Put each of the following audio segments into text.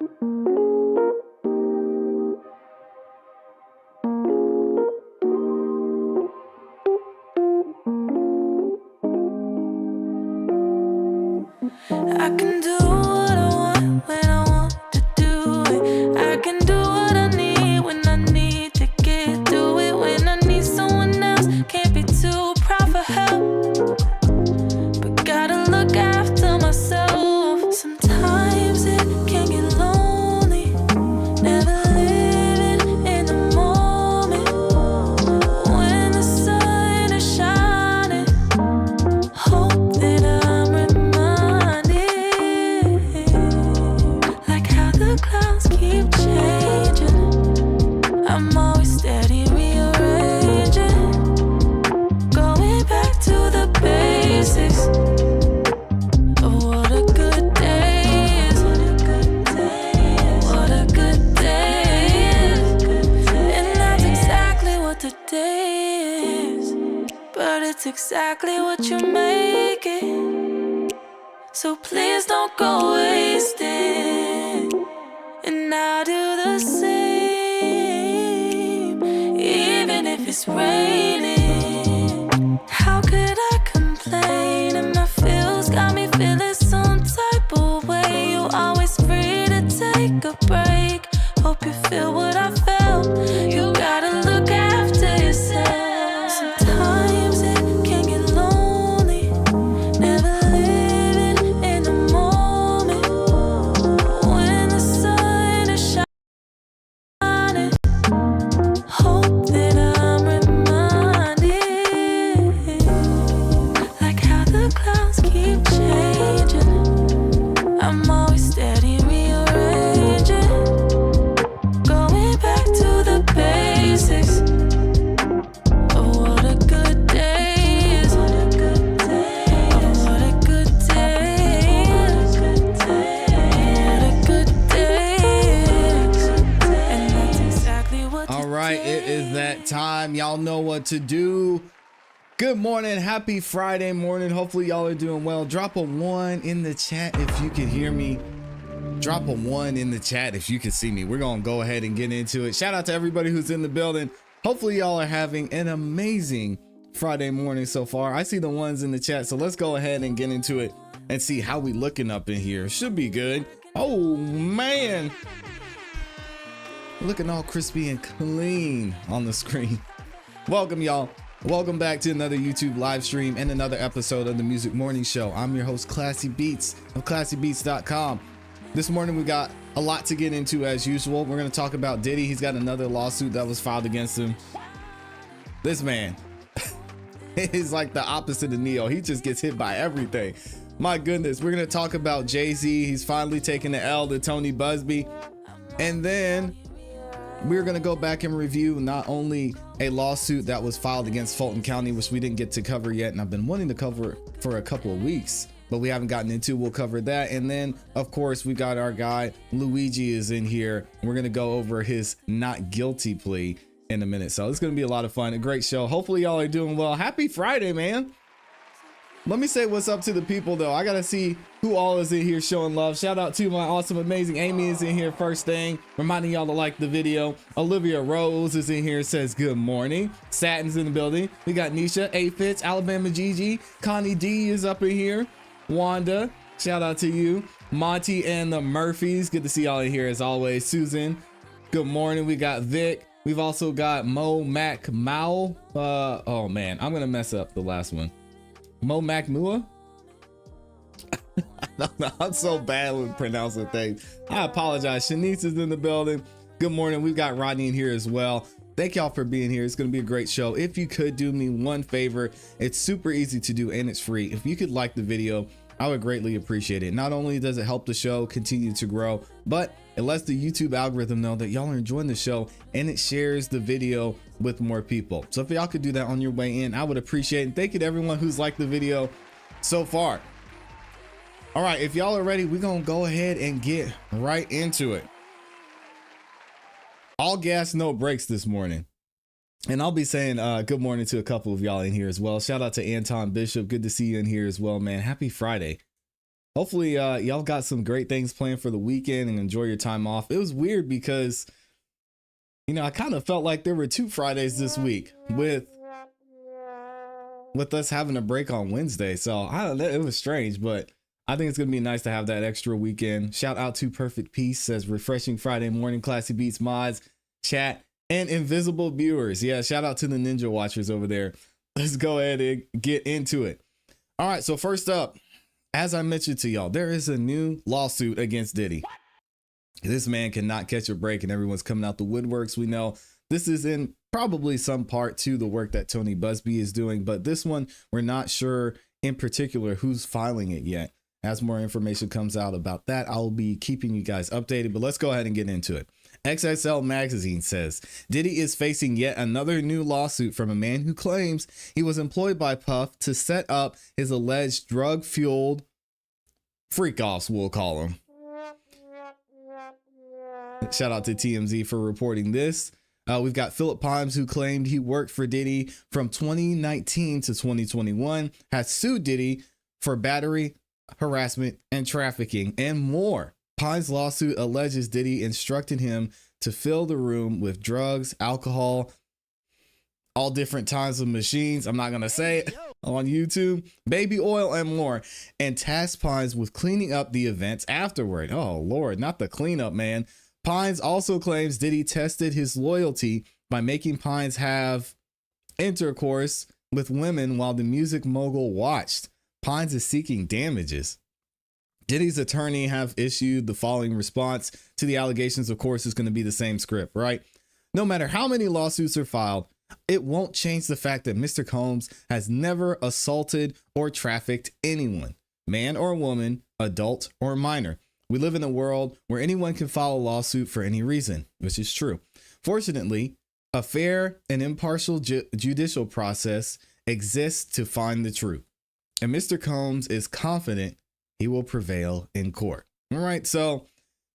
I can do what I want when I want to do it. I can do what I need when I need to get through it. When I need someone else, can't be too proud for help, but gotta look after myself. Sometimes it can get lonely, never living in the moment. When the sun is shining, hope that I'm reminded, like how the clouds keep changing. I'm always steady rearranging, going back to the basics of what a good day is. What a good day is. And that's exactly what the day is. But it's exactly what you make it. So please don't go wasting. And I'll do the same, even if it's raining. How could I complain? And my feels got me feeling some type of way. You always free to take a break. Hope you feel what I felt. You gotta look after yourself. Sometimes it can get lonely, never living in the moment. When the sun is shining, hope that I'm reminded, like how the clouds keep changing. I'm always steady rearranging, going back to the basics of what a good day is. What a good day is. What a good day is. What a good day is. And that's exactly what All right, it is that time. Y'all know what to do. Good morning. Happy Friday morning. Hopefully y'all are doing well. Drop a 1 in the chat if you can hear me. Drop a 1 in the chat if you can see me. We're going to go ahead and get into it. Shout out to everybody who's in the building. Hopefully y'all are having an amazing Friday morning so far. I see the ones in the chat, so let's go ahead and get into it and see how we looking up in here. Should be good. Oh man, looking all crispy and clean on the screen. Welcome y'all. Welcome back to another YouTube live stream and another episode of the Music Morning Show. I'm your host, ClassE Beats of ClassEbeats.com. This morning we got a lot to get into as usual. We're going to talk about Diddy. He's got another lawsuit that was filed against him. This man is like the opposite of Neo. He just gets hit by everything. My goodness. We're going to talk about Jay-Z. He's finally taking the L to Tony Buzbee. And then we're going to go back and review not only a lawsuit that was filed against Fulton County, which we didn't get to cover yet, and I've been wanting to cover it for a couple of weeks, but we haven't gotten into. We'll cover that. And then of course we got our guy Luigi is in here. We're going to go over his not guilty plea in a minute. So it's going to be a lot of fun. A great show. Hopefully y'all are doing well. Happy Friday, man. Let me say what's up to the people though. I gotta see who all is in here showing love. Shout out to my awesome, amazing Amy is in here first thing, reminding y'all to like the video. Olivia Rose is in here, says good morning. Satin's in the building. We got Nisha, A-Fits, Alabama Gigi, Connie D is up in here. Wanda, shout out to you. Monty and the Murphys, good to see y'all in here as always. Susan, good morning. We got Vic. We've also got Mo Mac Mao. Oh man, I'm gonna mess up the last one. Mo Mac Mua? I don't know. I'm so bad with pronouncing things. I apologize. Shanice is in the building. Good morning. We've got Rodney in here as well. Thank y'all for being here. It's going to be a great show. If you could do me one favor, it's super easy to do and it's free. If you could like the video, I would greatly appreciate it. Not only does it help the show continue to grow, but it lets the YouTube algorithm know that y'all are enjoying the show and it shares the video with more people. So if y'all could do that on your way in, I would appreciate it. And thank you to everyone who's liked the video so far. All right, if y'all are ready, we're gonna go ahead and get right into it. All gas, no brakes this morning. And I'll be saying good morning to a couple of y'all in here as well. Shout out to Anton Bishop. Good to see you in here as well, man. Happy Friday. Hopefully, y'all got some great things planned for the weekend and enjoy your time off. It was weird because, I kind of felt like there were 2 Fridays this week with us having a break on Wednesday. So I don't know, it was strange, but I think it's going to be nice to have that extra weekend. Shout out to Perfect Peace, says refreshing Friday morning, ClassE Beats mods, chat, and invisible viewers. Yeah, shout out to the Ninja Watchers over there. Let's go ahead and get into it. All right, so first up, as I mentioned to y'all, there is a new lawsuit against Diddy. This man cannot catch a break and everyone's coming out the woodworks. We know this is in probably some part to the work that Tony Buzbee is doing, but this one, we're not sure in particular who's filing it yet. As more information comes out about that, I'll be keeping you guys updated, but let's go ahead and get into it. XXL Magazine says Diddy is facing yet another new lawsuit from a man who claims he was employed by Puff to set up his alleged drug-fueled freak-offs, we'll call them. Shout out to TMZ for reporting this. We've got Philip Pimes, who claimed he worked for Diddy from 2019 to 2021, has sued Diddy for battery, harassment, and trafficking, and more. Pine's lawsuit alleges Diddy instructed him to fill the room with drugs, alcohol, all different kinds of machines, I'm not going to say it on YouTube, baby oil, and more, and tasked Pines with cleaning up the events afterward. Oh, Lord, not the cleanup, man. Pines also claims Diddy tested his loyalty by making Pines have intercourse with women while the music mogul watched. Pines is seeking damages. Diddy's attorney have issued the following response to the allegations. Of course, it's going to be the same script, right? No matter how many lawsuits are filed, it won't change the fact that Mr. Combs has never assaulted or trafficked anyone, man or woman, adult or minor. We live in a world where anyone can file a lawsuit for any reason, which is true. Fortunately, a fair and impartial judicial process exists to find the truth. And Mr. Combs is confident he will prevail in court. All right, so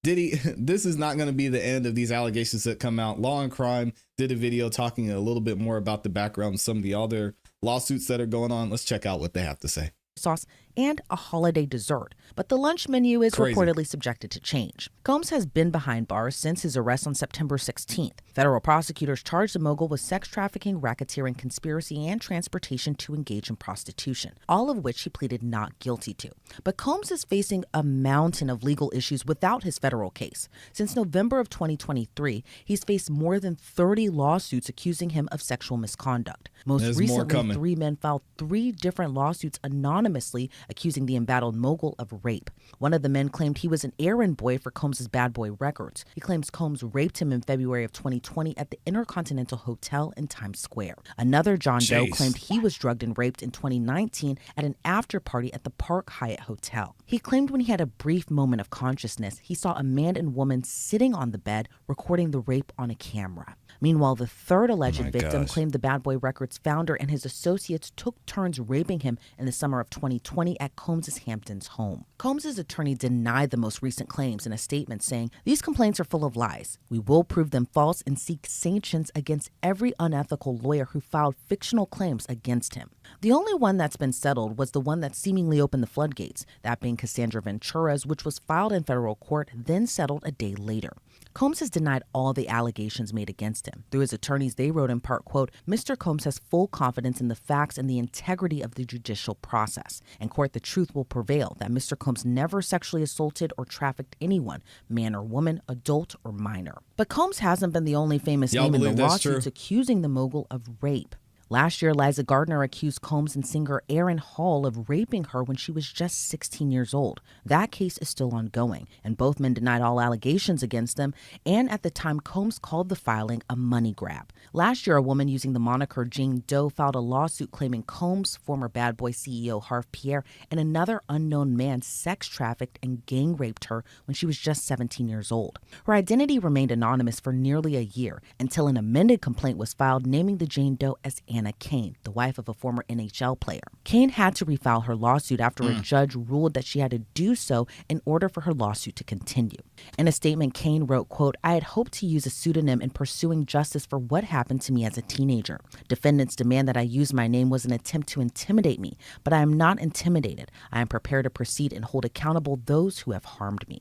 Diddy, this is not going to be the end of these allegations that come out. Law and Crime did a video talking a little bit more about the background of some of the other lawsuits that are going on. Let's check out what they have to say. Sauce and a holiday dessert, but the lunch menu is reportedly subjected to change. Combs has been behind bars since his arrest on September 16th. Federal prosecutors charged the mogul with sex trafficking, racketeering, conspiracy, and transportation to engage in prostitution, all of which he pleaded not guilty to. But Combs is facing a mountain of legal issues without his federal case. Since November of 2023, he's faced more than 30 lawsuits accusing him of sexual misconduct. Most recently, 3 men filed 3 different lawsuits anonymously accusing the embattled mogul of rape. One of the men claimed he was an errand boy for Combs' Bad Boy Records. He claims Combs raped him in February of 2020 at the Intercontinental Hotel in Times Square. Another John Doe claimed he was drugged and raped in 2019 at an after party at the Park Hyatt Hotel. He claimed when he had a brief moment of consciousness, he saw a man and woman sitting on the bed recording the rape on a camera. Meanwhile, the third alleged victim claimed the Bad Boy Records founder and his associates took turns raping him in the summer of 2020 at Combs' Hamptons home. Combs' attorney denied the most recent claims in a statement saying, "These complaints are full of lies. We will prove them false and seek sanctions against every unethical lawyer who filed fictional claims against him." The only one that's been settled was the one that seemingly opened the floodgates, that being Cassandra Ventura's, which was filed in federal court, then settled a day later. Combs has denied all the allegations made against him. Through his attorneys, they wrote in part, quote, "Mr. Combs has full confidence in the facts and the integrity of the judicial process. In court, the truth will prevail that Mr. Combs never sexually assaulted or trafficked anyone, man or woman, adult or minor." But Combs hasn't been the only famous name in the lawsuits accusing the mogul of rape. Last year, Liza Gardner accused Combs and singer Aaron Hall of raping her when she was just 16 years old. That case is still ongoing, and both men denied all allegations against them, and at the time, Combs called the filing a money grab. Last year, a woman using the moniker Jane Doe filed a lawsuit claiming Combs, former Bad Boy CEO Harv Pierre, and another unknown man sex trafficked and gang raped her when she was just 17 years old. Her identity remained anonymous for nearly a year until an amended complaint was filed naming the Jane Doe as Hannah Kane, the wife of a former NHL player. Kane had to refile her lawsuit after a judge ruled that she had to do so in order for her lawsuit to continue. In a statement, Kane wrote, quote, "I had hoped to use a pseudonym in pursuing justice for what happened to me as a teenager. Defendants demand that I use my name was an attempt to intimidate me, but I am not intimidated. I am prepared to proceed and hold accountable those who have harmed me."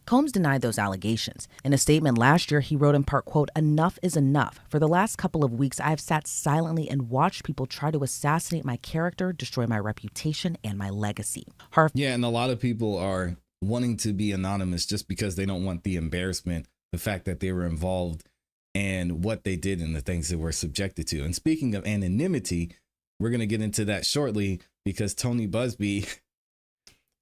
Combs denied those allegations. In a statement last year, he wrote in part, quote, "Enough is enough. For the last couple of weeks, I have sat silently and watched people try to assassinate my character, destroy my reputation, and my legacy." Yeah, and a lot of people are wanting to be anonymous just because they don't want the embarrassment, the fact that they were involved and what they did and the things they were subjected to. And speaking of anonymity, we're going to get into that shortly because Tony Buzbee,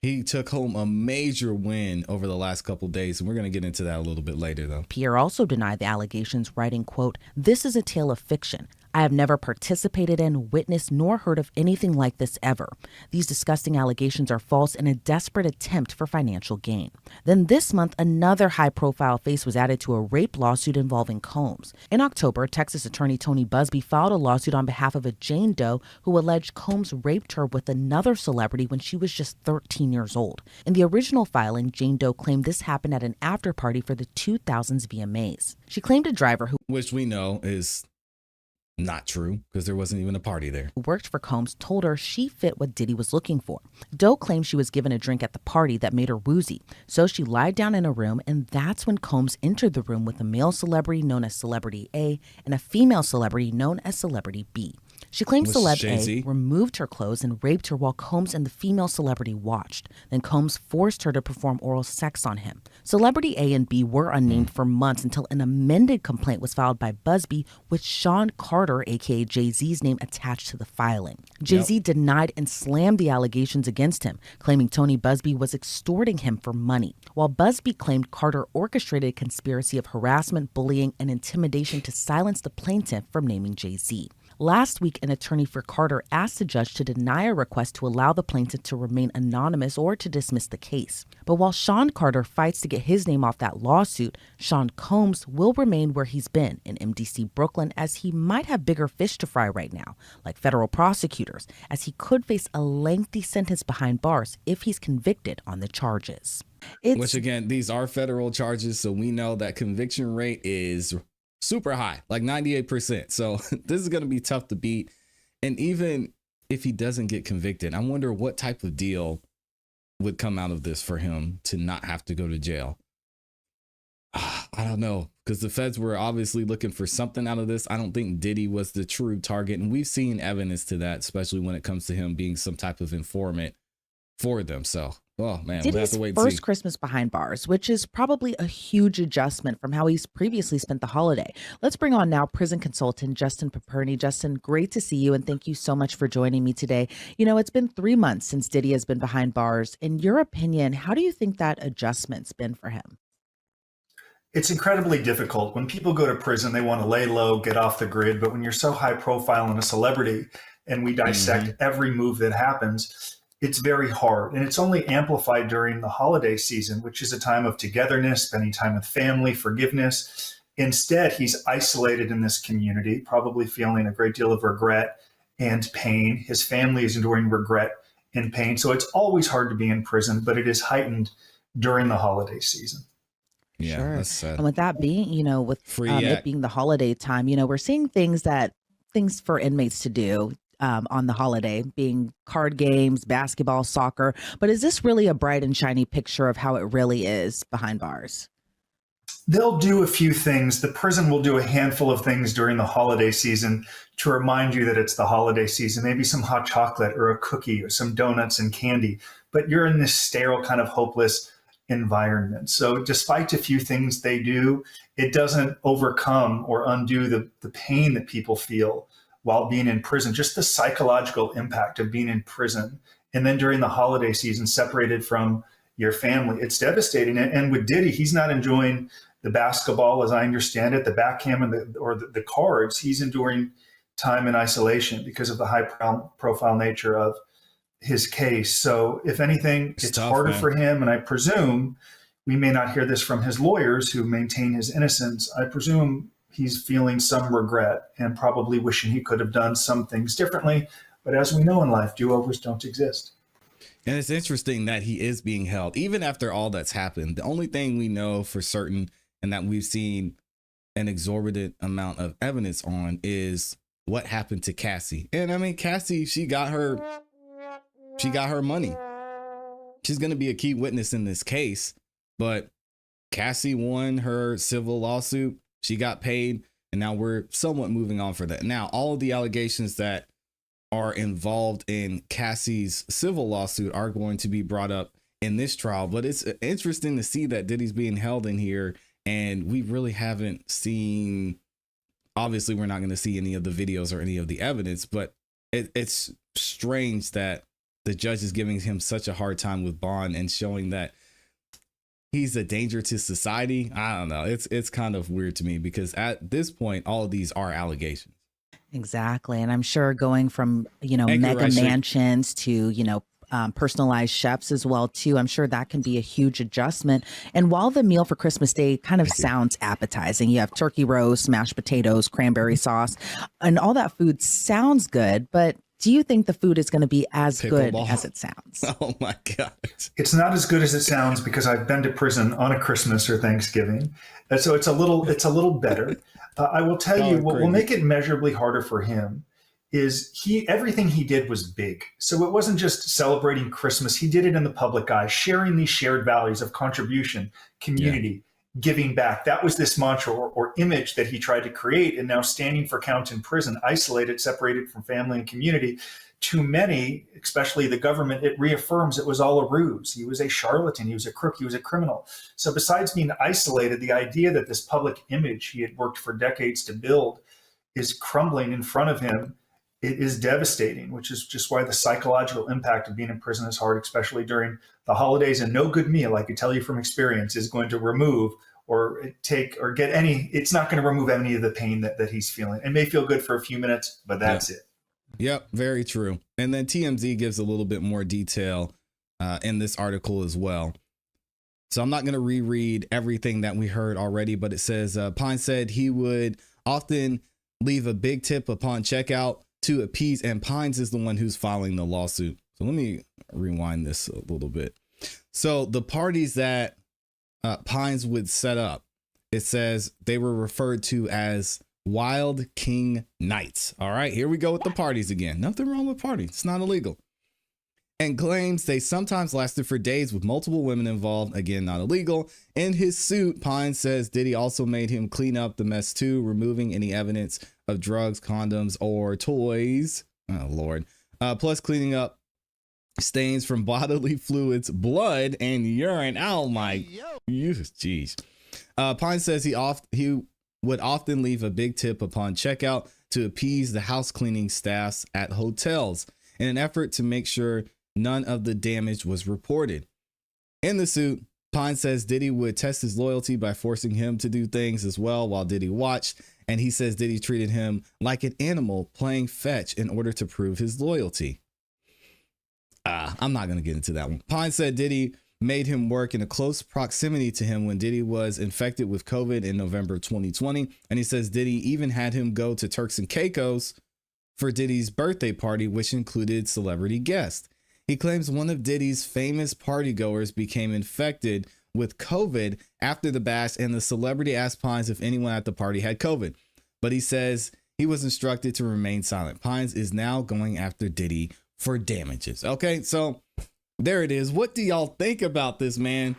he took home a major win over the last couple of days, and we're going to get into that a little bit later, though. Pierre also denied the allegations, writing, quote, "This is a tale of fiction. I have never participated in, witnessed, nor heard of anything like this ever. These disgusting allegations are false in a desperate attempt for financial gain." Then this month, another high-profile face was added to a rape lawsuit involving Combs. In October, Texas attorney Tony Buzbee filed a lawsuit on behalf of a Jane Doe who alleged Combs raped her with another celebrity when she was just 13 years old. In the original filing, Jane Doe claimed this happened at an after-party for the 2000s VMAs. She claimed a driver who, which we know is not true because there wasn't even a party there, who worked for Combs, told her she fit what Diddy was looking for. Doe claimed she was given a drink at the party that made her woozy, so she lied down in a room, and that's when Combs entered the room with a male celebrity known as Celebrity A and a female celebrity known as Celebrity B. She claimed Celeb A removed her clothes and raped her while Combs and the female celebrity watched. Then Combs forced her to perform oral sex on him. Celebrity A and B were unnamed for months until an amended complaint was filed by Buzbee with Sean Carter, aka Jay-Z's name, attached to the filing. Jay-Z denied and slammed the allegations against him, claiming Tony Buzbee was extorting him for money, while Buzbee claimed Carter orchestrated a conspiracy of harassment, bullying, and intimidation to silence the plaintiff from naming Jay-Z. Last week, an attorney for Carter asked the judge to deny a request to allow the plaintiff to remain anonymous or to dismiss the case. But while Sean Carter fights to get his name off that lawsuit, Sean Combs will remain where he's been in MDC Brooklyn, as he might have bigger fish to fry right now, like federal prosecutors, as he could face a lengthy sentence behind bars if he's convicted on the charges. Which, again, these are federal charges, so we know that conviction rate is super high, like 98%. So this is going to be tough to beat. And even if he doesn't get convicted, I wonder what type of deal would come out of this for him to not have to go to jail. I don't know, because the feds were obviously looking for something out of this. I don't think Diddy was the true target, and we've seen evidence to that, especially when it comes to him being some type of informant for them. So, oh man, Diddy's we'll have to wait and first see. Christmas behind bars, which is probably a huge adjustment from how he's previously spent the holiday. Let's bring on now prison consultant Justin Paperny. Justin, great to see you, and thank you so much for joining me today. You know, it's been 3 months since Diddy has been behind bars. In your opinion, how do you think that adjustment's been for him? It's incredibly difficult. When people go to prison, they want to lay low, get off the grid. But when you're so high profile and a celebrity, and we dissect every move that happens, it's very hard. And it's only amplified during the holiday season, which is a time of togetherness, spending time with family, forgiveness. Instead, he's isolated in this community, probably feeling a great deal of regret and pain. His family is enduring regret and pain. So it's always hard to be in prison, but it is heightened during the holiday season. Yeah, Sure. that's sad. And with that being, you know, with Free it yak. being the holiday time, you know, we're seeing things for inmates to do on the holiday, being card games, basketball, soccer. But is this really a bright and shiny picture of how it really is behind bars? They'll do a few things. The prison will do a handful of things during the holiday season to remind you that it's the holiday season, maybe some hot chocolate or a cookie or some donuts and candy. But you're in this sterile, kind of hopeless environment. So despite a few things they do, it doesn't overcome or undo the pain that people feel while being in prison, just the psychological impact of being in prison. And then during the holiday season, separated from your family, it's devastating. And with Diddy, he's not enjoying the basketball, as I understand it, the backhand or the cards. He's enduring time in isolation because of the high profile nature of his case. So if anything, it's tough, harder man. for him. And I presume we may not hear this from his lawyers who maintain his innocence. I presume he's feeling some regret and probably wishing he could have done some things differently. But as we know in life, do-overs don't exist. And it's interesting that he is being held, even after all that's happened. The only thing we know for certain, and that we've seen an exorbitant amount of evidence on, is what happened to Cassie. And I mean, Cassie, she got her money. She's going to be a key witness in this case, but Cassie won her civil lawsuit. She got paid, and now we're somewhat moving on for that. Now, all of the allegations that are involved in Cassie's civil lawsuit are going to be brought up in this trial, but it's interesting to see that Diddy's being held in here, and we really haven't seen, obviously we're not going to see any of the videos or any of the evidence, but it's strange that the judge is giving him such a hard time with bond and showing that he's a danger to society. I don't know. It's kind of weird to me, because at this point, all of these are allegations. Exactly. And I'm sure going from, mega mansions to, personalized chefs as well, too. I'm sure that can be a huge adjustment. And while the meal for Christmas Day kind of sounds appetizing, you have turkey roast, mashed potatoes, cranberry sauce, and all that food sounds good. But do you think the food is going to be as good as it sounds? Oh, my God. It's not as good as it sounds, because I've been to prison on a Christmas or Thanksgiving. And so it's a little better. I will tell you what will make it measurably harder for him is everything he did was big. So it wasn't just celebrating Christmas. He did it in the public eye, sharing these shared values of contribution, community, giving back. That was this mantra or image that he tried to create. And now standing for count in prison, isolated, separated from family and community, to many, especially the government, it reaffirms it was all a ruse. He was a charlatan. He was a crook. He was a criminal. So besides being isolated, the idea that this public image he had worked for decades to build is crumbling in front of him, it is devastating, which is just why the psychological impact of being in prison is hard, especially during the holidays. And no good meal, I can tell you from experience, is going to remove it's not going to remove any of the pain that he's feeling. It may feel good for a few minutes, but that's it. Yep, very true. And then TMZ gives a little bit more detail in this article as well. So I'm not going to reread everything that we heard already, but it says Pine said he would often leave a big tip upon checkout to appease, and Pines is the one who's filing the lawsuit. So let me rewind this a little bit. So the parties that Pines would set up, it says they were referred to as Wild King Nights. All right, here we go with the parties again. Nothing wrong with parties. It's not illegal. And claims they sometimes lasted for days with multiple women involved. Again, not illegal. In his suit, Pine says Diddy also made him clean up the mess too, removing any evidence of drugs, condoms, or toys. Oh, Lord. Plus cleaning up stains from bodily fluids, blood, and urine. Oh, my. Jeez. Pine says he would often leave a big tip upon checkout to appease the house cleaning staffs at hotels in an effort to make sure none of the damage was reported. In the suit, Pine says Diddy would test his loyalty by forcing him to do things as well while Diddy watched. And he says Diddy treated him like an animal playing fetch in order to prove his loyalty. I'm not going to get into that one. Pine said Diddy made him work in a close proximity to him when Diddy was infected with COVID in November 2020. And he says Diddy even had him go to Turks and Caicos for Diddy's birthday party, which included celebrity guests. He claims one of Diddy's famous partygoers became infected with COVID after the bash, and the celebrity asked Pines if anyone at the party had COVID. But he says he was instructed to remain silent. Pines is now going after Diddy for damages. Okay, so there it is. What do y'all think about this, man?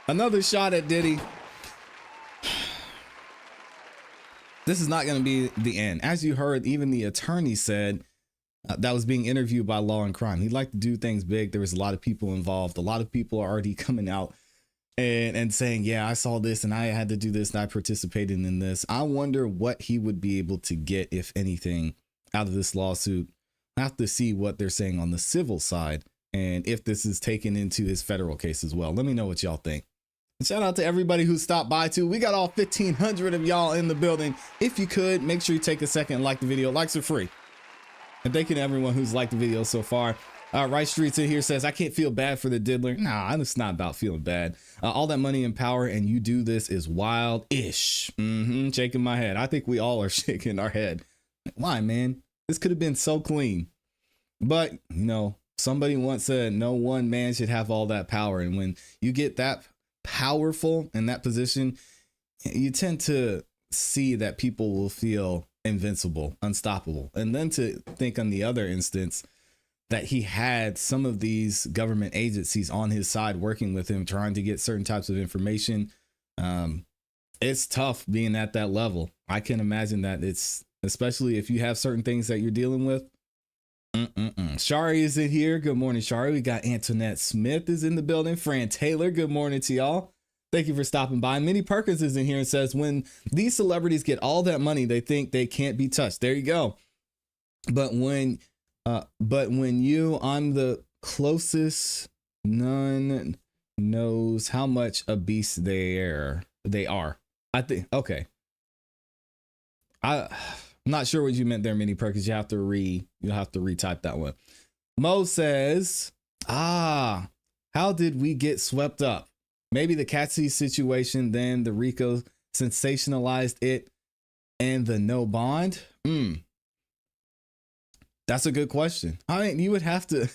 Another shot at Diddy. This is not going to be the end. As you heard, even the attorney said that was being interviewed by Law and Crime. He'd like to do things big. There was a lot of people involved. A lot of people are already coming out and saying, yeah, I saw this and I had to do this and I participated in this. I wonder what he would be able to get, if anything, out of this lawsuit. I have to see what they're saying on the civil side and if this is taken into his federal case as well. Let me know what y'all think. And shout out to everybody who stopped by too. We got all 1,500 of y'all in the building. If you could, make sure you take a second and like the video. Likes are free. And thank you to everyone who's liked the video so far. Right Streets in here says, I can't feel bad for the diddler. Nah, it's not about feeling bad. All that money and power and you do this is wild-ish. Shaking my head. I think we all are shaking our head. Why, man? This could have been so clean. But, you know, somebody once said no one man should have all that power. And when you get that powerful in that position, you tend to see that people will feel invincible, unstoppable. And then to think on the other instance that he had some of these government agencies on his side working with him, trying to get certain types of information. It's tough being at that level. I can imagine that it's, especially if you have certain things that you're dealing with. Shari is in here. Good morning, Shari. We got Antoinette Smith is in the building. Fran Taylor, good morning to y'all. Thank you for stopping by. Minnie Perkins is in here and says, when these celebrities get all that money, they think they can't be touched. There you go. But when you, I'm the closest, none knows how much a beast they are. I think, okay. I'm not sure what you meant there, Minnie Perkins. You'll have to retype that one. Mo says, how did we get swept up? Maybe the ClassE situation, then the Rico sensationalized it and the no bond. That's a good question. I mean, we would have to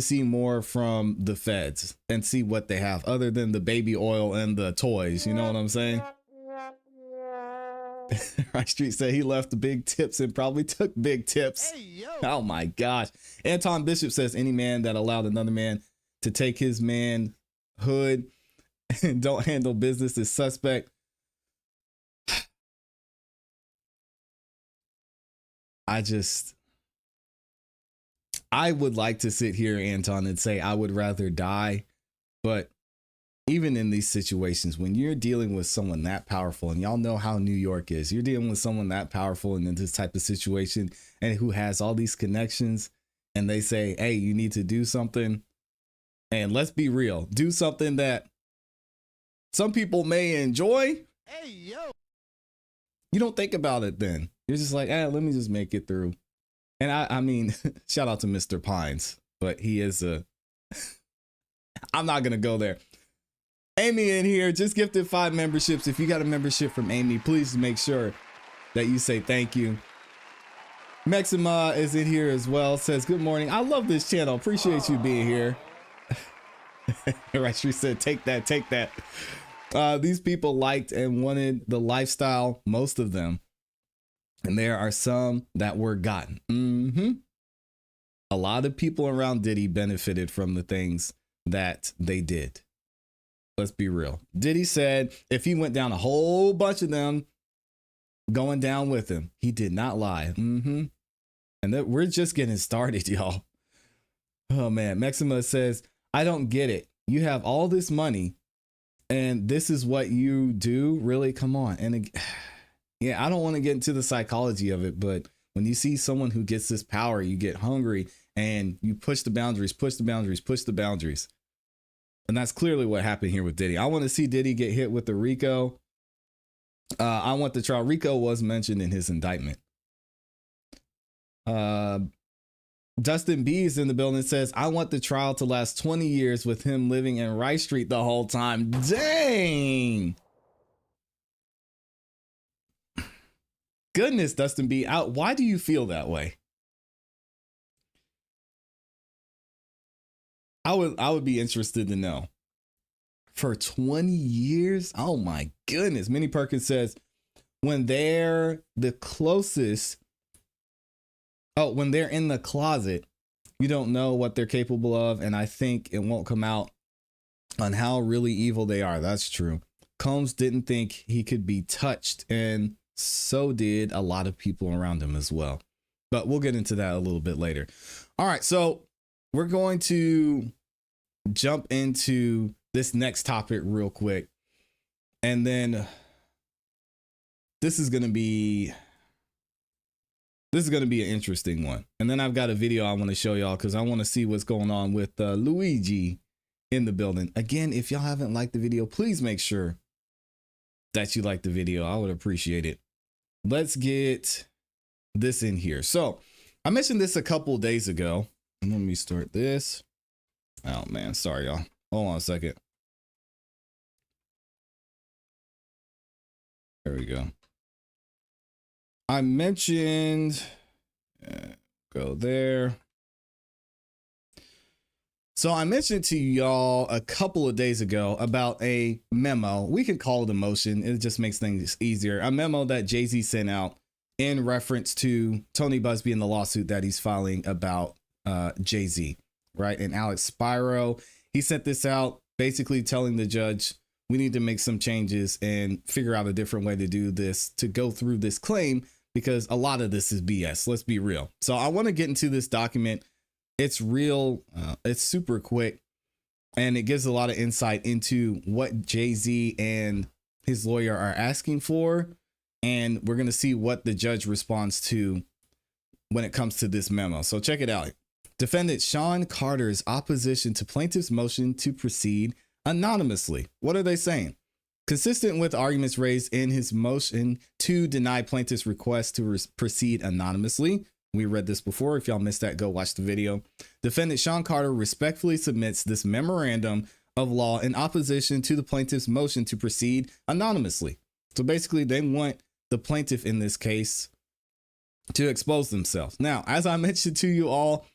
see more from the feds and see what they have other than the baby oil and the toys. You know what I'm saying? Right Street said he left the big tips and probably took big tips. Hey, yo. Oh my gosh. Anton Bishop says any man that allowed another man to take his manhood and don't handle business is suspect. I would like to sit here, Anton, and say I would rather die. But even in these situations, when you're dealing with someone that powerful, and y'all know how New York is, you're dealing with someone that powerful and in this type of situation and who has all these connections, and they say, hey, you need to do something. And let's be real, do something that some people may enjoy. Hey, yo. You don't think about it then. You're just like, let me just make it through. And I mean, shout out to Mr. Pines, but he is I'm not going to go there. Amy in here just gifted 5 memberships. If you got a membership from Amy, please make sure that you say thank you. Maxima is in here as well. Says, good morning. I love this channel. Appreciate you being here. Right, she said, take that, take that. These people liked and wanted the lifestyle, most of them. And there are some that were gotten. A lot of people around Diddy benefited from the things that they did. Let's be real. Diddy said if he went down, a whole bunch of them going down with him. He did not lie. And that we're just getting started, y'all. Oh man. Maxima says, I don't get it. You have all this money and this is what you do. Really? Come on. And yeah, I don't want to get into the psychology of it, but when you see someone who gets this power, you get hungry and you push the boundaries, push the boundaries, push the boundaries. And that's clearly what happened here with Diddy. I want to see Diddy get hit with the Rico. I want the trial. Rico was mentioned in his indictment. Dustin B is in the building and says, I want the trial to last 20 years with him living in Rice Street the whole time. Dang. Goodness, Dustin B. Why do you feel that way? I would be interested to know. For 20 years? Oh my goodness. Minnie Perkins says, when they're the closest, when they're in the closet, you don't know what they're capable of. And I think it won't come out on how really evil they are. That's true. Combs didn't think he could be touched, and so did a lot of people around him as well. But we'll get into that a little bit later. All right, so we're going to jump into this next topic real quick. And then this is going to be an interesting one. And then I've got a video I want to show y'all because I want to see what's going on with Luigi in the building. Again, if y'all haven't liked the video, please make sure that you like the video. I would appreciate it. Let's get this in here. So I mentioned this a couple days ago. Let me start this. Oh man, sorry y'all. Hold on a second. There we go. I mentioned, go there. So I mentioned to y'all a couple of days ago about a memo. We could call it a motion. It just makes things easier. A memo that Jay-Z sent out in reference to Tony Buzbee and the lawsuit that he's filing about Jay-Z, right? And Alex Spiro. He sent this out basically telling the judge, we need to make some changes and figure out a different way to do this, to go through this claim, because a lot of this is BS. Let's be real. So I want to get into this document. It's real. It's super quick, and it gives a lot of insight into what Jay-Z and his lawyer are asking for. And we're going to see what the judge responds to when it comes to this memo. So check it out. Defendant Sean Carter's opposition to plaintiff's motion to proceed anonymously. What are they saying? Consistent with arguments raised in his motion to deny plaintiff's request to proceed anonymously. We read this before. If y'all missed that, go watch the video. Defendant Sean Carter respectfully submits this memorandum of law in opposition to the plaintiff's motion to proceed anonymously. So basically, they want the plaintiff in this case to expose themselves. Now, as I mentioned to you all,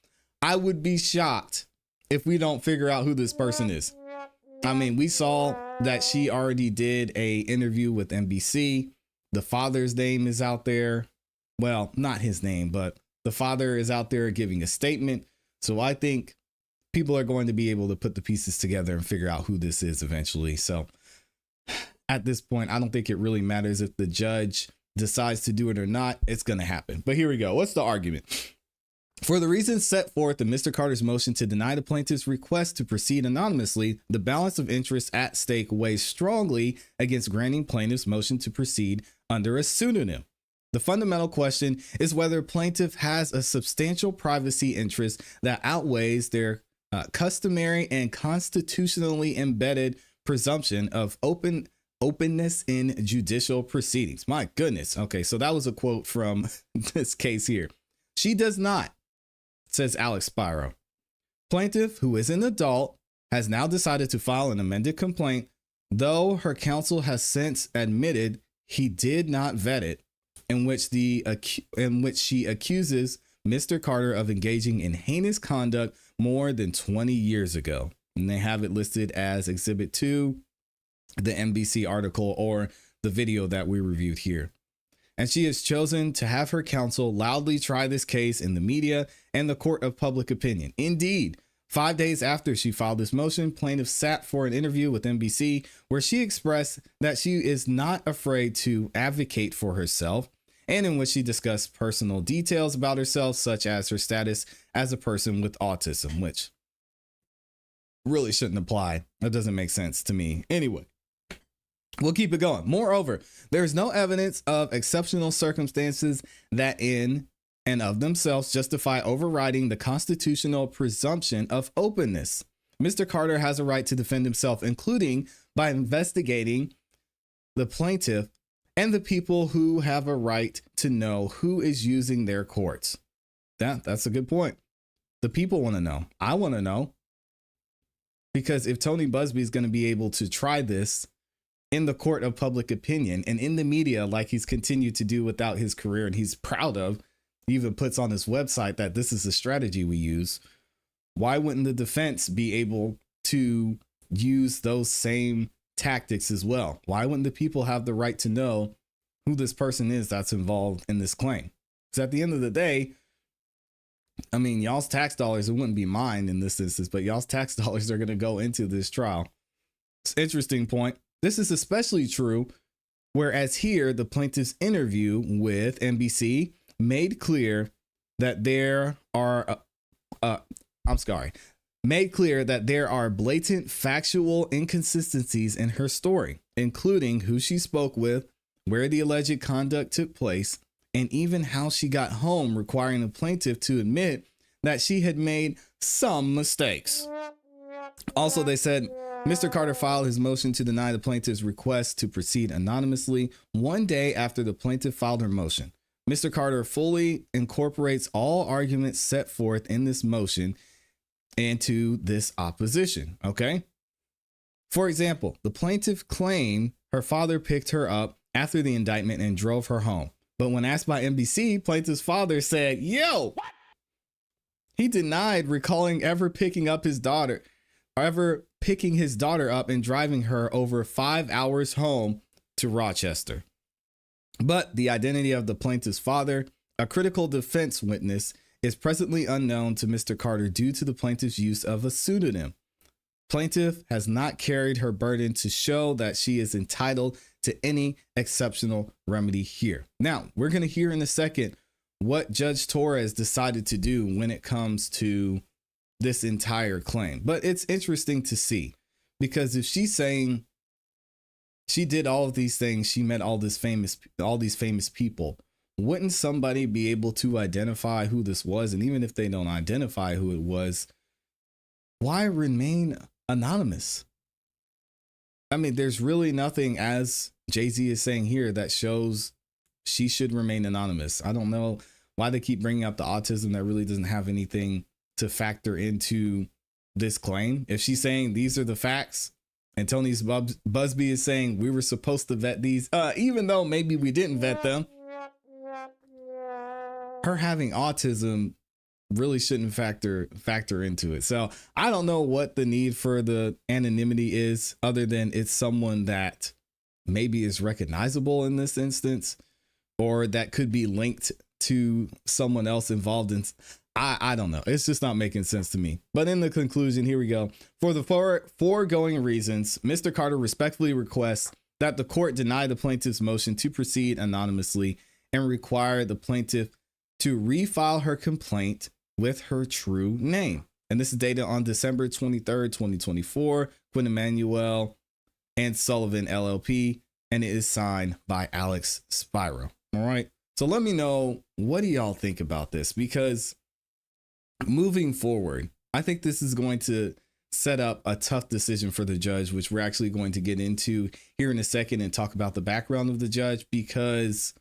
I would be shocked if we don't figure out who this person is. I mean, we saw that she already did a interview with NBC. The father's name is out there. Well, not his name, but the father is out there giving a statement. So I think people are going to be able to put the pieces together and figure out who this is eventually. So at this point, I don't think it really matters if the judge decides to do it or not. It's going to happen. But here we go. What's the argument? For the reasons set forth in Mr. Carter's motion to deny the plaintiff's request to proceed anonymously, the balance of interest at stake weighs strongly against granting plaintiff's motion to proceed under a pseudonym. The fundamental question is whether plaintiff has a substantial privacy interest that outweighs their customary and constitutionally embedded presumption of openness in judicial proceedings. My goodness. Okay, so that was a quote from this case here. She does not, says Alex Spiro. Plaintiff, who is an adult, has now decided to file an amended complaint, though her counsel has since admitted he did not vet it, in which she accuses Mr. Carter of engaging in heinous conduct more than 20 years ago. And they have it listed as Exhibit 2, the NBC article or the video that we reviewed here. And she has chosen to have her counsel loudly try this case in the media and the court of public opinion. Indeed, 5 days after she filed this motion, plaintiff sat for an interview with NBC where she expressed that she is not afraid to advocate for herself, and in which she discussed personal details about herself, such as her status as a person with autism, which really shouldn't apply. That doesn't make sense to me. Anyway, we'll keep it going. Moreover, there is no evidence of exceptional circumstances that in and of themselves justify overriding the constitutional presumption of openness. Mr. Carter has a right to defend himself, including by investigating the plaintiff and the people who have a right to know who is using their courts. That's a good point. The people want to know. I want to know. Because if Tony Buzbee is going to be able to try this in the court of public opinion and in the media, like he's continued to do without his career, and he's proud of, he even puts on his website that this is a strategy we use. Why wouldn't the defense be able to use those same tactics as well? Why wouldn't the people have the right to know who this person is that's involved in this claim? Because at the end of the day, I mean, y'all's tax dollars, it wouldn't be mine in this instance, but y'all's tax dollars are going to go into this trial. It's an interesting point. This is especially true, whereas here, the plaintiff's interview with NBC made clear that there are, made clear that there are blatant factual inconsistencies in her story, including who she spoke with, where the alleged conduct took place, and even how she got home, requiring the plaintiff to admit that she had made some mistakes. Also, they said Mr. Carter filed his motion to deny the plaintiff's request to proceed anonymously 1 day after the plaintiff filed her motion. Mr. Carter fully incorporates all arguments set forth in this motion into this opposition. Okay. For example, the plaintiff claimed her father picked her up after the indictment and drove her home. But when asked by NBC, plaintiff's father said, "Yo, what?" He denied recalling ever picking his daughter up and driving her over 5 hours home to Rochester. But the identity of the plaintiff's father, a critical defense witness, is presently unknown to Mr. Carter due to the plaintiff's use of a pseudonym. Plaintiff has not carried her burden to show that she is entitled to any exceptional remedy here. Now, we're going to hear in a second what Judge Torres decided to do when it comes to this entire claim. But it's interesting to see, because if she's saying she did all of these things, she met all these famous people, wouldn't somebody be able to identify who this was? And even if they don't identify who it was, why remain anonymous? I mean, there's really nothing, as Jay-Z is saying here, that shows she should remain anonymous. I don't know why they keep bringing up the autism that really doesn't have anything to factor into this claim. If she's saying these are the facts, and Tony's Buzbee is saying we were supposed to vet these, even though maybe we didn't vet them, her having autism really shouldn't factor into it. So I don't know what the need for the anonymity is, other than it's someone that maybe is recognizable in this instance, or that could be linked to someone else involved in. I don't know. It's just not making sense to me. But in the conclusion, here we go. For the foregoing reasons, Mr. Carter respectfully requests that the court deny the plaintiff's motion to proceed anonymously and require the plaintiff to refile her complaint with her true name. And this is dated on December 23rd, 2024, Quinn Emanuel and Sullivan LLP, and it is signed by Alex Spiro. All right. So let me know, what do y'all think about this? Because moving forward, I think this is going to set up a tough decision for the judge, which we're actually going to get into here in a second and talk about the background of the judge. Because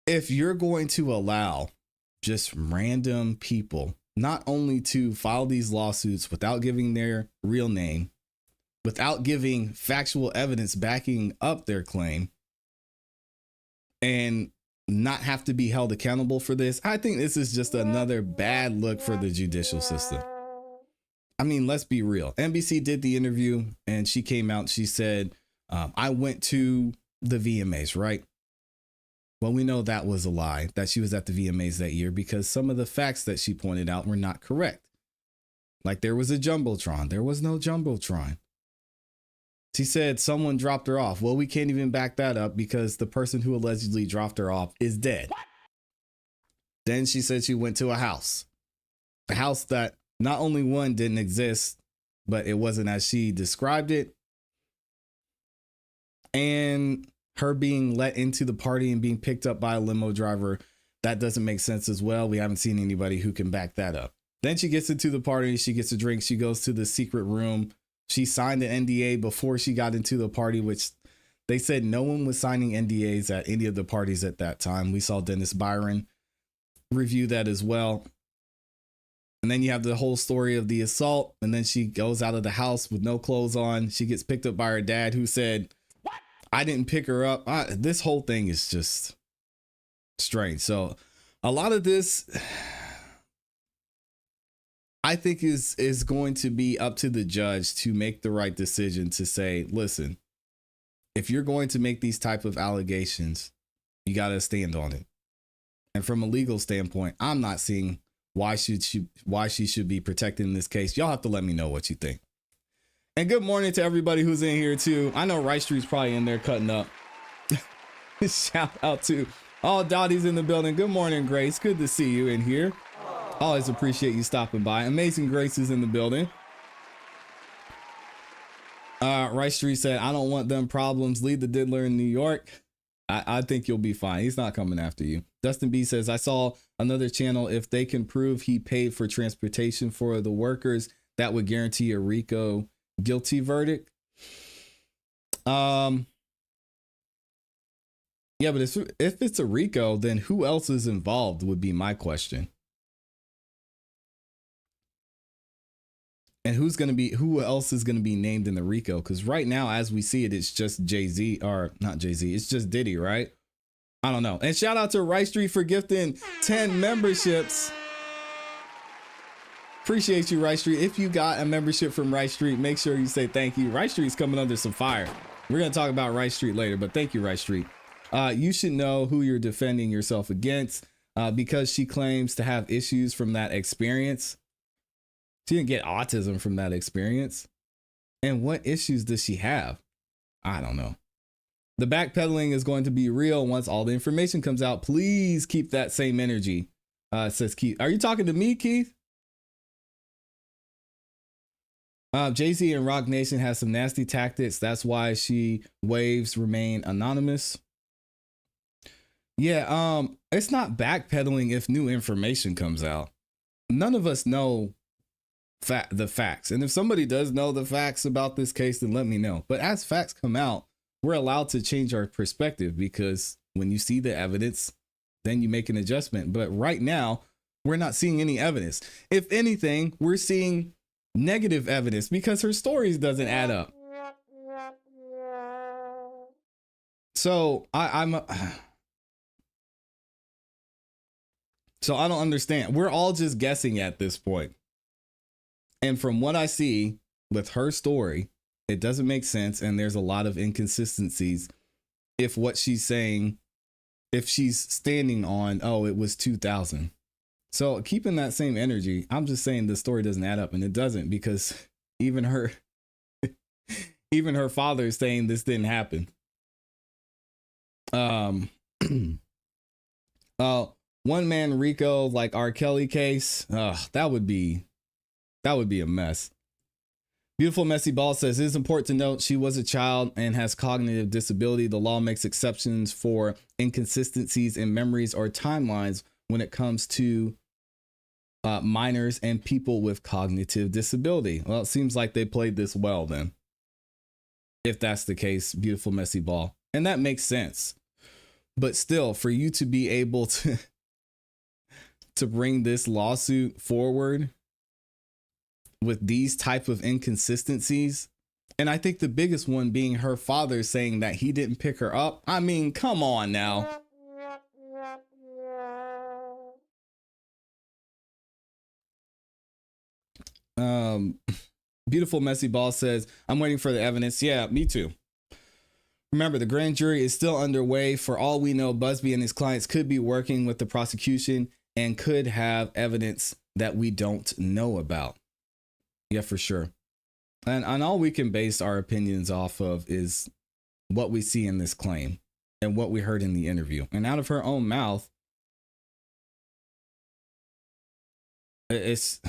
if you're going to allow just random people not only to file these lawsuits without giving their real name, without giving factual evidence backing up their claim, and not have to be held accountable for this, I think this is just another bad look for the judicial system. I mean, let's be real. NBC did the interview and she came out, she said, I went to the VMAs, right? Well, we know that was a lie, that she was at the VMAs that year, because some of the facts that she pointed out were not correct. Like, there was a Jumbotron. There was no Jumbotron. She said someone dropped her off. Well, we can't even back that up because the person who allegedly dropped her off is dead. What? Then she said she went to a house that not only one didn't exist, but it wasn't as she described it. And her being let into the party and being picked up by a limo driver, that doesn't make sense as well. We haven't seen anybody who can back that up. Then she gets into the party. She gets a drink. She goes to the secret room. She signed an NDA before she got into the party, which they said no one was signing NDAs at any of the parties at that time. We saw Dennis Byron review that as well. And then you have the whole story of the assault. And then she goes out of the house with no clothes on. She gets picked up by her dad, who said, "What? I didn't pick her up." This whole thing is just strange. So a lot of this, I think, is going to be up to the judge to make the right decision to say, listen, if you're going to make these type of allegations, you got to stand on it. And from a legal standpoint, I'm not seeing why she should be protected in this case. Y'all have to let me know what you think. And good morning to everybody who's in here too. I know Rice Street's probably in there cutting up. Shout out to all Dottie's in the building. Good morning, Grace. Good to see you in here. Always appreciate you stopping by. Amazing Grace is in the building. Rice Street said, I don't want them problems. Leave the diddler in New York. I think you'll be fine. He's not coming after you. Dustin B says, I saw another channel. If they can prove he paid for transportation for the workers, that would guarantee a RICO guilty verdict. Yeah, but if it's a RICO, then who else is involved would be my question. And who else is going to be named in the RICO? Because right now, as we see it, it's just Jay-Z, or not Jay-Z, it's just Diddy, right? I don't know. And shout out to Rice Street for gifting 10 memberships. Appreciate you, Rice Street. If you got a membership from Rice Street, make sure you say thank you. Rice Street's coming under some fire. We're going to talk about Rice Street later, but thank you, Rice Street. You should know who you're defending yourself against, because she claims to have issues from that experience. She didn't get autism from that experience. And what issues does she have? I don't know. The backpedaling is going to be real once all the information comes out. Please keep that same energy, says Keith. Are you talking to me, Keith? Jay-Z and Rock Nation has some nasty tactics. That's why she waves remain anonymous. Yeah, it's not backpedaling if new information comes out. None of us know the facts. And if somebody does know the facts about this case, then let me know. But as facts come out, we're allowed to change our perspective, because when you see the evidence, then you make an adjustment. But right now, we're not seeing any evidence. If anything, we're seeing negative evidence because her stories doesn't add up. So so I don't understand. We're all just guessing at this point. And from what I see with her story, it doesn't make sense. And there's a lot of inconsistencies. If what she's saying, if she's standing on, oh, it was 2000. So keeping that same energy, I'm just saying the story doesn't add up, and it doesn't, because even her father is saying this didn't happen. One man RICO like R. Kelly case. That would be a mess. Beautiful Messy Ball says it is important to note she was a child and has cognitive disability. The law makes exceptions for inconsistencies in memories or timelines when it comes to minors and people with cognitive disability. Well, it seems like they played this well then, if that's the case. Beautiful Messy Ball. And that makes sense. But still, for you to be able to bring this lawsuit forward with these type of inconsistencies, and I think the biggest one being her father saying that he didn't pick her up. I mean, come on now. Beautiful Messy Ball says, I'm waiting for the evidence. Yeah, me too. Remember, the grand jury is still underway. For all we know, Buzbee and his clients could be working with the prosecution and could have evidence that we don't know about. Yeah, for sure. And all we can base our opinions off of is what we see in this claim and what we heard in the interview. And out of her own mouth, it's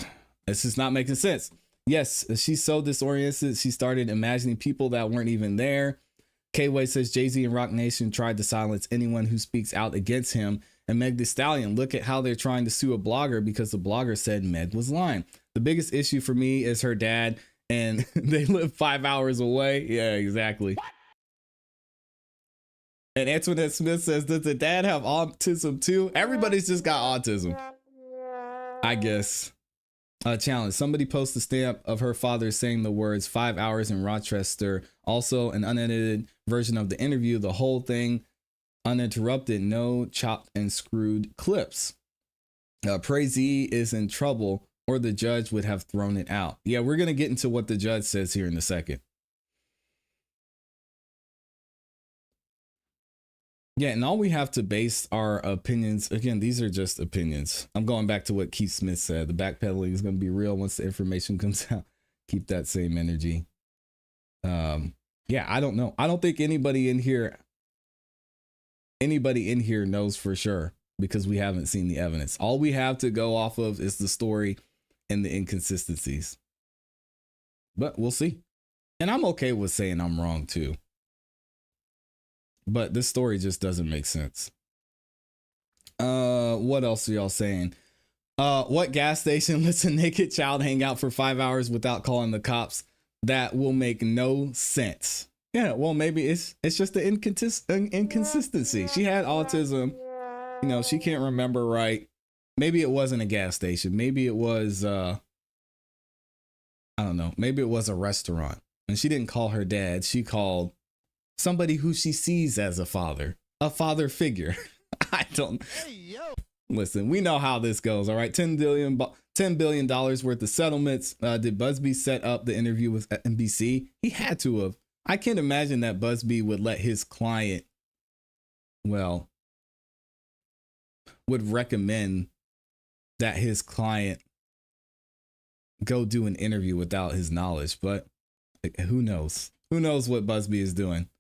just not making sense. Yes, she's so disoriented. She started imagining people that weren't even there. K-Way says Jay-Z and Rock Nation tried to silence anyone who speaks out against him. And Meg Thee Stallion, look at how they're trying to sue a blogger because the blogger said Meg was lying. The biggest issue for me is her dad, and they live 5 hours away. Yeah, exactly. And Antoinette Smith says, does the dad have autism too? Everybody's just got autism, I guess. Challenge. Somebody post a stamp of her father saying the words 5 hours in Rochester. Also an unedited version of the interview. The whole thing uninterrupted. No chopped and screwed clips. Pray Z is in trouble or the judge would have thrown it out. Yeah, we're going to get into what the judge says here in a second. Yeah, and all we have to base our opinions, again, these are just opinions. I'm going back to what Keith Smith said. The backpedaling is going to be real once the information comes out. Keep that same energy. Yeah, I don't know. I don't think anybody in here knows for sure because we haven't seen the evidence. All we have to go off of is the story and the inconsistencies. But we'll see. And I'm okay with saying I'm wrong too. But this story just doesn't make sense. What else are y'all saying? What gas station lets a naked child hang out for 5 hours without calling the cops? That will make no sense. Yeah, well, maybe it's just the inconsistency. She had autism. You know, she can't remember right. Maybe it wasn't a gas station. Maybe it was, I don't know. Maybe it was a restaurant. And she didn't call her dad. She called somebody who she sees as a father figure. I don't. Listen, we know how this goes. All right. $10 billion worth of settlements. Did Buzbee set up the interview with NBC? He had to have. I can't imagine that Buzbee would let his client, well, would recommend that his client go do an interview without his knowledge. But who knows? Who knows what Buzbee is doing?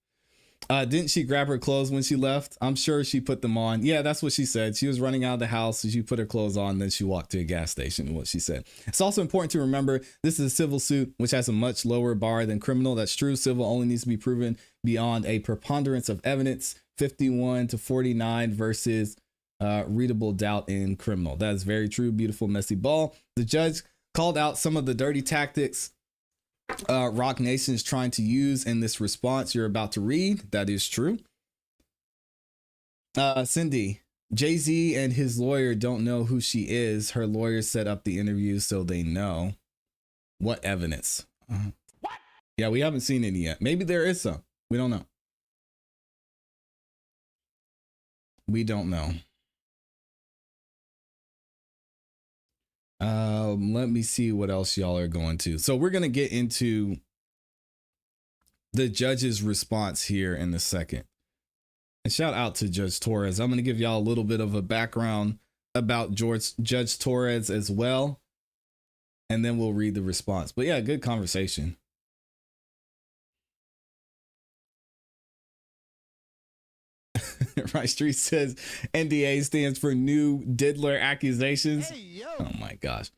Didn't she grab her clothes when she left? I'm sure she put them on. Yeah, that's what she said. She was running out of the house. So she put her clothes on. Then she walked to a gas station, what she said. It's also important to remember this is a civil suit, which has a much lower bar than criminal. That's true. Civil only needs to be proven beyond a preponderance of evidence, 51-49 versus readable doubt in criminal. That is very true. Beautiful, messy ball. The judge called out some of the dirty tactics Rock Nation is trying to use in this response you're about to read. That is true. Cindy, Jay-Z and his lawyer don't know who she is. Her lawyer set up the interview so they know. What evidence? What? Yeah, we haven't seen any yet. Maybe there is some. We don't know. We don't know. Let me see what else y'all are going to. So we're going to get into the judge's response here in a second. And shout out to Judge Torres. I'm going to give y'all a little bit of a background about Judge Torres as well. And then we'll read the response. But yeah, good conversation. Right Street says NDA stands for New Diddler Accusations. Hey, oh my gosh.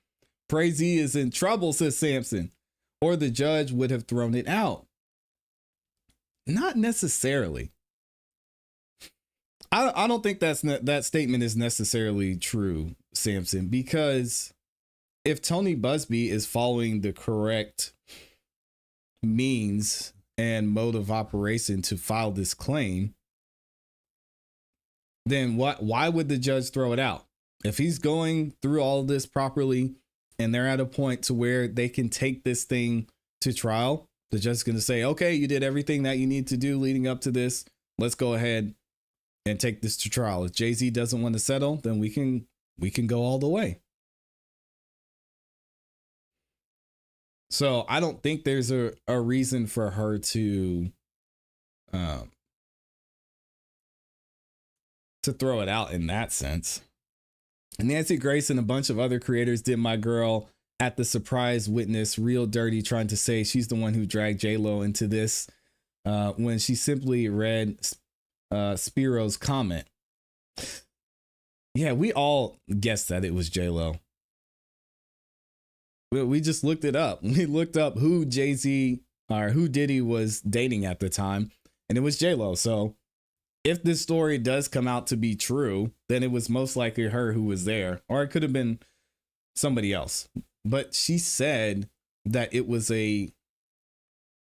Prazy is in trouble, says Samson. Or the judge would have thrown it out. Not necessarily. I don't think that statement is necessarily true, Samson, because if Tony Buzbee is following the correct means and mode of operation to file this claim, then why would the judge throw it out? If he's going through all of this properly and they're at a point to where they can take this thing to trial, the judge is going to say, okay, you did everything that you need to do leading up to this. Let's go ahead and take this to trial. If Jay-Z doesn't want to settle, then we can go all the way. So I don't think there's a reason for her to throw it out in that sense. And Nancy Grace and a bunch of other creators did my girl at the surprise witness real dirty, trying to say she's the one who dragged J-Lo into this when she simply read Spiro's comment. Yeah, we all guessed that it was J-Lo. We just looked it up. We looked up who Jay-Z or who Diddy was dating at the time, and it was J-Lo. So if this story does come out to be true, then it was most likely her who was there, or it could have been somebody else. But she said that it was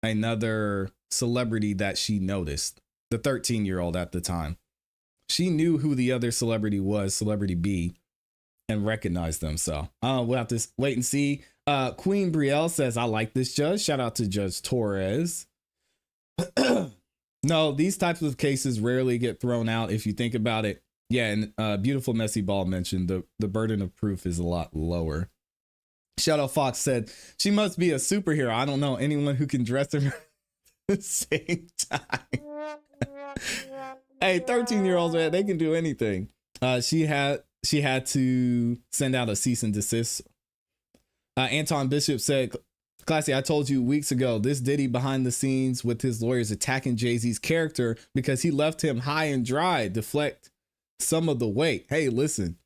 another celebrity that she noticed, the 13-year-old at the time. She knew who the other celebrity was, Celebrity B, and recognized them. So we'll have to wait and see. Queen Brielle says, I like this judge. Shout out to Judge Torres. No, these types of cases rarely get thrown out if you think about it. Yeah, and Beautiful Messy Ball mentioned the burden of proof is a lot lower. Shadow Fox said, she must be a superhero. I don't know anyone who can dress her at the same time. Hey, 13-year-olds, man, they can do anything. She had to send out a cease and desist. Anton Bishop said, ClassE, I told you weeks ago, this Diddy behind the scenes with his lawyers attacking Jay-Z's character because he left him high and dry, deflect some of the weight. Hey, listen,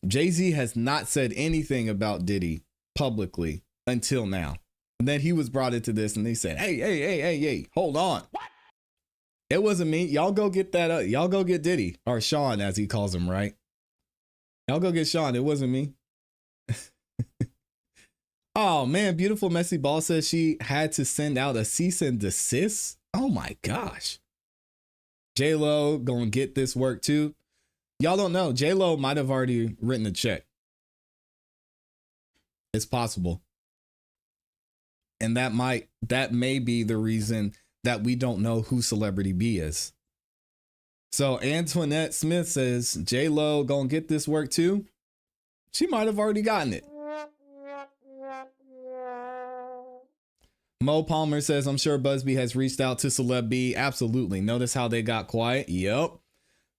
Jay-Z has not said anything about Diddy publicly until now. And then he was brought into this and they said, hey, hold on. What? It wasn't me. Y'all go get that. Y'all go get Diddy, or Sean, as he calls him, right? Y'all go get Sean. It wasn't me. Oh man, Beautiful Messy Ball says she had to send out a cease and desist. Oh my gosh. J-Lo gonna get this work too. Y'all don't know. J-Lo might have already written a check. It's possible. And that may be the reason that we don't know who Celebrity B is. So Antoinette Smith says, J-Lo gonna get this work too. She might have already gotten it. Mo Palmer says, I'm sure Buzbee has reached out to Celeb B. Absolutely. Notice how they got quiet. Yep.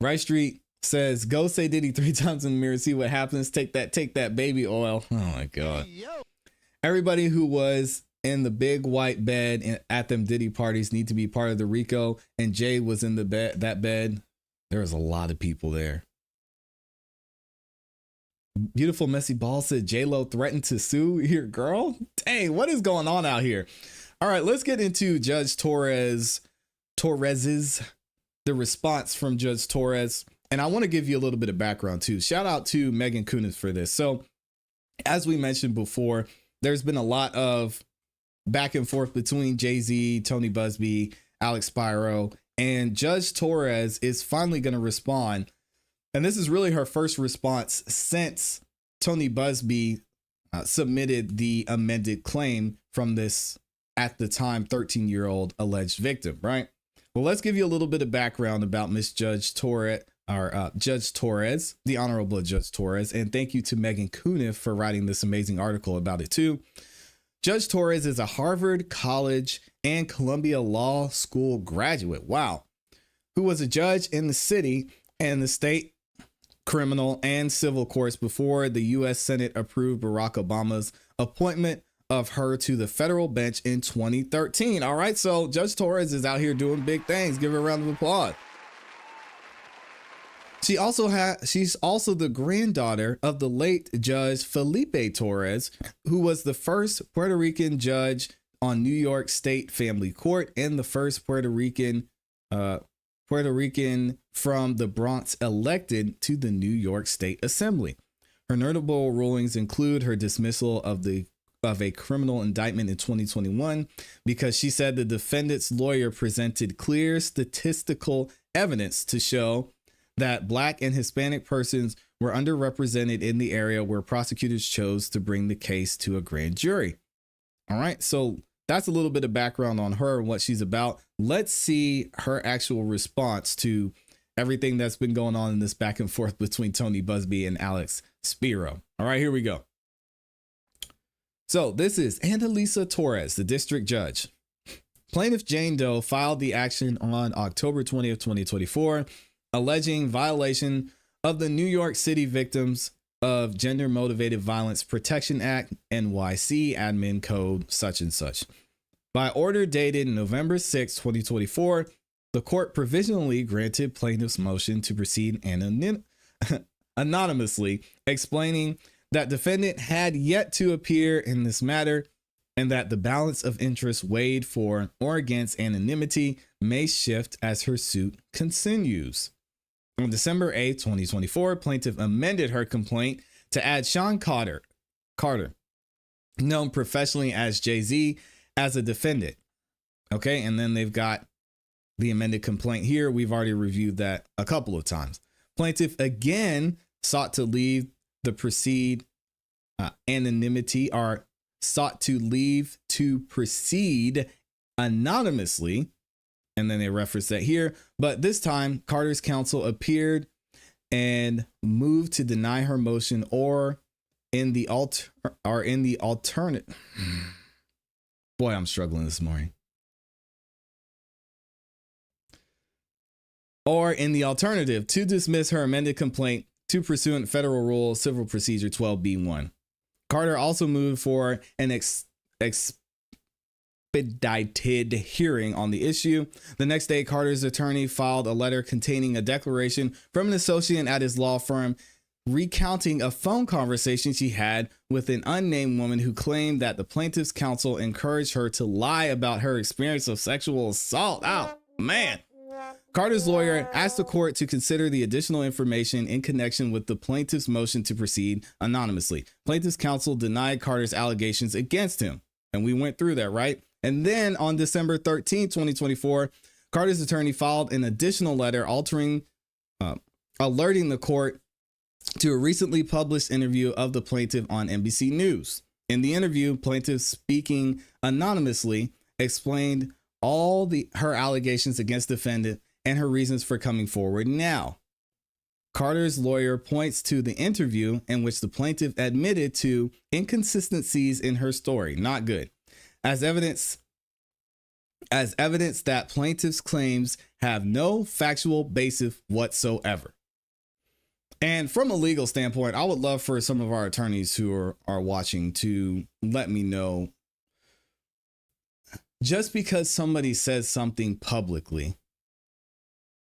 Right Street says, go say Diddy 3 times in the mirror, see what happens. Take that baby oil. Oh my God. Everybody who was in the big white bed at them Diddy parties need to be part of the RICO. And Jay was in that bed. There was a lot of people there. Beautiful Messy Ball said J-Lo threatened to sue your girl. Dang, what is going on out here? All right, let's get into Judge Torres's, the response from Judge Torres. And I want to give you a little bit of background too. Shout out to Megan Kunis for this. So as we mentioned before, there's been a lot of back and forth between Jay-Z, Tony Buzbee, Alex Spiro, and Judge Torres is finally going to respond. And this is really her first response since Tony Buzbee submitted the amended claim from this, at the time, 13-year-old alleged victim, right? Well, let's give you a little bit of background about Miss Judge Torres, Judge Torres, the Honorable Judge Torres. And thank you to Megan Kunis for writing this amazing article about it too. Judge Torres is a Harvard College and Columbia Law School graduate. Wow. Who was a judge in the city and the state criminal and civil courts before the U.S. Senate approved Barack Obama's appointment of her to the federal bench in 2013. All right, so Judge Torres is out here doing big things. Give her a round of applause. She's also the granddaughter of the late Judge Felipe Torres, who was the first Puerto Rican judge on New York State Family Court and the first Puerto Rican from the Bronx elected to the New York State Assembly. Her notable rulings include her dismissal of a criminal indictment in 2021 because she said the defendant's lawyer presented clear statistical evidence to show that Black and Hispanic persons were underrepresented in the area where prosecutors chose to bring the case to a grand jury. All right, so that's a little bit of background on her and what she's about. Let's see her actual response to everything that's been going on in this back and forth between Tony Buzbee and Alex Spiro. All right, here we go. So this is Annalisa Torres, the district judge. Plaintiff Jane Doe filed the action on October 20th, 2024, alleging violation of the New York City Victims of Gender Motivated Violence Protection Act, NYC Admin Code, such and such. By order dated November 6, 2024, the court provisionally granted plaintiff's motion to proceed anonymously, explaining that defendant had yet to appear in this matter and that the balance of interest weighed for or against anonymity may shift as her suit continues. On December 8, 2024, plaintiff amended her complaint to add Sean Carter, known professionally as Jay-Z, as a defendant. Okay, and then they've got the amended complaint here. We've already reviewed that a couple of times. Plaintiff again sought to leave the proceed anonymity, or sought to leave to proceed anonymously. And then they reference that here. But this time, Carter's counsel appeared and moved to deny her motion or in the alternate. Boy, I'm struggling this morning. Or in the alternative, to dismiss her amended complaint to pursuant Federal Rule Civil Procedure 12B1. Carter also moved for an expedited hearing on the issue. The next day, Carter's attorney filed a letter containing a declaration from an associate at his law firm recounting a phone conversation she had with an unnamed woman who claimed that the plaintiff's counsel encouraged her to lie about her experience of sexual assault. Oh, man. Carter's lawyer asked the court to consider the additional information in connection with the plaintiff's motion to proceed anonymously. Plaintiff's counsel denied Carter's allegations against him. And we went through that, right? And then on December 13, 2024, Carter's attorney filed an additional letter alerting the court to a recently published interview of the plaintiff on NBC News. In the interview, plaintiff, speaking anonymously, explained her allegations against defendant and her reasons for coming forward now. Carter's lawyer points to the interview in which the plaintiff admitted to inconsistencies in her story. Not good. As evidence that plaintiff's claims have no factual basis whatsoever. And from a legal standpoint, I would love for some of our attorneys who are watching to let me know, just because somebody says something publicly,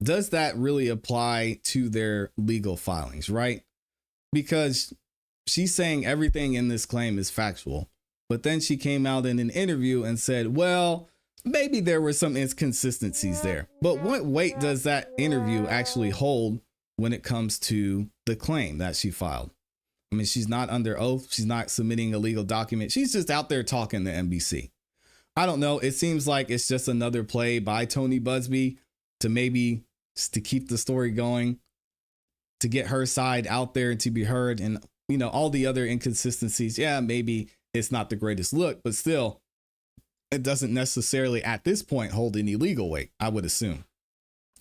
does that really apply to their legal filings, right? Because she's saying everything in this claim is factual, but then she came out in an interview and said, well, maybe there were some inconsistencies there. But what weight does that interview actually hold when it comes to the claim that she filed? I mean, she's not under oath. She's not submitting a legal document. She's just out there talking to NBC. I don't know. It seems like it's just another play by Tony Buzbee to keep the story going, to get her side out there and to be heard. And, all the other inconsistencies. Yeah, maybe it's not the greatest look, but still, it doesn't necessarily at this point hold any legal weight, I would assume.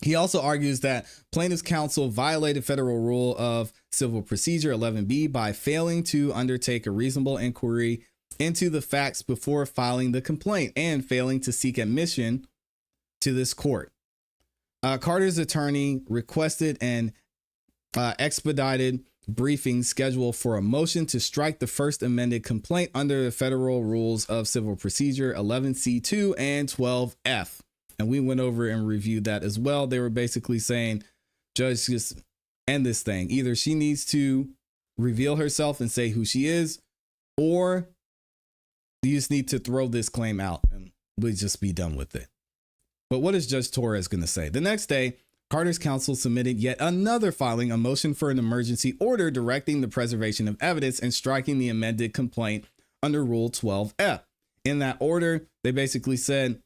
He also argues that plaintiff's counsel violated federal rule of civil procedure 11B by failing to undertake a reasonable inquiry into the facts before filing the complaint and failing to seek admission to this court. Carter's attorney requested an expedited briefing schedule for a motion to strike the first amended complaint under the federal rules of civil procedure 11C2 and 12F. And we went over and reviewed that as well. They were basically saying, Judge, just end this thing. Either she needs to reveal herself and say who she is, or you just need to throw this claim out and we'll just be done with it. But what is Judge Torres going to say? The next day, Carter's counsel submitted yet another filing, a motion for an emergency order directing the preservation of evidence and striking the amended complaint under Rule 12F. In that order, they basically said,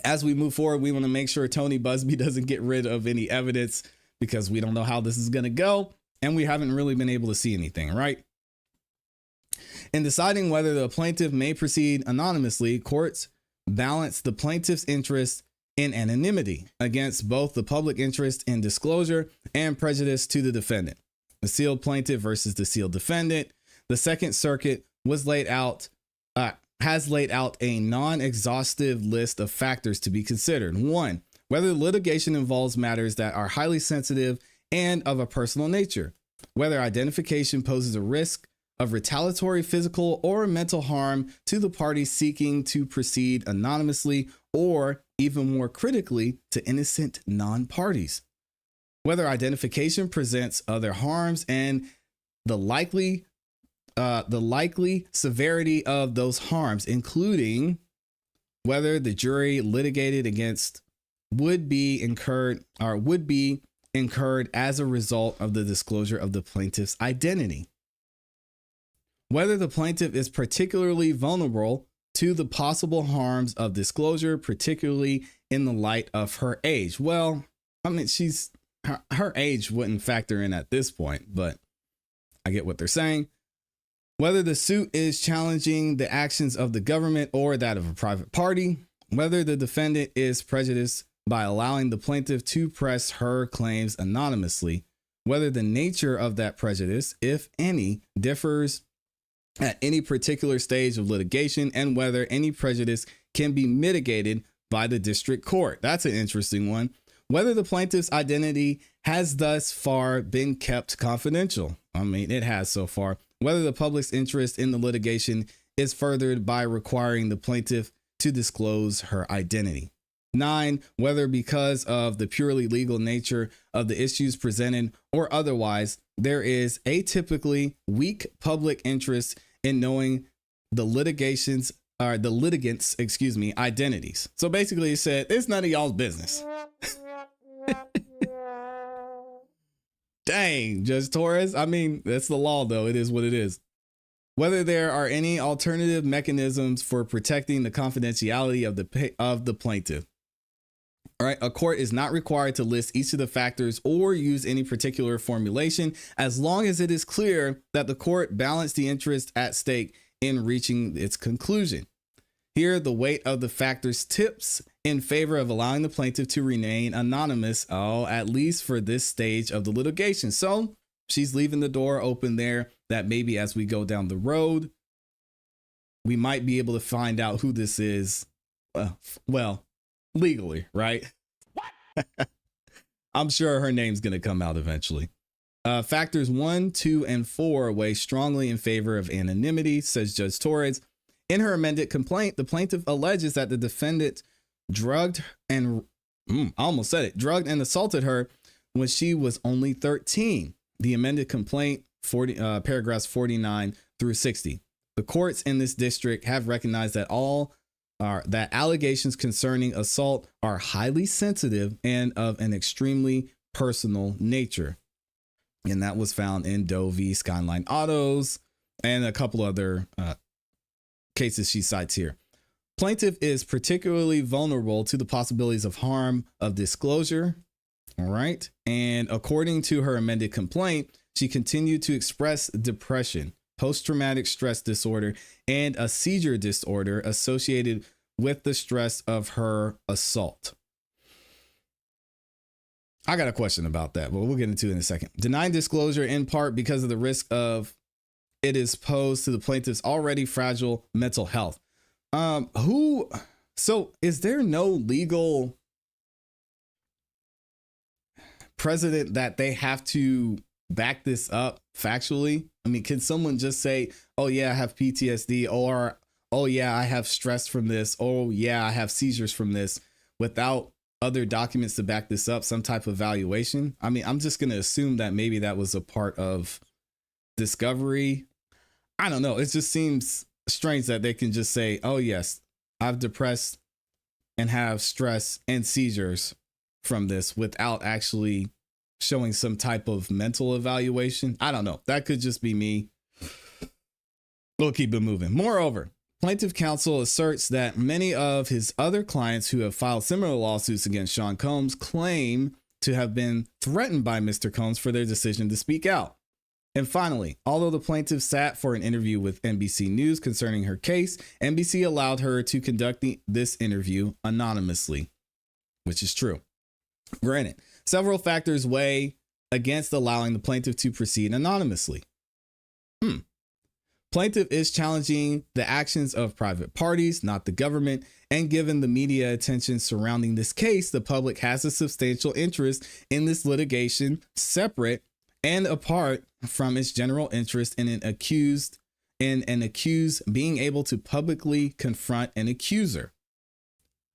as we move forward, we want to make sure Tony Buzbee doesn't get rid of any evidence because we don't know how this is going to go. And we haven't really been able to see anything, right? In deciding whether the plaintiff may proceed anonymously, courts balance the plaintiff's interest in anonymity against both the public interest in disclosure and prejudice to the defendant. The sealed plaintiff versus the sealed defendant. The Second Circuit has laid out a non-exhaustive list of factors to be considered. 1, whether litigation involves matters that are highly sensitive and of a personal nature, whether identification poses a risk of retaliatory physical or mental harm to the party seeking to proceed anonymously, or even more critically, to innocent non-parties, whether identification presents other harms and the likely severity of those harms, including whether the jury litigated against would be incurred as a result of the disclosure of the plaintiff's identity, whether the plaintiff is particularly vulnerable to the possible harms of disclosure, particularly in the light of her age. Well, I mean, her age wouldn't factor in at this point, but I get what they're saying. Whether the suit is challenging the actions of the government or that of a private party, whether the defendant is prejudiced by allowing the plaintiff to press her claims anonymously, whether the nature of that prejudice, if any, differs at any particular stage of litigation, and whether any prejudice can be mitigated by the district court. That's an interesting one. Whether the plaintiff's identity has thus far been kept confidential. I mean, it has so far. Whether the public's interest in the litigation is furthered by requiring the plaintiff to disclose her identity. 9, whether because of the purely legal nature of the issues presented or otherwise, there is atypically weak public interest in knowing the litigants' identities. So basically, it said it's none of y'all's business. Dang, Judge Torres. I mean, that's the law, though. It is what it is. Whether there are any alternative mechanisms for protecting the confidentiality of the plaintiff. All right, a court is not required to list each of the factors or use any particular formulation as long as it is clear that the court balanced the interest at stake in reaching its conclusion. Here, the weight of the factors tips in favor of allowing the plaintiff to remain anonymous, at least for this stage of the litigation. So she's leaving the door open there that maybe as we go down the road, we might be able to find out who this is. Well, legally, right? What? I'm sure her name's going to come out eventually. Factors 1, 2, and 4 weigh strongly in favor of anonymity, says Judge Torres. In her amended complaint, the plaintiff alleges that the defendant drugged and assaulted her when she was only 13. The amended complaint, paragraphs 49 through 60. The courts in this district have recognized that allegations concerning assault are highly sensitive and of an extremely personal nature. And that was found in Doe v. Skyline Autos and a couple other cases she cites here. Plaintiff is particularly vulnerable to the possibilities of harm of disclosure. All right. And according to her amended complaint, she continued to express depression, post-traumatic stress disorder, and a seizure disorder associated with the stress of her assault. I got a question about that, but we'll get into it in a second. Denying disclosure in part because of the risk of it is posed to the plaintiff's already fragile mental health. So is there no legal precedent that they have to back this up factually? I mean, can someone just say, oh yeah, I have PTSD, or oh yeah, I have stress from this, oh yeah, I have seizures from this, without other documents to back this up, some type of evaluation? I mean, I'm just going to assume that maybe that was a part of discovery. I don't know. It just seems strange that they can just say, oh yes, I've depressed and have stress and seizures from this without actually showing some type of mental evaluation. I don't know. That could just be me. We'll keep it moving. Moreover, plaintiff counsel asserts that many of his other clients who have filed similar lawsuits against Sean Combs claim to have been threatened by Mr. Combs for their decision to speak out. And finally, although the plaintiff sat for an interview with NBC News concerning her case, NBC allowed her to conduct this interview anonymously, which is true. Granted, several factors weigh against allowing the plaintiff to proceed anonymously. Plaintiff is challenging the actions of private parties, not the government, and given the media attention surrounding this case, the public has a substantial interest in this litigation, separate and apart from its general interest in an accused being able to publicly confront an accuser.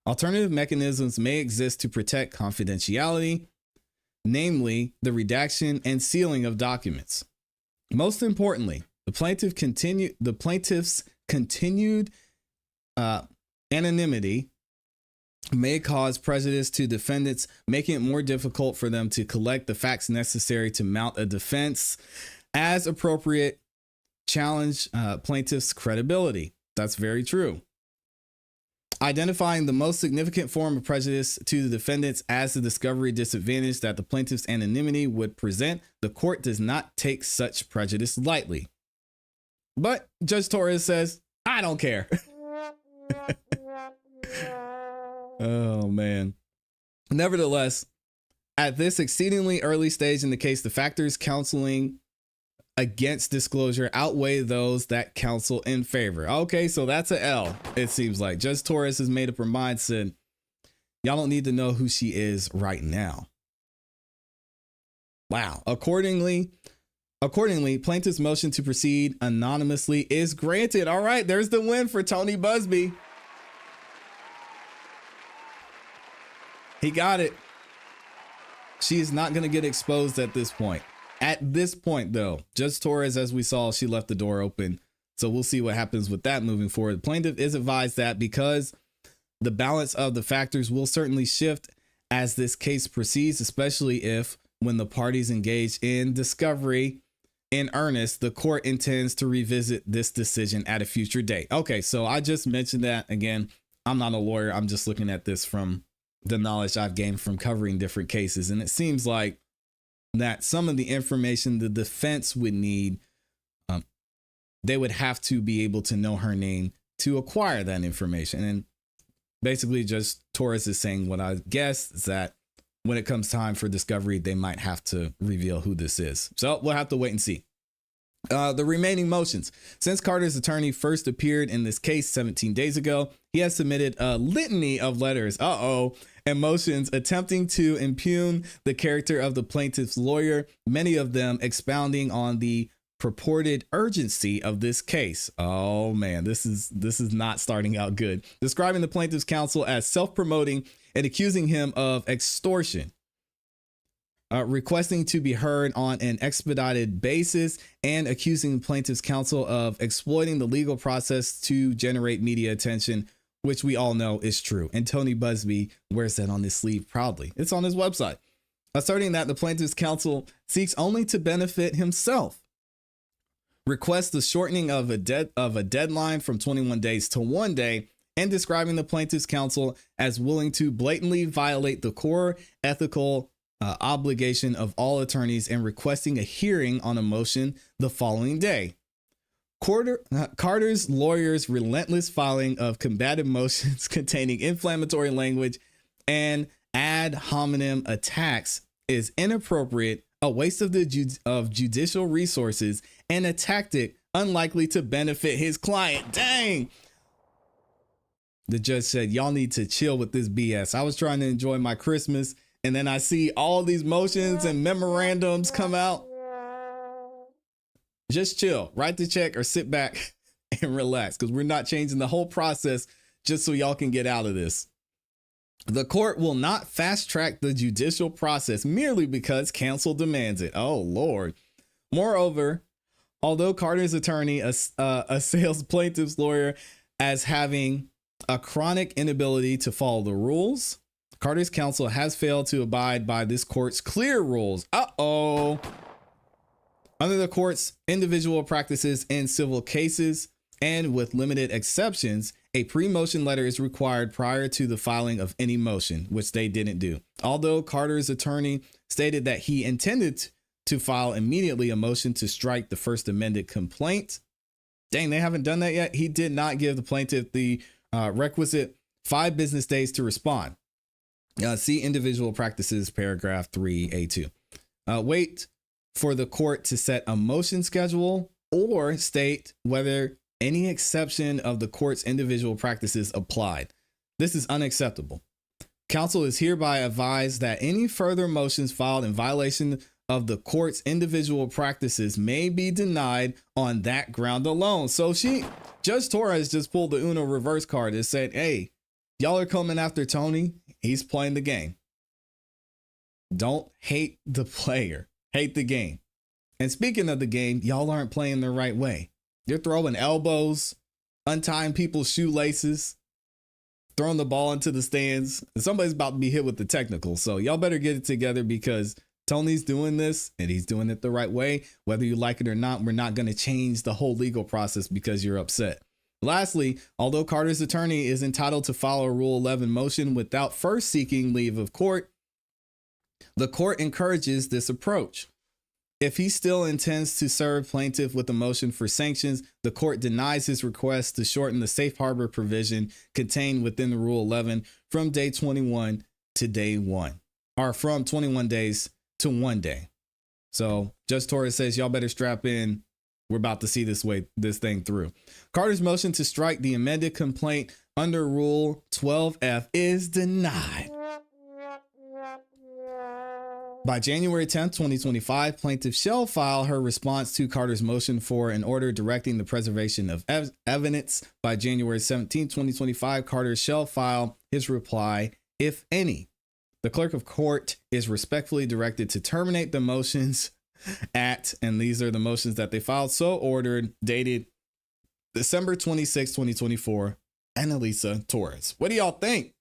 Alternative mechanisms may exist to protect confidentiality, namely the redaction and sealing of documents. Most importantly, the plaintiff's continued anonymity may cause prejudice to defendants, making it more difficult for them to collect the facts necessary to mount a defense as appropriate, challenge plaintiff's credibility. That's very true. Identifying the most significant form of prejudice to the defendants as the discovery disadvantage that the plaintiff's anonymity would present, the court does not take such prejudice lightly. But Judge Torres says, I don't care. Oh, man. Nevertheless, at this exceedingly early stage in the case, the factors counseling against disclosure outweigh those that counsel in favor. Okay, so that's an L, it seems like. Judge Torres has made up her mind, said, y'all don't need to know who she is right now. Wow. Accordingly, plaintiff's motion to proceed anonymously is granted. All right, there's the win for Tony Buzbee. He got it. She is not going to get exposed at this point. At this point, though, Judge Torres, as we saw, she left the door open. So we'll see what happens with that moving forward. The plaintiff is advised that because the balance of the factors will certainly shift as this case proceeds, especially if when the parties engage in discovery, in earnest, the court intends to revisit this decision at a future date. Okay, so I just mentioned that again. I'm not a lawyer. I'm just looking at this from the knowledge I've gained from covering different cases. And it seems like that some of the information the defense would need, they would have to be able to know her name to acquire that information. And basically just Torres is saying what I guess is that when it comes time for discovery, they might have to reveal who this is. So we'll have to wait and see. The remaining motions. Since Carter's attorney first appeared in this case 17 days ago, he has submitted a litany of letters, and motions attempting to impugn the character of the plaintiff's lawyer, many of them expounding on the purported urgency of this case. Oh man, this is not starting out good. Describing the plaintiff's counsel as self-promoting and accusing him of extortion. Requesting to be heard on an expedited basis and accusing plaintiff's counsel of exploiting the legal process to generate media attention, which we all know is true. And Tony Buzbee wears that on his sleeve proudly. It's on his website. Asserting that the plaintiff's counsel seeks only to benefit himself. Requests the shortening of a deadline from 21 days to 1 day, and describing the plaintiff's counsel as willing to blatantly violate the core ethical obligation of all attorneys and requesting a hearing on a motion the following day. Carter's lawyer's relentless filing of combative motions containing inflammatory language and ad hominem attacks is inappropriate, a waste of judicial resources, and a tactic unlikely to benefit his client. Dang. The judge said, y'all need to chill with this BS. I was trying to enjoy my Christmas, and then I see all these motions and memorandums come out. Just chill, write the check or sit back and relax, because we're not changing the whole process just so y'all can get out of this. The court will not fast track the judicial process merely because counsel demands it. Oh, Lord. Moreover, although Carter's attorney assails plaintiff's lawyer as having a chronic inability to follow the rules, Carter's counsel has failed to abide by this court's clear rules. Under the court's individual practices in civil cases, and with limited exceptions, a pre-motion letter is required prior to the filing of any motion, which they didn't do. Although Carter's attorney stated that he intended to file immediately a motion to strike the first amended complaint, dang, they haven't done that yet. He did not give the plaintiff the requisite 5 business days to respond. See individual practices, paragraph 3A2. Wait for the court to set a motion schedule or state whether any exception of the court's individual practices applied. This is unacceptable. Counsel is hereby advised that any further motions filed in violation of the court's individual practices may be denied on that ground alone. So Judge Torres just pulled the Uno reverse card and said, hey, y'all are coming after Tony. He's playing the game. Don't hate the player, hate the game. And speaking of the game, y'all aren't playing the right way. You're throwing elbows, untying people's shoelaces, throwing the ball into the stands. And somebody's about to be hit with the technical. So y'all better get it together, because Tony's doing this and he's doing it the right way. Whether you like it or not, we're not going to change the whole legal process because you're upset. Lastly, although Carter's attorney is entitled to file a Rule 11 motion without first seeking leave of court, the court encourages this approach. If he still intends to serve plaintiff with a motion for sanctions, the court denies his request to shorten the safe harbor provision contained within the Rule 11 from day 21 to day 1, or from 21 days to 1 day. So Judge Torres says, y'all better strap in. We're about to see this thing through. Carter's motion to strike the amended complaint under Rule 12F is denied. By January 10th, 2025, plaintiff shall file her response to Carter's motion for an order directing the preservation of evidence. By January 17th, 2025, Carter shall file his reply, if any. The clerk of court is respectfully directed to terminate the motions and these are the motions that they filed, so ordered, dated December 26, 2024, Annalisa Torres. What do y'all think?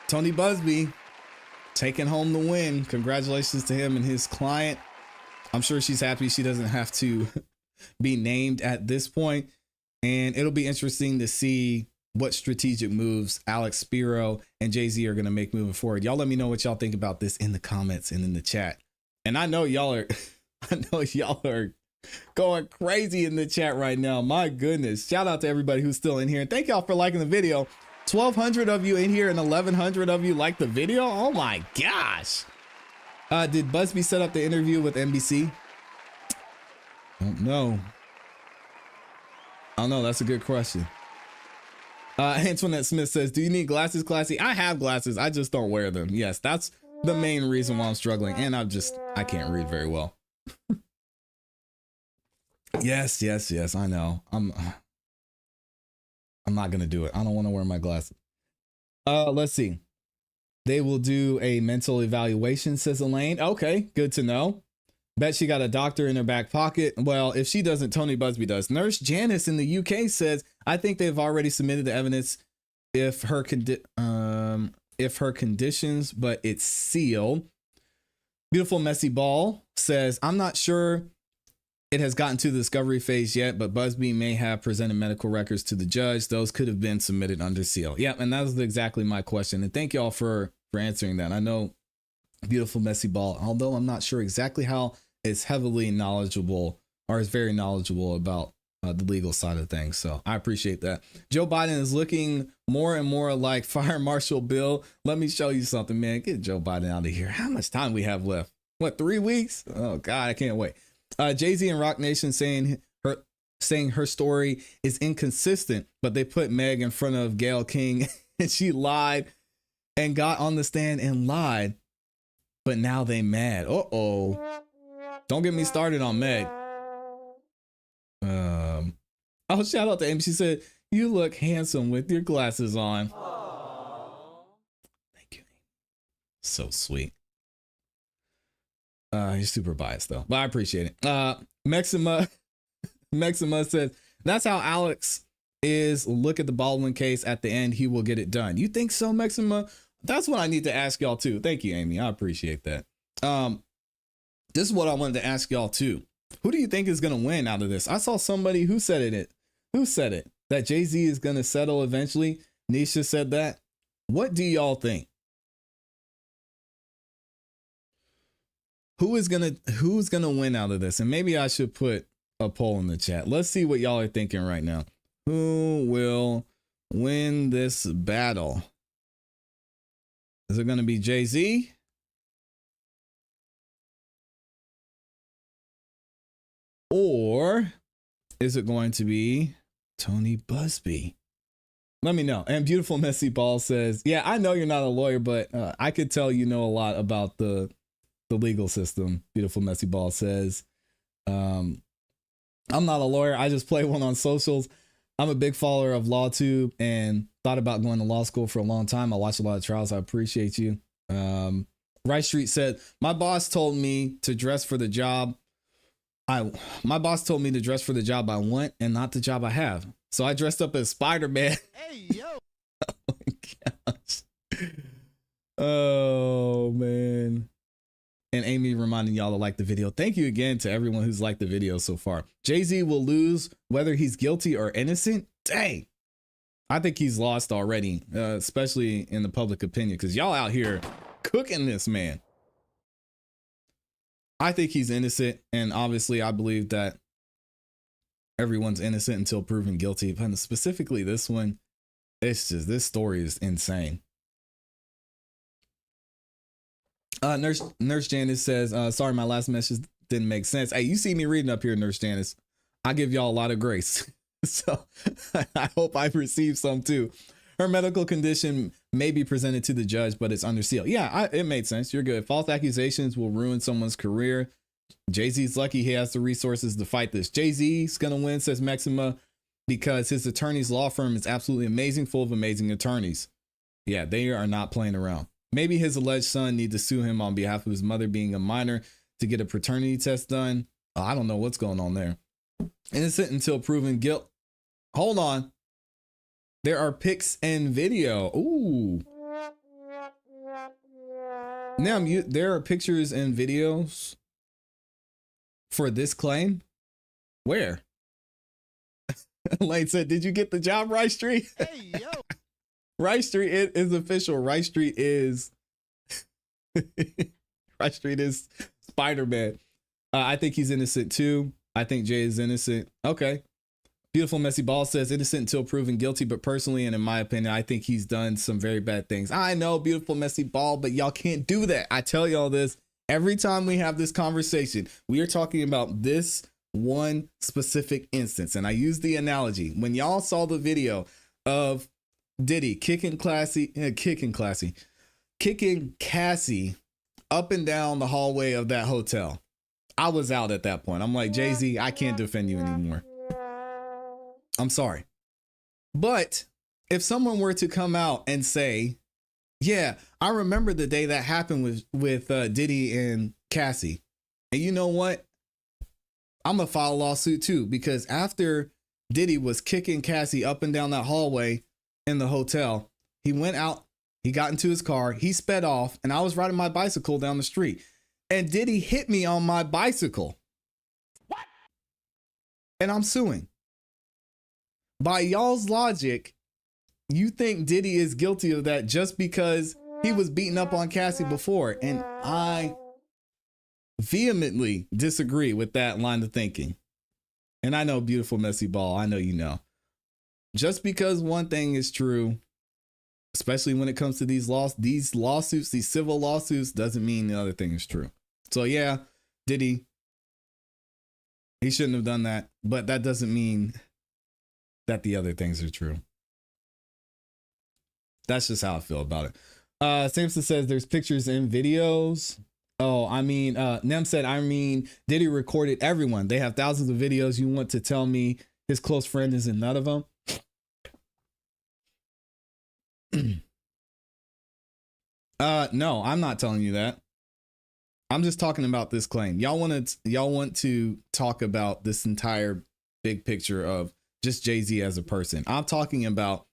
Tony Buzbee taking home the win. Congratulations to him and his client. I'm sure she's happy she doesn't have to be named at this point. And it'll be interesting to see what strategic moves Alex Spiro and Jay-Z are going to make moving forward. Y'all let me know what y'all think about this in the comments and in the chat. And I know y'all are going crazy in the chat right now. My goodness. Shout out to everybody who's still in here. And thank y'all for liking the video. 1,200 of you in here and 1,100 of you like the video. Oh my gosh. Did Buzbee set up the interview with NBC? Don't know. I don't know. That's a good question. Antoinette Smith says, do you need glasses, ClassE? I have glasses. I just don't wear them. Yes, that's the main reason why I'm struggling. And I can't read very well. Yes. I know. I'm not going to do it. I don't want to wear my glasses. Let's see. They will do a mental evaluation, says Elaine. Okay, good to know. Bet she got a doctor in her back pocket. Well, if she doesn't, Tony Buzbee does. Nurse Janice in the UK says, I think they've already submitted the evidence if her conditions, but it's sealed. Beautiful Messy Ball says, I'm not sure it has gotten to the discovery phase yet, but Buzbee may have presented medical records to the judge. Those could have been submitted under seal. Yeah, and that was exactly my question. And thank y'all for answering that. I know Beautiful Messy Ball, although I'm not sure exactly how, is heavily knowledgeable or is very knowledgeable about the legal side of things. So I appreciate that. Joe Biden is looking more and more like Fire Marshal Bill. Let me show you something, man. Get Joe Biden out of here. How much time we have left? What, 3 weeks? Oh God, I can't wait. Jay-Z and Rock Nation saying her story is inconsistent, but they put Meg in front of Gayle King and she lied and got on the stand and lied, but now they mad. Uh-oh. Don't get me started on Meg. Oh, shout out to Amy. She said, you look handsome with your glasses on. Thank you. So sweet. You're super biased though, but I appreciate it. Maxima says, that's how Alex is. Look at the Baldwin case at the end. He will get it done. You think so, Maxima? That's what I need to ask y'all too. Thank you, Amy. I appreciate that. This is what I wanted to ask y'all too. Who do you think is going to win out of this? I saw somebody who said it, that Jay-Z is going to settle eventually. Nisha said that. What do y'all think? Who's gonna win out of this? And maybe I should put a poll in the chat. Let's see what y'all are thinking right now. Who will win this battle? Is it going to be Jay-Z? Or is it going to be Tony Buzbee? Let me know. And Beautiful Messy Ball says, yeah, I know you're not a lawyer, but I could tell you know a lot about the legal system. Beautiful Messy Ball says, I'm not a lawyer. I just play one on socials. I'm a big follower of LawTube and thought about going to law school for a long time. I watch a lot of trials. I appreciate you. Rice Street said, my boss told me to dress for the job. I want and not the job I have. So I dressed up as Spider-Man. Hey, yo. Oh my gosh. Oh man. And Amy reminding y'all to like the video. Thank you again to everyone who's liked the video so far. Jay-Z will lose whether he's guilty or innocent. Dang. I think he's lost already, especially in the public opinion, because y'all out here cooking this man. I think he's innocent. And obviously I believe that everyone's innocent until proven guilty. But specifically this one, it's just, this story is insane. Nurse Janice says, sorry, my last message didn't make sense. Hey, you see me reading up here, Nurse Janice. I give y'all a lot of grace. So I hope I receive some too. Her medical condition may be presented to the judge, but it's under seal. Yeah, it made sense. You're good. False accusations will ruin someone's career. Jay-Z's lucky he has the resources to fight this. Jay-Z's gonna win, says Maxima, because his attorney's law firm is absolutely amazing, full of amazing attorneys. Yeah, they are not playing around. Maybe his alleged son needs to sue him on behalf of his mother being a minor to get a paternity test done. Oh, I don't know what's going on there. Innocent until proven guilt. Hold on. There are pics and video. Ooh. Now there are pictures and videos for this claim? Where? Lane said, did you get the job, Rice Street? Hey, yo. Rice Street is official. Rice Street is Rice Street is Spider-Man. I think he's innocent too. I think Jay is innocent. Okay. Beautiful Messy Ball says innocent until proven guilty, but personally and in my opinion, I think he's done some very bad things. I know, Beautiful Messy Ball, but y'all can't do that. I tell y'all this every time we have this conversation. We are talking about this one specific instance, and I use the analogy. When y'all saw the video of Diddy kicking Cassie up and down the hallway of that hotel, I was out at that point. I'm like, Jay-Z, I can't defend you anymore. I'm sorry. But if someone were to come out and say, yeah, I remember the day that happened with Diddy and Cassie. And you know what? I'm going to file a lawsuit too, because after Diddy was kicking Cassie up and down that hallway in the hotel, he went out, he got into his car, he sped off, and I was riding my bicycle down the street. And Diddy hit me on my bicycle. What? And I'm suing. By y'all's logic, you think Diddy is guilty of that just because he was beating up on Cassie before. And I vehemently disagree with that line of thinking. And I know, Beautiful Messy Ball, I know you know. Just because one thing is true, especially when it comes to these lawsuits, these civil lawsuits, doesn't mean the other thing is true. So yeah, Diddy, he shouldn't have done that, but that doesn't mean that the other things are true. That's just how I feel about it. Samson says there's pictures and videos. Oh, I mean, Nem said, I mean, Diddy recorded everyone. They have thousands of videos. You want to tell me his close friend is in none of them? No, I'm not telling you that. I'm just talking about this claim. Y'all want to talk about this entire big picture of just Jay-Z as a person. I'm talking about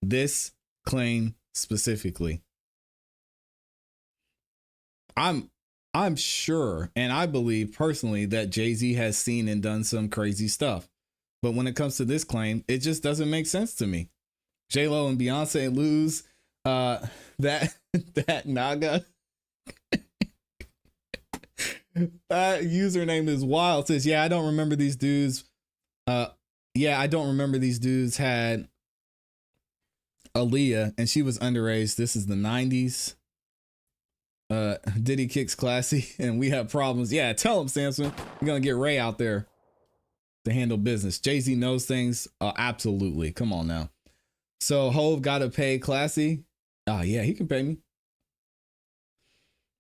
this claim specifically. I'm sure, and I believe personally, that Jay-Z has seen and done some crazy stuff. But when it comes to this claim, it just doesn't make sense to me. J-Lo and Beyonce lose that Naga. That username is wild. Says, yeah, I don't remember these dudes. Yeah, I don't remember these dudes had Aaliyah and she was underage. This is the 90s. Diddy kicks ClassE and we have problems. Yeah, tell him, Samson. We're gonna get Ray out there to handle business. Jay-Z knows things. Absolutely. Come on now. So Hove gotta pay ClassE. Oh yeah, he can pay me.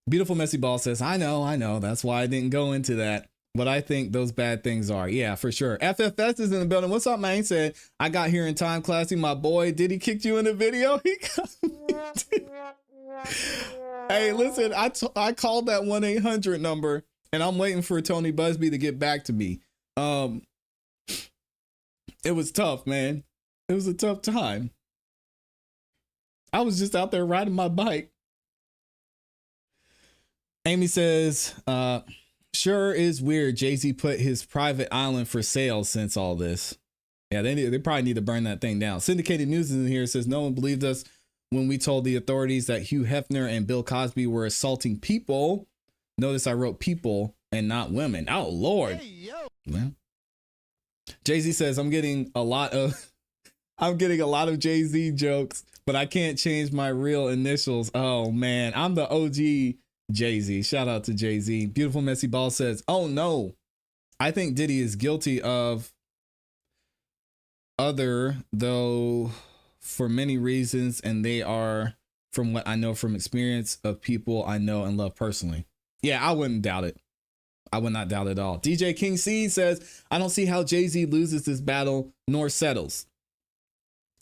Beautiful Messy Ball says, I know. That's why I didn't go into that. But I think those bad things are. Yeah, for sure. FFS is in the building. What's up, man? He said, I got here in time, ClassE. My boy, Diddy kicked you in the video. He got me. Hey, listen, I called that 1-800 number and I'm waiting for Tony Buzbee to get back to me. It was tough, man. It was a tough time. I was just out there riding my bike. Amy says, sure is weird Jay-Z put his private island for sale since all this. Yeah, they probably need to burn that thing down. Syndicated News is in here. It says no one believed us when we told the authorities that Hugh Hefner and Bill Cosby were assaulting people. Notice I wrote people and not women. Oh, Lord. Hey, yo. Well, Jay-Z says I'm getting a lot of Jay-Z jokes, but I can't change my real initials. Oh man, I'm the OG Jay-Z. Shout out to Jay-Z. Beautiful Messy Ball says, oh no, I think Diddy is guilty of other, though, for many reasons, and they are, from what I know from experience, of people I know and love personally. Yeah, I wouldn't doubt it. I would not doubt it at all. DJ King C says, I don't see how Jay-Z loses this battle nor settles.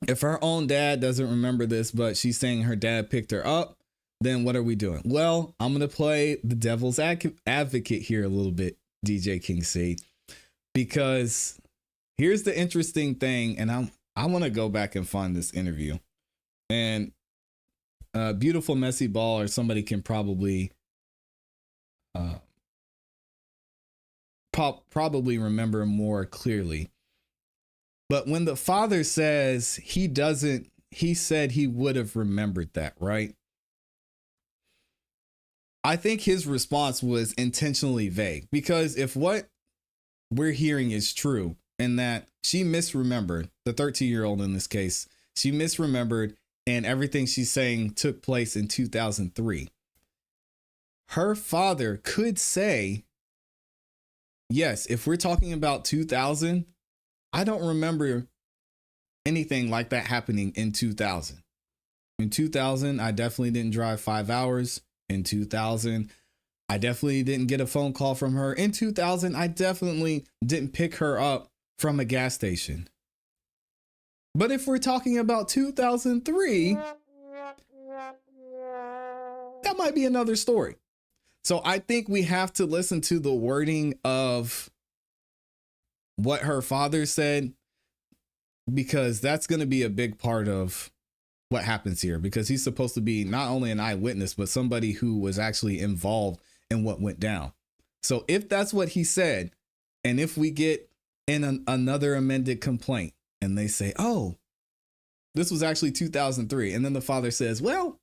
If her own dad doesn't remember this, but she's saying her dad picked her up, then what are we doing? Well, I'm going to play the devil's advocate here a little bit, DJ King C, because here's the interesting thing. And I want to go back and find this interview, and Beautiful Messy Ball or somebody can probably probably remember more clearly. But when the father says he doesn't, he said he would have remembered that, right? I think his response was intentionally vague, because if what we're hearing is true and that she misremembered, the 13-year-old in this case, she misremembered and everything she's saying took place in 2003. Her father could say, yes, if we're talking about 2000, I don't remember anything like that happening in 2000. In 2000, I definitely didn't drive 5 hours. In 2000, I definitely didn't get a phone call from her. In 2000, I definitely didn't pick her up from a gas station. But if we're talking about 2003, that might be another story. So I think we have to listen to the wording of what her father said, because that's going to be a big part of what happens here, because he's supposed to be not only an eyewitness, but somebody who was actually involved in what went down. So if that's what he said, and if we get in another amended complaint and they say, oh, this was actually 2003. And then the father says, well,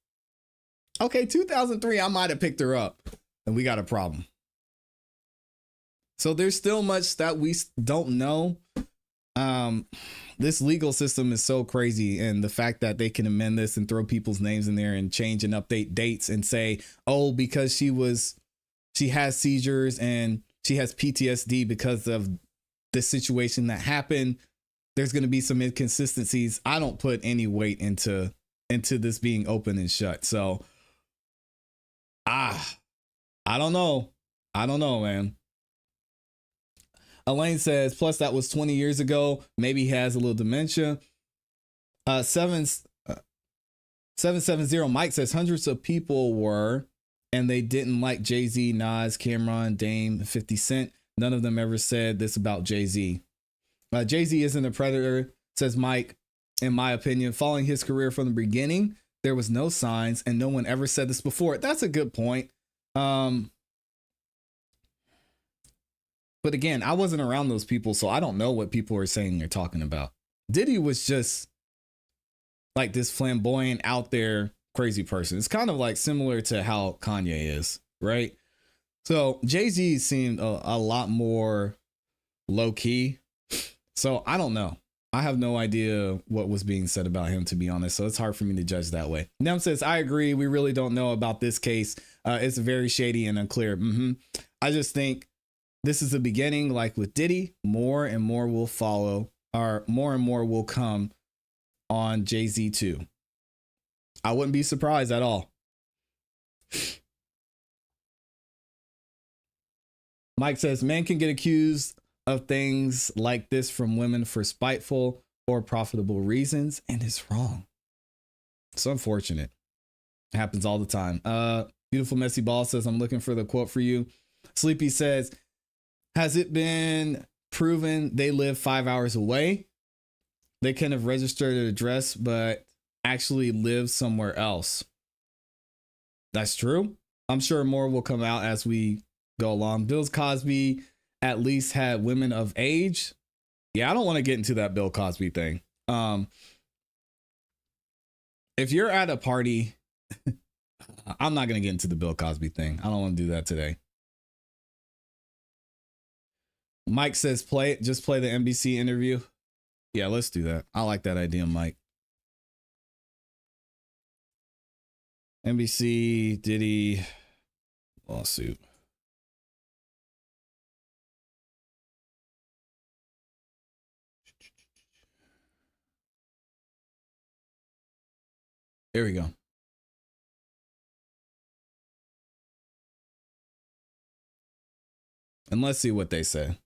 okay, 2003, I might have picked her up, and we got a problem. So there's still much that we don't know. This legal system is so crazy, and the fact that they can amend this and throw people's names in there and change and update dates and say, oh, because she has seizures and she has PTSD because of the situation that happened, there's going to be some inconsistencies. I don't put any weight into this being open and shut. So, I don't know. I don't know, man. Elaine says, plus that was 20 years ago. Maybe he has a little dementia. 770 Mike says hundreds of people were, and they didn't like Jay-Z, Nas, Cameron, Dame, 50 Cent. None of them ever said this about Jay-Z. Jay-Z isn't a predator, says Mike. In my opinion, following his career from the beginning, there was no signs, and no one ever said this before. That's a good point. But again, I wasn't around those people, so I don't know what people are saying they're talking about. Diddy was just like this flamboyant, out there, crazy person. It's kind of like similar to how Kanye is, right? So Jay-Z seemed a lot more low key. So I don't know. I have no idea what was being said about him, to be honest. So it's hard for me to judge that way. Nem says, I agree. We really don't know about this case. It's very shady and unclear. I just think this is the beginning. Like with Diddy, more and more will follow, or more and more will come on Jay-Z too. I wouldn't be surprised at all. Mike says, men can get accused of things like this from women for spiteful or profitable reasons, and it's wrong. It's unfortunate. It happens all the time. Beautiful Messy Ball says, I'm looking for the quote for you. Sleepy says, has it been proven they live 5 hours away? They can have registered an address, but actually live somewhere else. That's true. I'm sure more will come out as we go along. Bill Cosby at least had women of age. Yeah, I don't want to get into that Bill Cosby thing. If you're at a party, I'm not going to get into the Bill Cosby thing. I don't want to do that today. Mike says, just play the NBC interview. Yeah, let's do that. I like that idea, Mike. NBC, Diddy, lawsuit. There we go. And let's see what they say.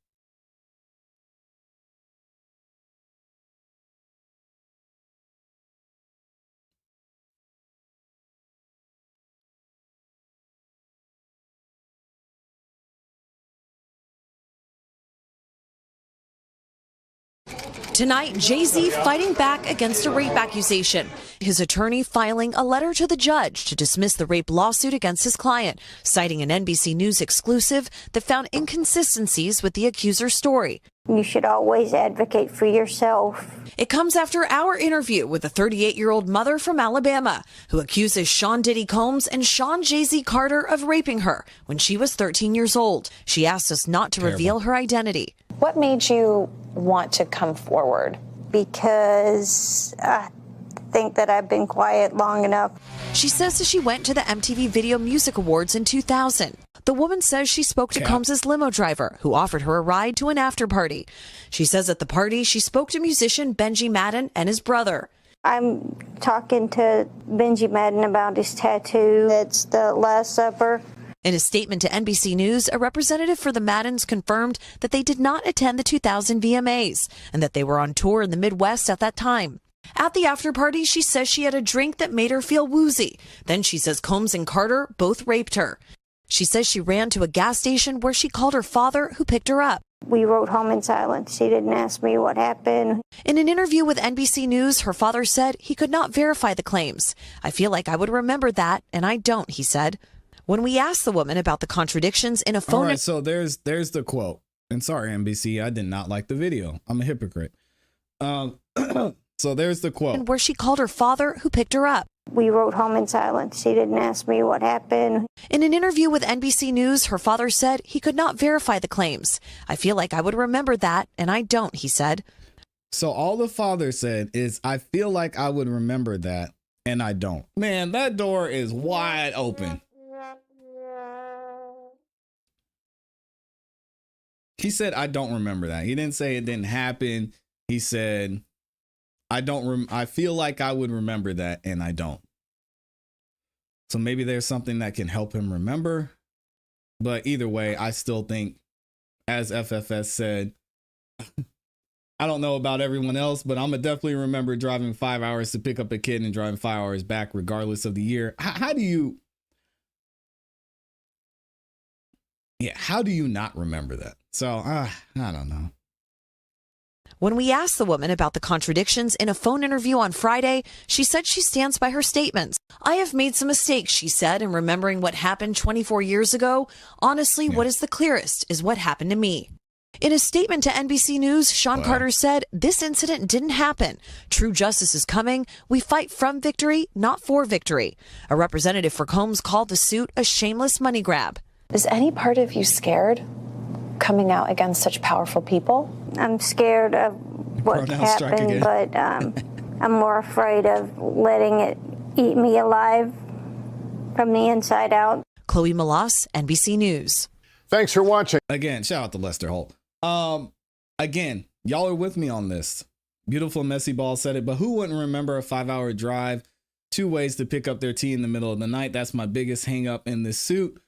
Tonight, Jay-Z fighting back against a rape accusation. His attorney filing a letter to the judge to dismiss the rape lawsuit against his client, citing an NBC News exclusive that found inconsistencies with the accuser's story. You should always advocate for yourself. It comes after our interview with a 38-year-old mother from Alabama who accuses Sean Diddy Combs and Sean Jay-Z Carter of raping her when she was 13 years old. She asked us not to reveal her identity. What made you want to come forward? Because I think that I've been quiet long enough. She says that she went to the MTV Video Music Awards in 2000. The woman says she spoke to Combs' limo driver, who offered her a ride to an after party. She says at the party, she spoke to musician Benji Madden and his brother. I'm talking to Benji Madden about his tattoo. It's the Last Supper. In a statement to NBC News, a representative for the Maddens confirmed that they did not attend the 2000 VMAs and that they were on tour in the Midwest at that time. At the after party, she says she had a drink that made her feel woozy. Then she says Combs and Carter both raped her. She says she ran to a gas station where she called her father, who picked her up. We rode home in silence. She didn't ask me what happened. In an interview with NBC News, her father said he could not verify the claims. I feel like I would remember that, and I don't, he said. When we asked the woman about the contradictions in a phone... All right, so there's the quote. And sorry, NBC, I did not like the video. I'm a hypocrite. So there's the quote. Where she called her father, who picked her up. We rode home in silence. She didn't ask me what happened. In an interview with NBC News, her father said he could not verify the claims. I feel like I would remember that, and I don't, he said. So all the father said is, I feel like I would remember that, and I don't. Man, that door is wide open. He said, I don't remember that. He didn't say it didn't happen. He said, I feel like I would remember that, and I don't. So maybe there's something that can help him remember. But either way, I still think, as FFS said, I don't know about everyone else, but I'm going to definitely remember driving 5 hours to pick up a kid and driving 5 hours back, regardless of the year. How do you not remember that? So I don't know. When we asked the woman about the contradictions in a phone interview on Friday, she said she stands by her statements. I have made some mistakes, she said, in remembering what happened 24 years ago. Honestly, what is the clearest is what happened to me. In a statement to NBC News, Sean Carter said, this incident didn't happen. True justice is coming. We fight from victory, not for victory. A representative for Combs called the suit a shameless money grab. Is any part of you scared coming out against such powerful people? I'm scared of what happened, but I'm more afraid of letting it eat me alive from the inside out. Chloe Malas, NBC News. Thanks for watching. Again, shout out to Lester Holt. Again, y'all are with me on this. Beautiful Messy Ball said it, but who wouldn't remember a 5-hour drive, 2 ways to pick up their tea in the middle of the night? That's my biggest hang up in this suit.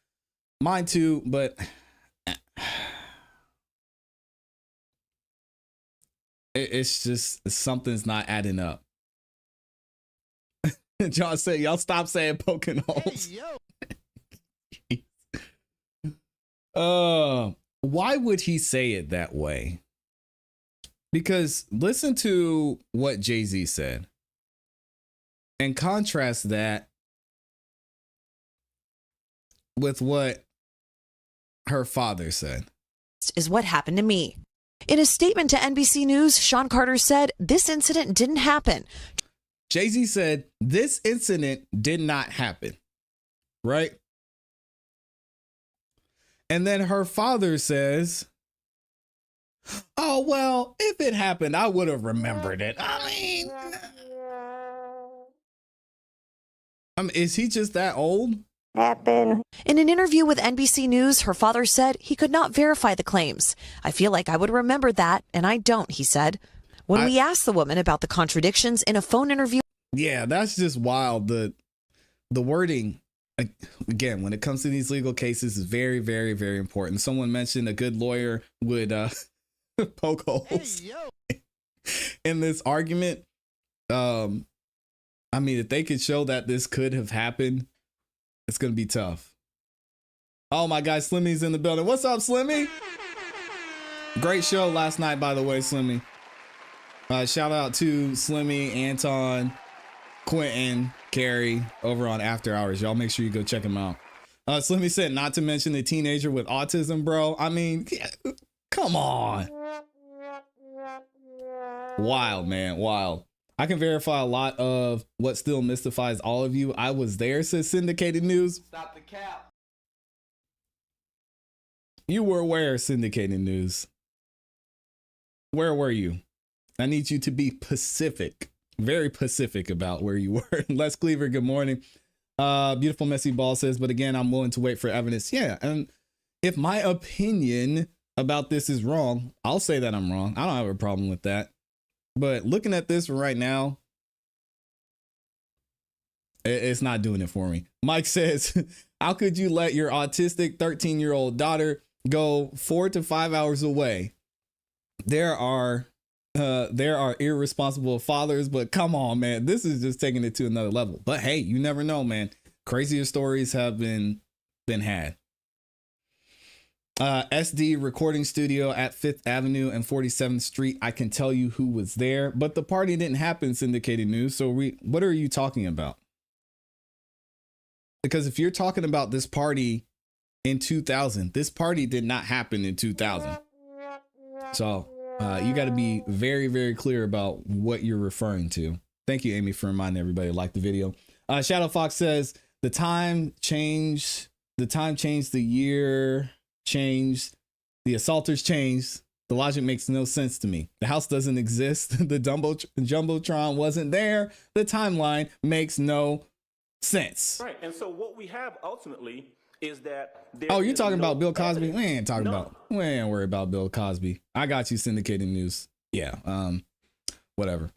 Mine too, but it's just something's not adding up. John said, y'all stop saying poking holes. Hey, why would he say it that way? Because listen to what Jay-Z said and contrast that with what her father said. Is what happened to me. In a statement to NBC News, Sean Carter said, this incident didn't happen. Jay-Z said, this incident did not happen. Right? And then her father says, oh, well, if it happened, I would have remembered it. I mean, is he just that old? Happen. In an interview with NBC News, her father said he could not verify the claims. I feel like I would remember that, and I don't, he said. When we asked the woman about the contradictions in a phone interview. Yeah, that's just wild. The wording, again, when it comes to these legal cases, is very, very, very important. Someone mentioned a good lawyer would poke holes in this argument. I mean, if they could show that this could have happened, it's going to be tough. Oh, my guy Slimmy's in the building. What's up, Slimmy? Great show last night, by the way, Slimmy. Shout out to Slimmy, Anton, Quentin, Carrie over on After Hours. Y'all make sure you go check them out. Slimmy said, not to mention the teenager with autism, bro. I mean, come on. Wild, man. Wild. I can verify a lot of what still mystifies all of you. I was there, says Syndicated News. Stop the cap. You were where, Syndicated News? Where were you? I need you to be Pacific, very Pacific about where you were. Les Cleaver, good morning. Beautiful Messy Ball says, but again, I'm willing to wait for evidence. Yeah, and if my opinion about this is wrong, I'll say that I'm wrong. I don't have a problem with that. But looking at this right now, it's not doing it for me. Mike says, how could you let your autistic 13-year-old daughter go 4 to 5 hours away? There are irresponsible fathers, but come on, man, this is just taking it to another level. But hey, you never know, man. Crazier stories have been had. SD recording studio at 5th Avenue and 47th Street. I can tell you who was there, but the party didn't happen, Syndicated News. So what are you talking about? Because if you're talking about this party in 2000, this party did not happen in 2000. So you got to be very, very clear about what you're referring to. Thank you, Amy, for reminding everybody to like the video. Shadow Fox says the time changed. The year changed. The assaulters changed. The logic makes no sense to me. The house doesn't exist. The Jumbotron wasn't there. The timeline makes no sense. Right. And so what we have ultimately is that you're talking about Bill Cosby? We ain't worried about Bill Cosby. I got you, Syndicated News. Yeah, whatever.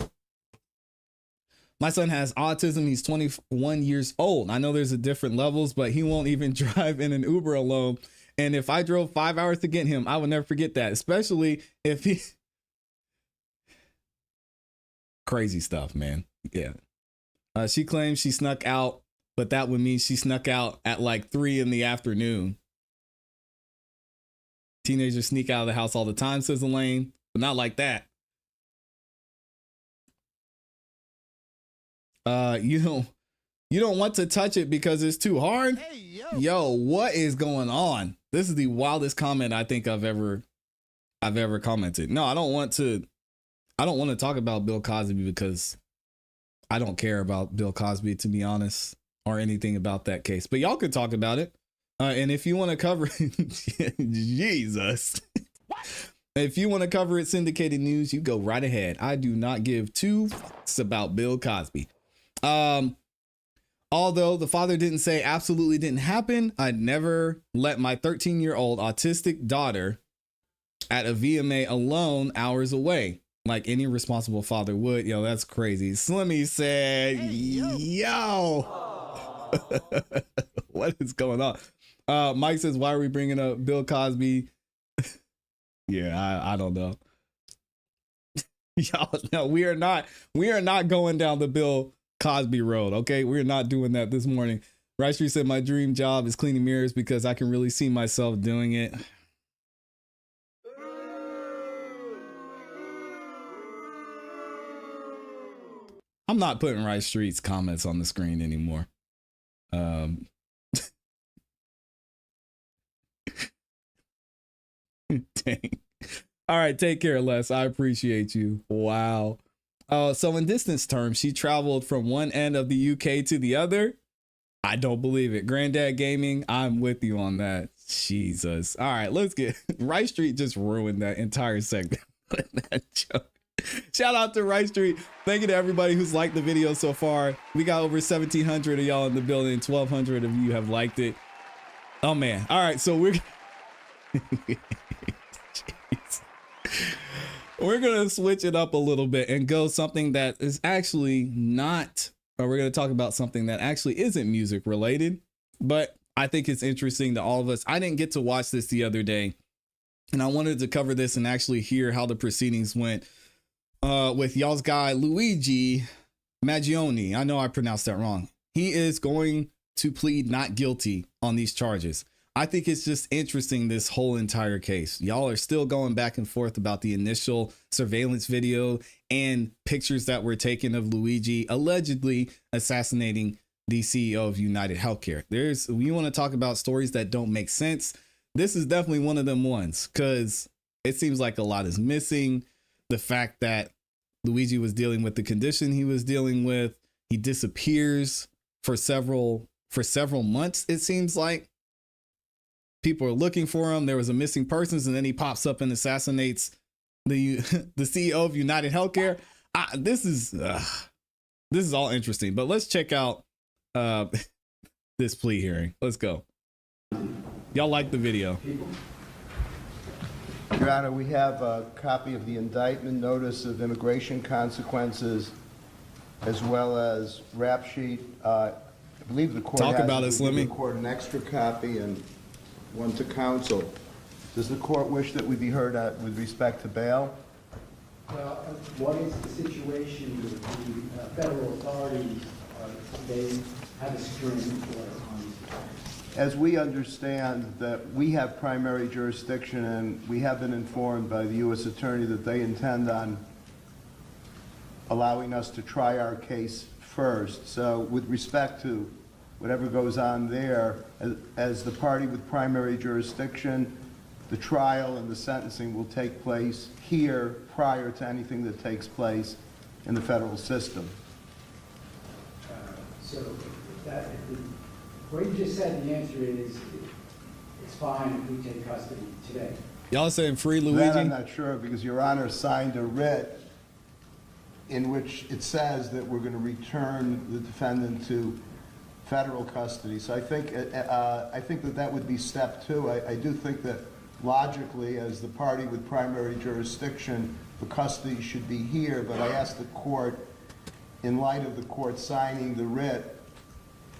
My son has autism. He's 21 years old. I know there's a different levels, but he won't even drive in an Uber alone. And if I drove 5 hours to get him, I would never forget that, especially if he... Crazy stuff, man. Yeah. She claims she snuck out, but that would mean she snuck out at like 3 in the afternoon. Teenagers sneak out of the house all the time, says Elaine, but not like that. You don't want to touch it because it's too hard. Hey, yo, what is going on? This is the wildest comment I think I've ever commented. No, I don't want to talk about Bill Cosby because I don't care about Bill Cosby, to be honest, or anything about that case. But y'all could talk about it. And if you want to cover it, Jesus. If you want to cover it, Syndicated News, you go right ahead. I do not give two fucks about Bill Cosby. Although the father didn't say absolutely didn't happen, I'd never let my 13-year-old autistic daughter at a VMA alone hours away, like any responsible father would. Yo, that's crazy. Slimmy said, hey, yo. What is going on? Mike says, why are we bringing up Bill Cosby? Yeah, I don't know. Y'all, no, we are not going down the Bill Cosby road. Okay, we're not doing that this morning. Rice Street said, my dream job is cleaning mirrors because I can really see myself doing it. I'm not putting Rice Street's comments on the screen anymore. Dang. All right, take care, Les. I appreciate you. Wow. So in distance terms, she traveled from one end of the UK to the other. I don't believe it. Granddad Gaming, I'm with you on that. Jesus. All right, let's get... Rice Street just ruined that entire segment. That joke. Shout out to Rice Street. Thank you to everybody who's liked the video so far. We got over 1,700 of y'all in the building. 1,200 of you have liked it. Oh, man. All right, so we're... We're going to switch it up a little bit and go something that is actually not, or we're going to talk about something that actually isn't music related, but I think it's interesting to all of us. I didn't get to watch this the other day, and I wanted to cover this and actually hear how the proceedings went with y'all's guy, Luigi Mangione. I know I pronounced that wrong. He is going to plead not guilty on these charges. I think it's just interesting, this whole entire case. Y'all are still going back and forth about the initial surveillance video and pictures that were taken of Luigi allegedly assassinating the CEO of United Healthcare. We want to talk about stories that don't make sense. This is definitely one of them ones, because it seems like a lot is missing. The fact that Luigi was dealing with the condition he was dealing with, he disappears for several months, it seems like. People are looking for him. There was a missing persons, and then he pops up and assassinates the CEO of United Healthcare. This is all interesting, but let's check out this plea hearing. Let's go. Y'all like the video? Your Honor, we have a copy of the indictment, notice of immigration consequences, as well as rap sheet. I believe the court talk has about it, Slimmy. The court an extra copy and one to counsel. Does the court wish that we be heard with respect to bail? Well, what is the situation with the federal authorities? They have a securing order on these. As we understand that we have primary jurisdiction, and we have been informed by the U.S. Attorney that they intend on allowing us to try our case first. So with respect to whatever goes on there, as the party with primary jurisdiction, the trial and the sentencing will take place here prior to anything that takes place in the federal system. So what you just said, the answer is it's fine if we take custody today. Y'all saying free Luigi? That I'm not sure, because Your Honor signed a writ in which it says that we're going to return the defendant to federal custody. So I think that would be step two. I do think that logically, as the party with primary jurisdiction, the custody should be here, but I asked the court, in light of the court signing the writ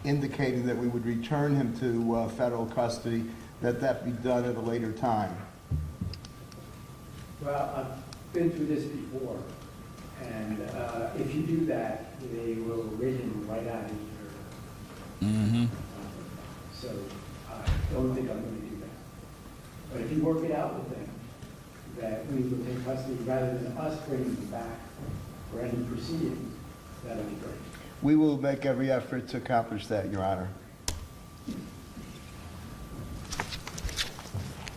indicating that we would return him to federal custody, that be done at a later time. Well, I've been through this before, and if you do that, they will rid him right out of here. Mm-hmm. So I don't think I'm going to do that. But if you work it out with them, that we will take custody rather than us bringing him back for any proceedings, that would be great. We will make every effort to accomplish that, Your Honor.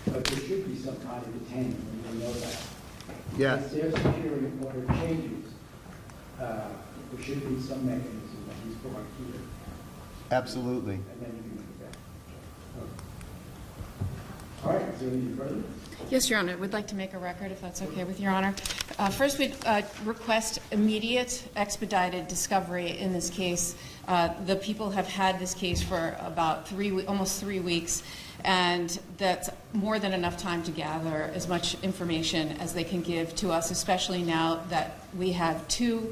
But there should be some kind of detainment, and we know that. Yeah. If their security order changes, there should be some mechanism that he's brought here. Absolutely. And then you can do that. All right, is there anything further? Yes, Your Honor. We'd like to make a record, if that's okay with Your Honor. First, we'd request immediate, expedited discovery in this case. The people have had this case for about almost 3 weeks, and that's more than enough time to gather as much information as they can give to us, especially now that we have two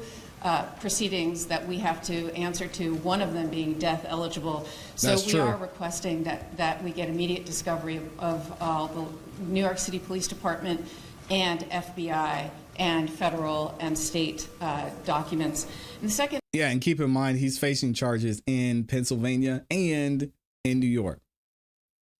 proceedings that we have to answer to, one of them being death eligible. So That's we true. are requesting that we get immediate discovery of the New York City Police Department and FBI and federal and state documents. And the second... Yeah, and keep in mind, he's facing charges in Pennsylvania and in New York.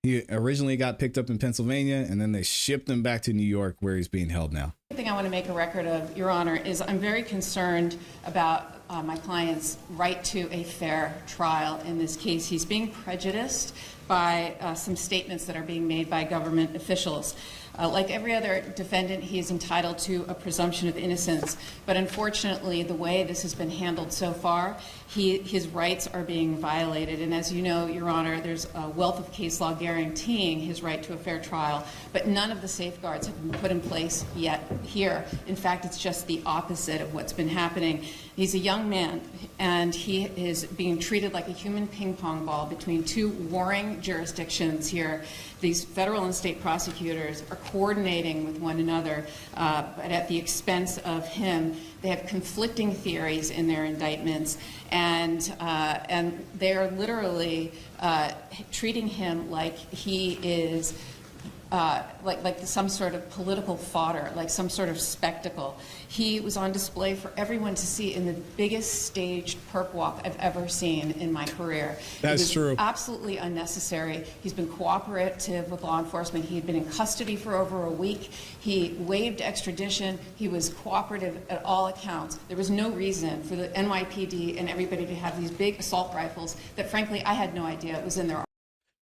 He originally got picked up in Pennsylvania, and then they shipped him back to New York, where he's being held now. The thing I want to make a record of, Your Honor, is I'm very concerned about my client's right to a fair trial in this case. He's being prejudiced by some statements that are being made by government officials. Like every other defendant, he is entitled to a presumption of innocence. But unfortunately, the way this has been handled so far, his rights are being violated. And as you know, Your Honor, there's a wealth of case law guaranteeing his right to a fair trial, but none of the safeguards have been put in place yet here. In fact, it's just the opposite of what's been happening. He's a young man, and he is being treated like a human ping pong ball between two warring jurisdictions here. These federal and state prosecutors are coordinating with one another, but at the expense of him. They have conflicting theories in their indictments, and they are literally treating him like he is like some sort of political fodder, like some sort of spectacle. He was on display for everyone to see in the biggest staged perp walk I've ever seen in my career. That's true. Absolutely unnecessary. He's been cooperative with law enforcement. He had been in custody for over a week. He waived extradition. He was cooperative at all accounts. There was no reason for the NYPD and everybody to have these big assault rifles that, frankly, I had no idea it was in their.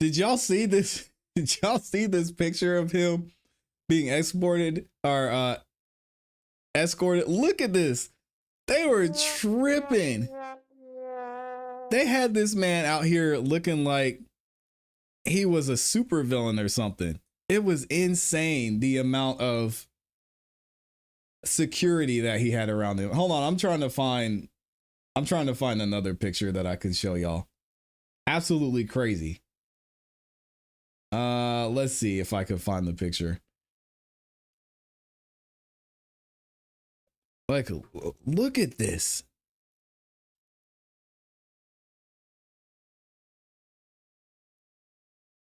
Did y'all see this? Did y'all see this picture of him being escorted? Look at this. They were tripping. They had this man out here looking like he was a supervillain or something. It was insane, the amount of security that he had around him. Hold on, I'm trying to find another picture that I can show y'all. Absolutely crazy. Let's see if I can find the picture. Like, look at this.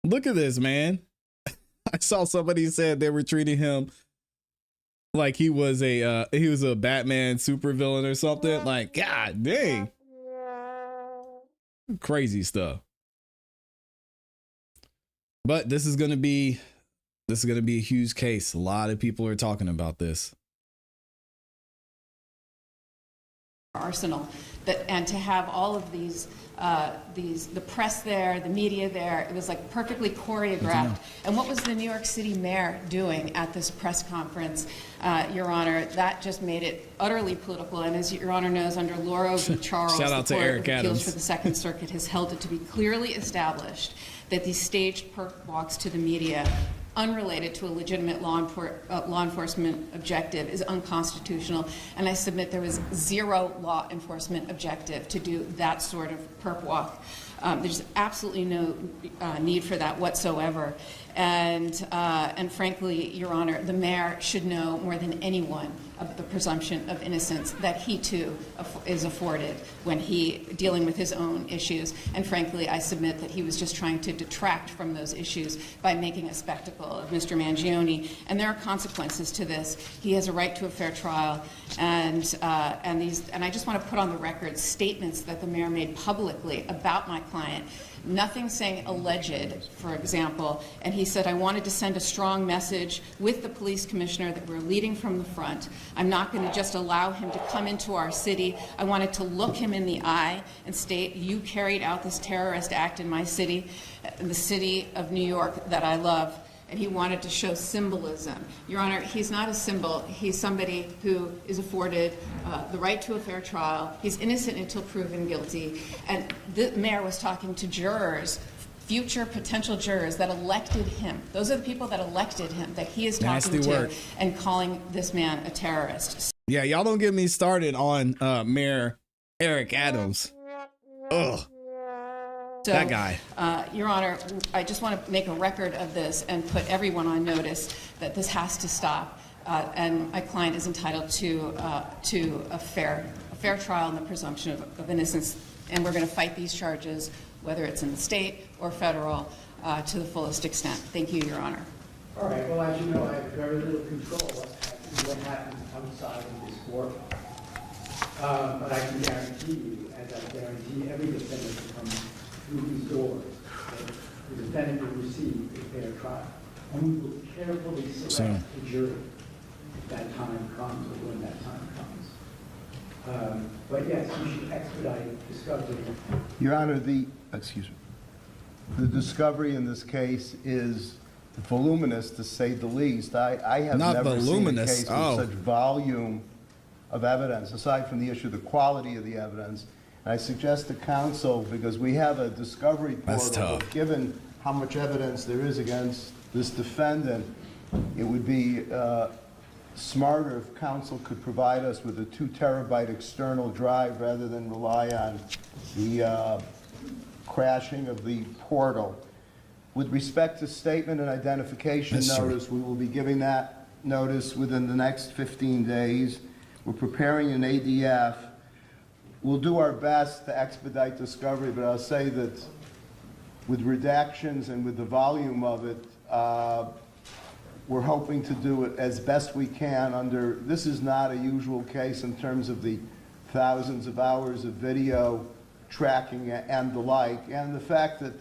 Look at this, man. I saw somebody said they were treating him like he was a Batman supervillain or something. Like, God dang. Crazy stuff. But this is going to be a huge case. A lot of people are talking about this. Arsenal, and to have all of these the press there, the media there, it was like perfectly choreographed. And what was the New York City mayor doing at this press conference, Your Honor? That just made it utterly political. And as Your Honor knows, under Lauro v. Charles, Shout out the to Court Eric of Appeals Adams for the Second Circuit has held it to be clearly established that these staged perp walks to the media, unrelated to a legitimate law enforcement objective, is unconstitutional. And I submit there was zero law enforcement objective to do that sort of perp walk. There's absolutely no need for that whatsoever. And frankly, Your Honor, the mayor should know more than anyone of the presumption of innocence that he too is afforded when he dealing with his own issues. And frankly, I submit that he was just trying to detract from those issues by making a spectacle of Mr. Mangione. And there are consequences to this. He has a right to a fair trial. And I just want to put on the record statements that the mayor made publicly about my client. Nothing saying alleged, for example, and he said, I wanted to send a strong message with the police commissioner that we're leading from the front. I'm not going to just allow him to come into our city. I wanted to look him in the eye and state, you carried out this terrorist act in my city, the city of New York that I love. And he wanted to show symbolism. Your Honor, he's not a symbol. He's somebody who is afforded the right to a fair trial. He's innocent until proven guilty. And the mayor was talking to jurors, future potential jurors that elected him. Those are the people that elected him, that he is talking to and calling this man a terrorist. Yeah, y'all don't get me started on Mayor Eric Adams. Ugh. So, that guy. Your Honor, I just want to make a record of this and put everyone on notice that this has to stop. And my client is entitled to a fair trial and the presumption of innocence. And we're going to fight these charges, whether it's in the state or federal, to the fullest extent. Thank you, Your Honor. All right. Well, as you know, I have very little control what happens outside of this courtroom. But I can guarantee you, as I guarantee every defendant who comes through these doors, that the defendant will receive a fair trial. And we will carefully select the jury if that time comes or when that time comes. But yes, you should expedite discovery. Your Honor, the discovery in this case is voluminous, to say the least. I have never seen a case with such volume of evidence, aside from the issue of the quality of the evidence. And I suggest to counsel, because we have a discovery portal, but given how much evidence there is against this defendant, it would be smarter if counsel could provide us with a 2 terabyte external drive rather than rely on the crashing of the portal. With respect to statement and identification notice, we will be giving that notice within the next 15 days. We're preparing an ADF. We'll do our best to expedite discovery, but I'll say that with redactions and with the volume of it, we're hoping to do it as best we can under, this is not a usual case in terms of the thousands of hours of video tracking and the like, and the fact that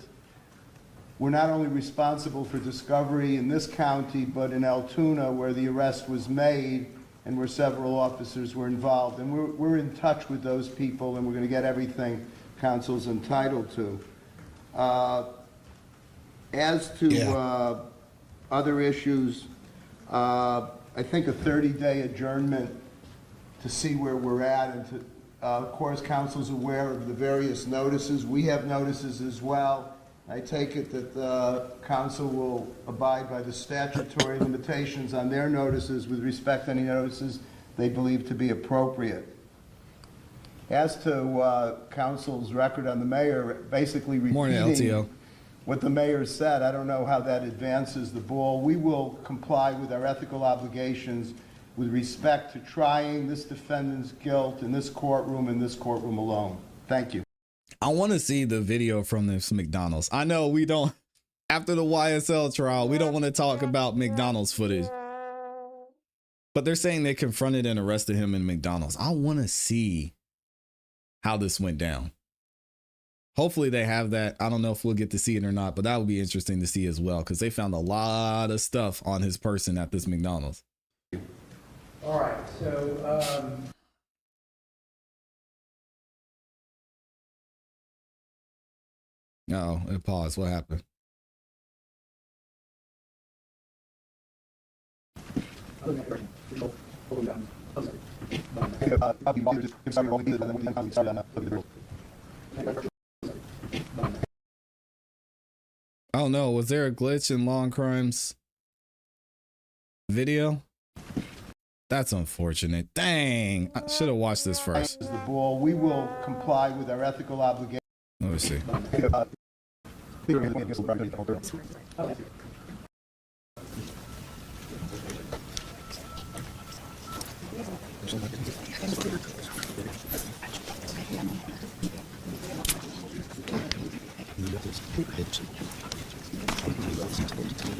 we're not only responsible for discovery in this county, but in Altoona, where the arrest was made and where several officers were involved. And we're in touch with those people, and we're going to get everything counsel's entitled to. As to other issues, I think a 30-day adjournment to see where we're at, and to, of course, counsel's aware of the various notices. We have notices as well. I take it that the council will abide by the statutory limitations on their notices with respect to any notices they believe to be appropriate. As to council's record on the mayor, basically repeating what the mayor said, I don't know how that advances the ball. We will comply with our ethical obligations with respect to trying this defendant's guilt in this courtroom and this courtroom alone. Thank you. I want to see the video from this McDonald's. I know we don't, after the YSL trial, we don't want to talk about McDonald's footage. But they're saying they confronted and arrested him in McDonald's. I want to see how this went down. Hopefully they have that. I don't know if we'll get to see it or not, but that would be interesting to see as well, because they found a lot of stuff on his person at this McDonald's. All right, so Uh-oh, it paused. What happened? I don't know. Was there a glitch in Law and Crime's video? That's unfortunate. Dang. I should have watched this first. The ball. We will comply with our ethical obligations. Let me see.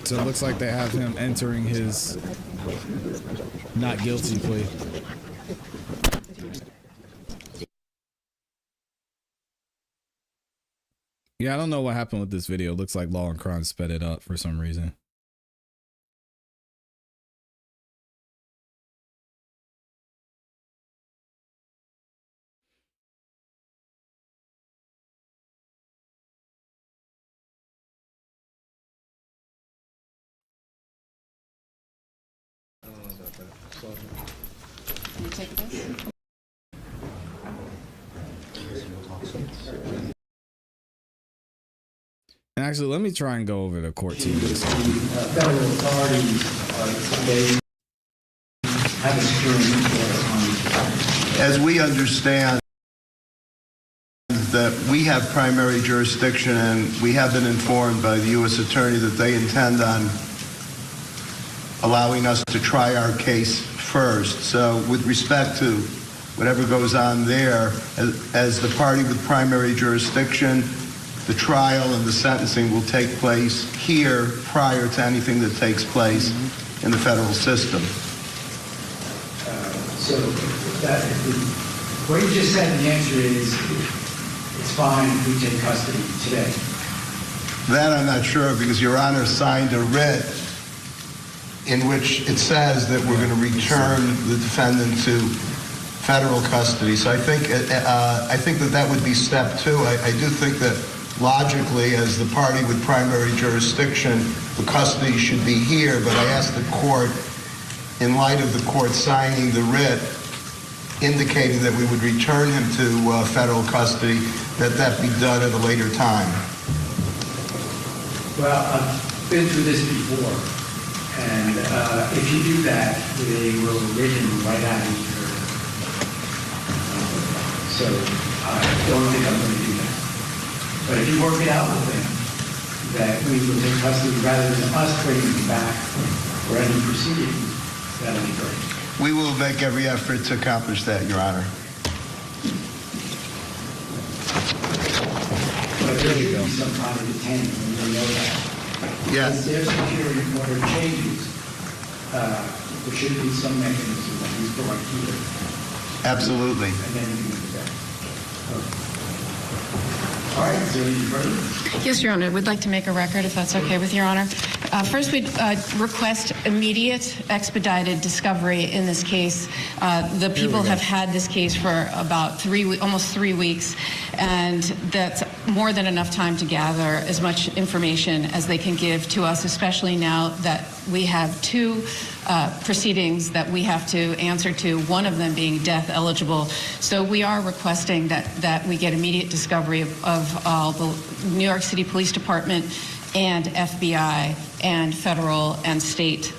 So it looks like they have him entering his not guilty plea. Yeah, I don't know what happened with this video. It looks like Law and Crime sped it up for some reason. You take this? Actually, let me try and go over the court team. federal authorities they have a security As we understand that we have primary jurisdiction, and we have been informed by the U.S. Attorney that they intend on allowing us to try our case first. So with respect to whatever goes on there, as the party with primary jurisdiction, the trial and the sentencing will take place here prior to anything that takes place in the federal system. So that, what you just said, the answer is it's fine if we take custody today. That I'm not sure of, because Your Honor signed a writ in which it says that we're going to return the defendant to federal custody. So I think that would be step two. I do think that logically, as the party with primary jurisdiction, the custody should be here, but I asked the court, in light of the court signing the writ, indicating that we would return him to federal custody, that be done at a later time. Well, I've been through this before, and if you do that, they will rid him right out of here. So I don't think I'm going to do that. But if you work it out with him, that we will take custody rather than us bringing him back for any proceedings, that'll be great. We will make every effort to accomplish that, Your Honor. But there should be some kind of detainment, and we know that. Yes. If their security order changes, there should be some mechanism that he's brought here. Absolutely. And then you can do that. All right, is there any further? Yes, Your Honor. We'd like to make a record, if that's okay with Your Honor. First, we'd request immediate, expedited discovery in this case. The people have had this case for about almost 3 weeks, and that's more than enough time to gather as much information as they can give to us, especially now that we have two proceedings that we have to answer to, one of them being death eligible. So we are requesting that we get immediate discovery of the New York City Police Department and FBI and federal and state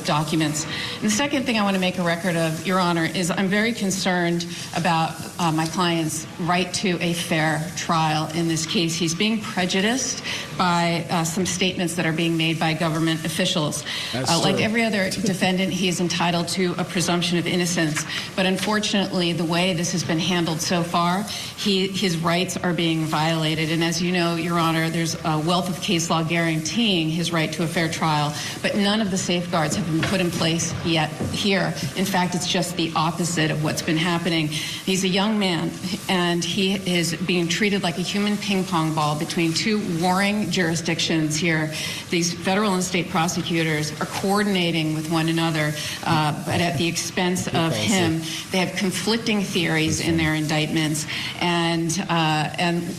documents. And the second thing I want to make a record of, Your Honor, is I'm very concerned about my client's right to a fair trial in this case. He's being prejudiced by some statements that are being made by government officials. Like every other defendant, he is entitled to a presumption of innocence. But unfortunately, the way this has been handled so far, his rights are being violated. And as you know, Your Honor, there's a wealth of case law guaranteeing his right to a fair trial, but none of the safeguards have been put in place yet here. In fact, it's just the opposite of what's been happening. He's a young man, and he is being treated like a human ping pong ball between two warring jurisdictions here. These federal and state prosecutors are coordinating with one another, but at the expense of him. They have conflicting theories in their indictments, and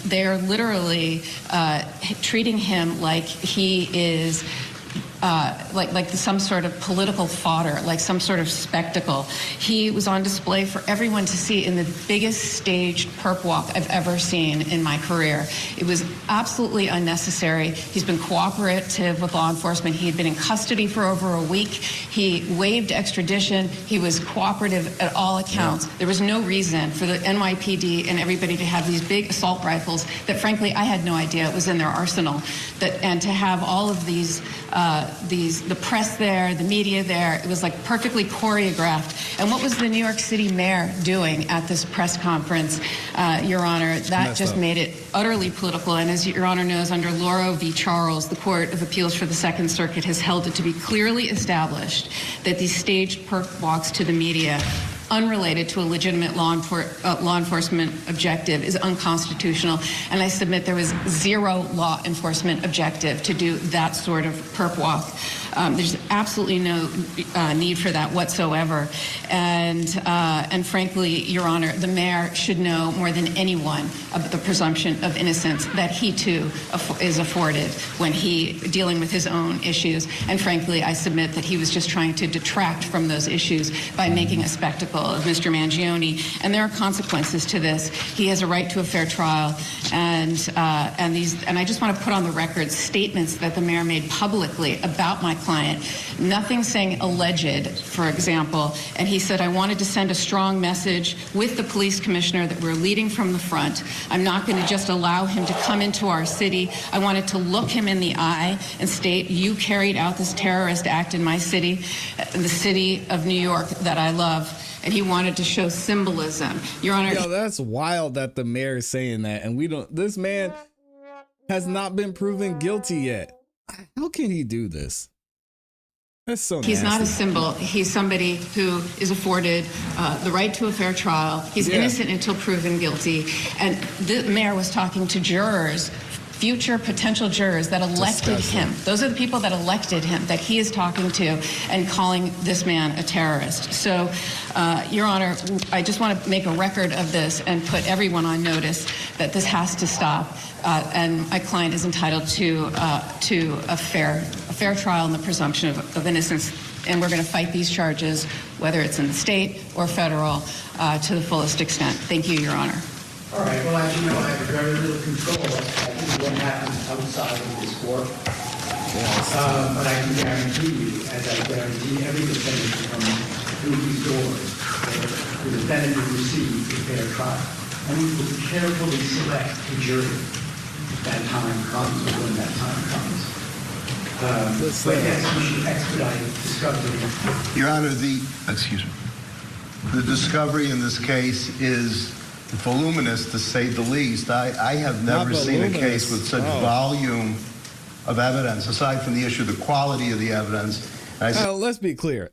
they're literally treating him like he is like some sort of political fodder, like some sort of spectacle. He was on display for everyone to see in the biggest staged perp walk I've ever seen in my career. It was absolutely unnecessary. He's been cooperative with law enforcement. He had been in custody for over a week. He waived extradition. He was cooperative at all accounts. There was no reason for the NYPD and everybody to have these big assault rifles that, frankly, I had no idea it was in their arsenal. And to have all of the press there, the media there, it was like perfectly choreographed. And what was the New York City mayor doing at this press conference, Your Honor? That just made it utterly political. And as Your Honor knows, under Lauro v. Charles, the Court of Appeals for the Second Circuit has held it to be clearly established that these staged perp walks to the media, unrelated to a legitimate law enforcement objective, is unconstitutional. And I submit there was zero law enforcement objective to do that sort of perp walk. There's absolutely no need for that whatsoever. And frankly, Your Honor, the mayor should know more than anyone about the presumption of innocence that he too is afforded when dealing with his own issues. And frankly, I submit that he was just trying to detract from those issues by making a spectacle of Mr. Mangione. And there are consequences to this. He has a right to a fair trial. And I just want to put on the record statements that the mayor made publicly about my client. Nothing saying alleged, for example. And he said, I wanted to send a strong message with the police commissioner that we're leading from the front. I'm not going to just allow him to come into our city. I wanted to look him in the eye and state, you carried out this terrorist act in my city, the city of New York that I love. And he wanted to show symbolism. Your Honor. Yo, that's wild that the mayor is saying that. And this man has not been proven guilty yet. How can he do this? That's so nasty. He's not a symbol. He's somebody who is afforded the right to a fair trial. He's innocent until proven guilty. And the mayor was talking to jurors, future potential jurors that elected him. Those are the people that elected him, that he is talking to and calling this man a terrorist. So, Your Honor, I just want to make a record of this and put everyone on notice that this has to stop. And my client is entitled to a fair trial and the presumption of innocence. And we're going to fight these charges, whether it's in the state or federal, to the fullest extent. Thank you, Your Honor. All right, well, as you know, I have very little control of what happens outside of this court. But I can guarantee you, as I guarantee every defendant who comes through these doors, that the defendant will receive a fair trial. And we will carefully select a jury that time comes, or when that time comes. But yes, we should expedite discovery. Your Honor, the discovery in this case is voluminous, to say the least. I have never seen a case with such volume of evidence, aside from the issue of the quality of the evidence. Let's be clear.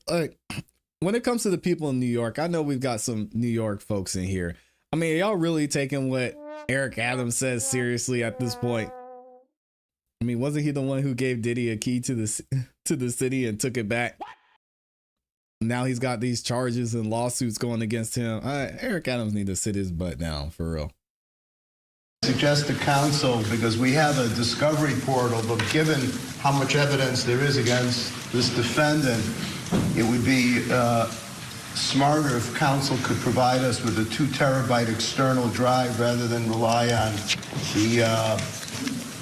When it comes to the people in New York, I know we've got some New York folks in here. I mean, are y'all really taking what Eric Adams says seriously at this point? I mean, wasn't he the one who gave Diddy a key to the city and took it back? Now he's got these charges and lawsuits going against him. Eric Adams needs to sit his butt down, for real. Suggest to counsel, because we have a discovery portal, but given how much evidence there is against this defendant, it would be smarter if counsel could provide us with a 2 terabyte external drive rather than rely on the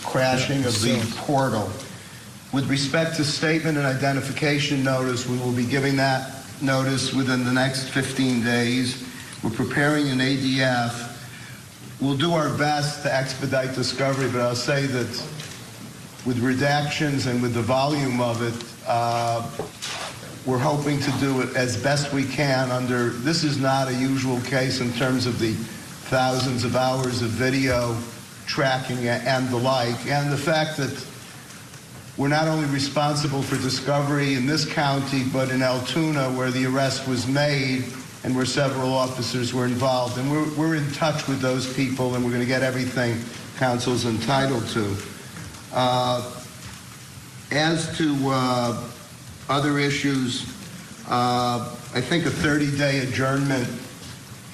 crashing of the portal. With respect to statement and identification notice, we will be giving that notice within the next 15 days. We're preparing an ADF. We'll do our best to expedite discovery, but I'll say that with redactions and with the volume of it, we're hoping to do it as best we can under, this is not a usual case in terms of the thousands of hours of video tracking and the like, and the fact that we're not only responsible for discovery in this county, but in Altoona, where the arrest was made and where several officers were involved. And we're in touch with those people, and we're going to get everything counsel's entitled to. As to other issues, I think a 30-day adjournment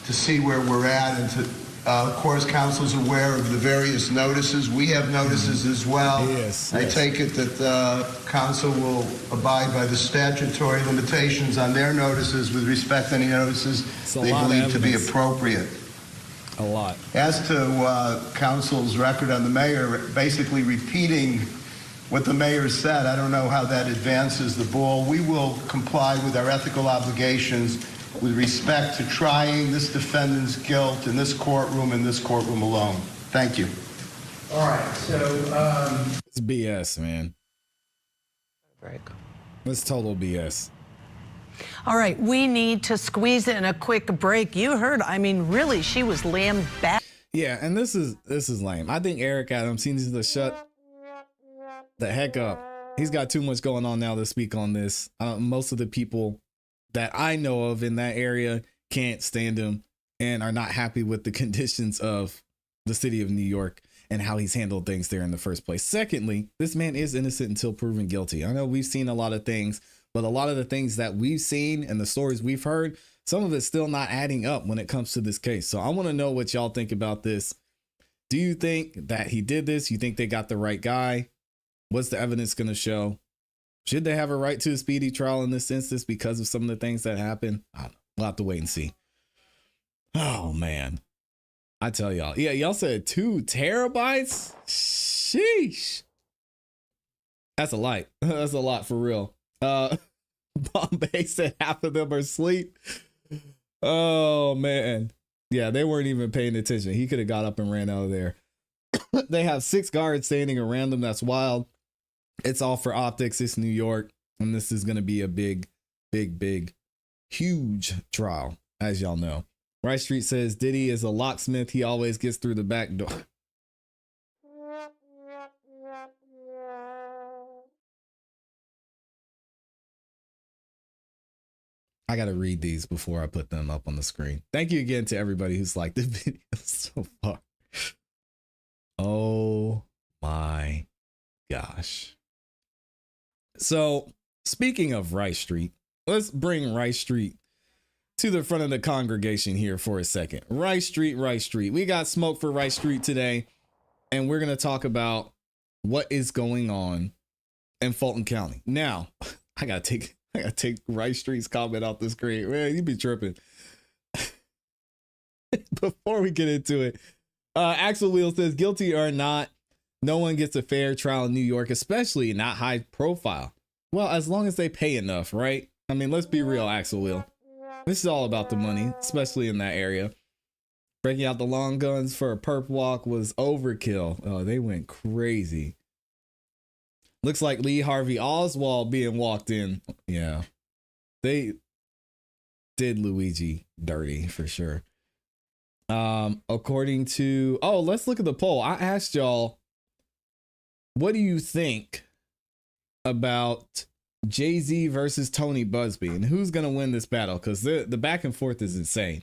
to see where we're at, and to, of course, counsel's aware of the various notices. We have notices as well. Yes, I take it that counsel will abide by the statutory limitations on their notices with respect to any notices they believe to be appropriate. A lot. As to counsel's record on the mayor, basically repeating what the mayor said, I don't know how that advances the ball. We will comply with our ethical obligations with respect to trying this defendant's guilt in this courtroom and this courtroom alone. Thank you. All right, so it's BS, man. Break. It's total BS. All right, we need to squeeze in a quick break. You heard, I mean, really, she was lambasted. Yeah, and this is lame. I think Eric Adams needs to shut the heck up. He's got too much going on now to speak on this. Most of the people that I know of in that area can't stand him and are not happy with the conditions of the city of New York and how he's handled things there in the first place. Secondly, this man is innocent until proven guilty. I know we've seen a lot of things, but a lot of the things that we've seen and the stories we've heard, some of it's still not adding up when it comes to this case. So I want to know what y'all think about this. Do you think that he did this? You think they got the right guy? What's the evidence going to show? Should they have a right to a speedy trial in this instance because of some of the things that happened? I don't know. We'll have to wait and see. Oh, man. I tell y'all. Yeah, y'all said 2 terabytes? Sheesh. That's a lot. That's a lot for real. Bombay said half of them are asleep. Oh, man. Yeah, they weren't even paying attention. He could have got up and ran out of there. They have 6 guards standing around them. That's wild. It's all for optics. It's New York. And this is going to be a big, huge trial, as y'all know. Rice Street says Diddy is a locksmith. He always gets through the back door. I got to read these before I put them up on the screen. Thank you again to everybody who's liked the video so far. Oh my gosh. So speaking of Rice Street, let's bring Rice Street to the front of the congregation here for a second. Rice Street. We got smoke for Rice Street today, and we're going to talk about what is going on in Fulton County. Now, I got to take Rice Street's comment off the screen. Man, you be tripping. Before we get into it, Axel Wheel says guilty or not, no one gets a fair trial in New York, especially not high profile. Well, as long as they pay enough, right? I mean, let's be real, Axel Wheel. This is all about the money, especially in that area. Breaking out the long guns for a perp walk was overkill. Oh, they went crazy. Looks like Lee Harvey Oswald being walked in. Yeah, they did Luigi dirty for sure. According to, let's look at the poll. I asked y'all, what do you think about Jay-Z versus Tony Buzbee. And who's going to win this battle? Because the back and forth is insane.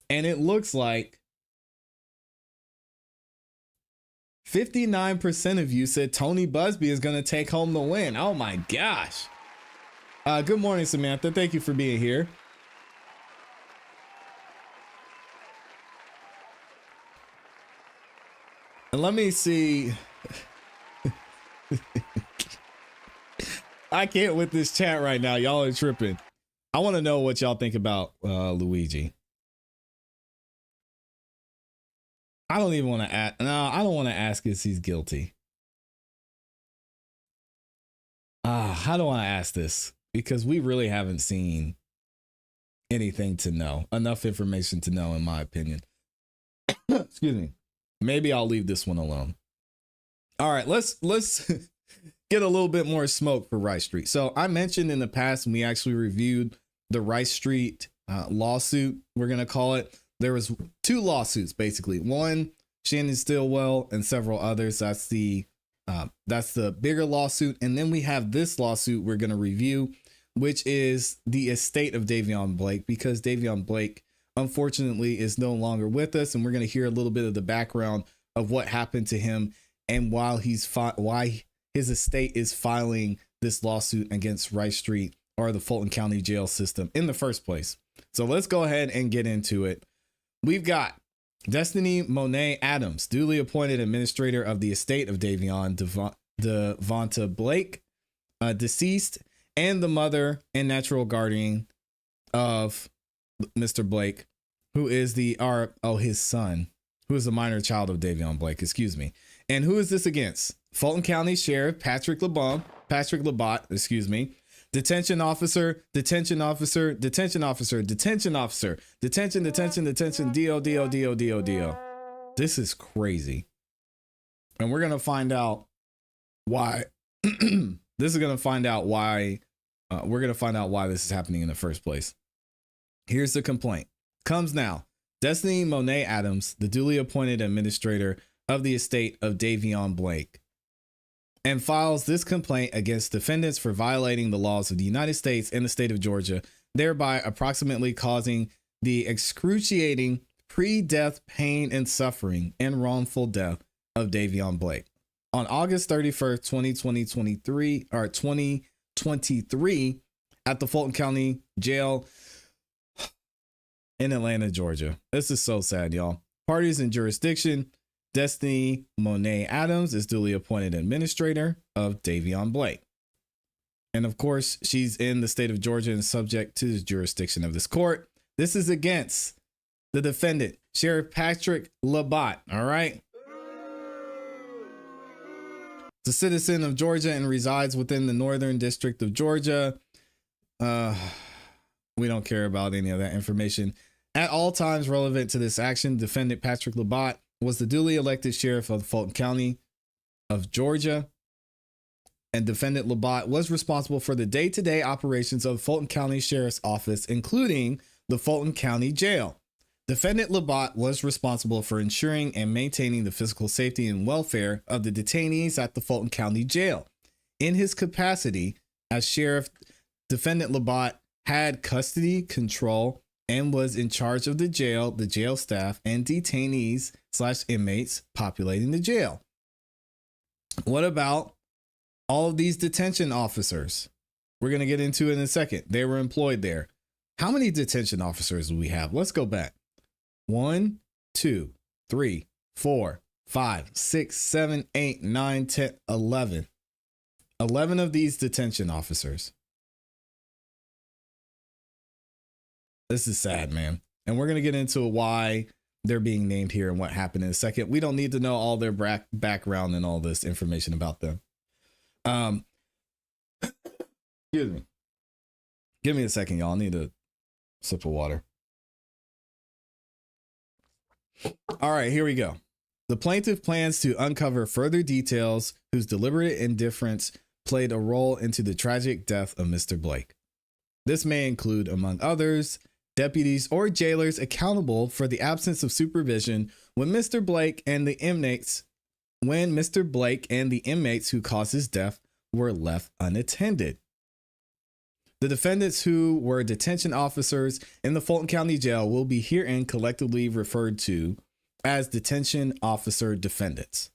And it looks like 59% of you said Tony Buzbee is going to take home the win. Oh my gosh. Good morning, Samantha. Thank you for being here. And let me see. I can't with this chat right now. Y'all are tripping. I want to know what y'all think about Luigi. I don't even want to ask. No, I don't want to ask if he's guilty. How do I ask this? Because we really haven't seen anything to know. Enough information to know, in my opinion. Excuse me. Maybe I'll leave this one alone. All right, let's get a little bit more smoke for Rice Street. So I mentioned in the past when we actually reviewed the Rice Street lawsuit, we're going to call it. There was 2 lawsuits, basically. One, Shannon Stillwell and several others. That's the bigger lawsuit. And then we have this lawsuit we're going to review, which is the estate of Dayvion Blake, because Dayvion Blake, unfortunately, is no longer with us. And we're going to hear a little bit of the background of what happened to him and why his estate is filing this lawsuit against Rice Street or the Fulton County jail system in the first place. So let's go ahead and get into it. We've got Destiny Monet Adams, duly appointed administrator of the estate of Davon Blake, deceased, and the mother and natural guardian of Mr. Blake, who is his son, who is a minor child of Dayvion Blake, excuse me. And who is this against? Fulton County Sheriff Patrick Labat, detention officer, detention, DO. This is crazy. And we're going to find out why. We're going to find out why this is happening in the first place. Here's the complaint. Comes now. Destiny Monet Adams, the duly appointed administrator of the estate of Dayvion Blake, and files this complaint against defendants for violating the laws of the United States and the state of Georgia, thereby approximately causing the excruciating pre-death pain and suffering and wrongful death of Dayvion Blake. On August 31st, 2023, at the Fulton County Jail in Atlanta, Georgia. This is so sad, y'all. Parties and jurisdiction. Destiny Monet Adams is duly appointed administrator of Dayvion Blake. And of course, she's in the state of Georgia and subject to the jurisdiction of this court. This is against the defendant, Sheriff Patrick Labat. All right. It's a citizen of Georgia and resides within the Northern District of Georgia. We don't care about any of that information. At all times relevant to this action, defendant Patrick Labat was the duly elected sheriff of Fulton County of Georgia, and defendant Labat was responsible for the day-to-day operations of the Fulton County Sheriff's Office, including the Fulton County Jail. Defendant Labat was responsible for ensuring and maintaining the physical safety and welfare of the detainees at the Fulton County Jail. In his capacity as sheriff, defendant Labat had custody, control, and was in charge of the jail staff, and detainees/inmates populating the jail. What about all of these detention officers? We're going to get into it in a second. They were employed there. How many detention officers do we have? Let's go back. 1, 2, 3, 4, 5, 6, 7, 8, 9, 10, 11. 11 of these detention officers. This is sad, man. And we're going to get into why they're being named here and what happened in a second. We don't need to know all their background and all this information about them. Excuse me. Give me a second, y'all. I need a sip of water. All right, here we go. The plaintiff plans to uncover further details whose deliberate indifference played a role into the tragic death of Mr. Blake. This may include, among others, deputies or jailers accountable for the absence of supervision when Mr. Blake and the inmates who caused his death were left unattended. The defendants who were detention officers in the Fulton County Jail will be herein collectively referred to as detention officer defendants.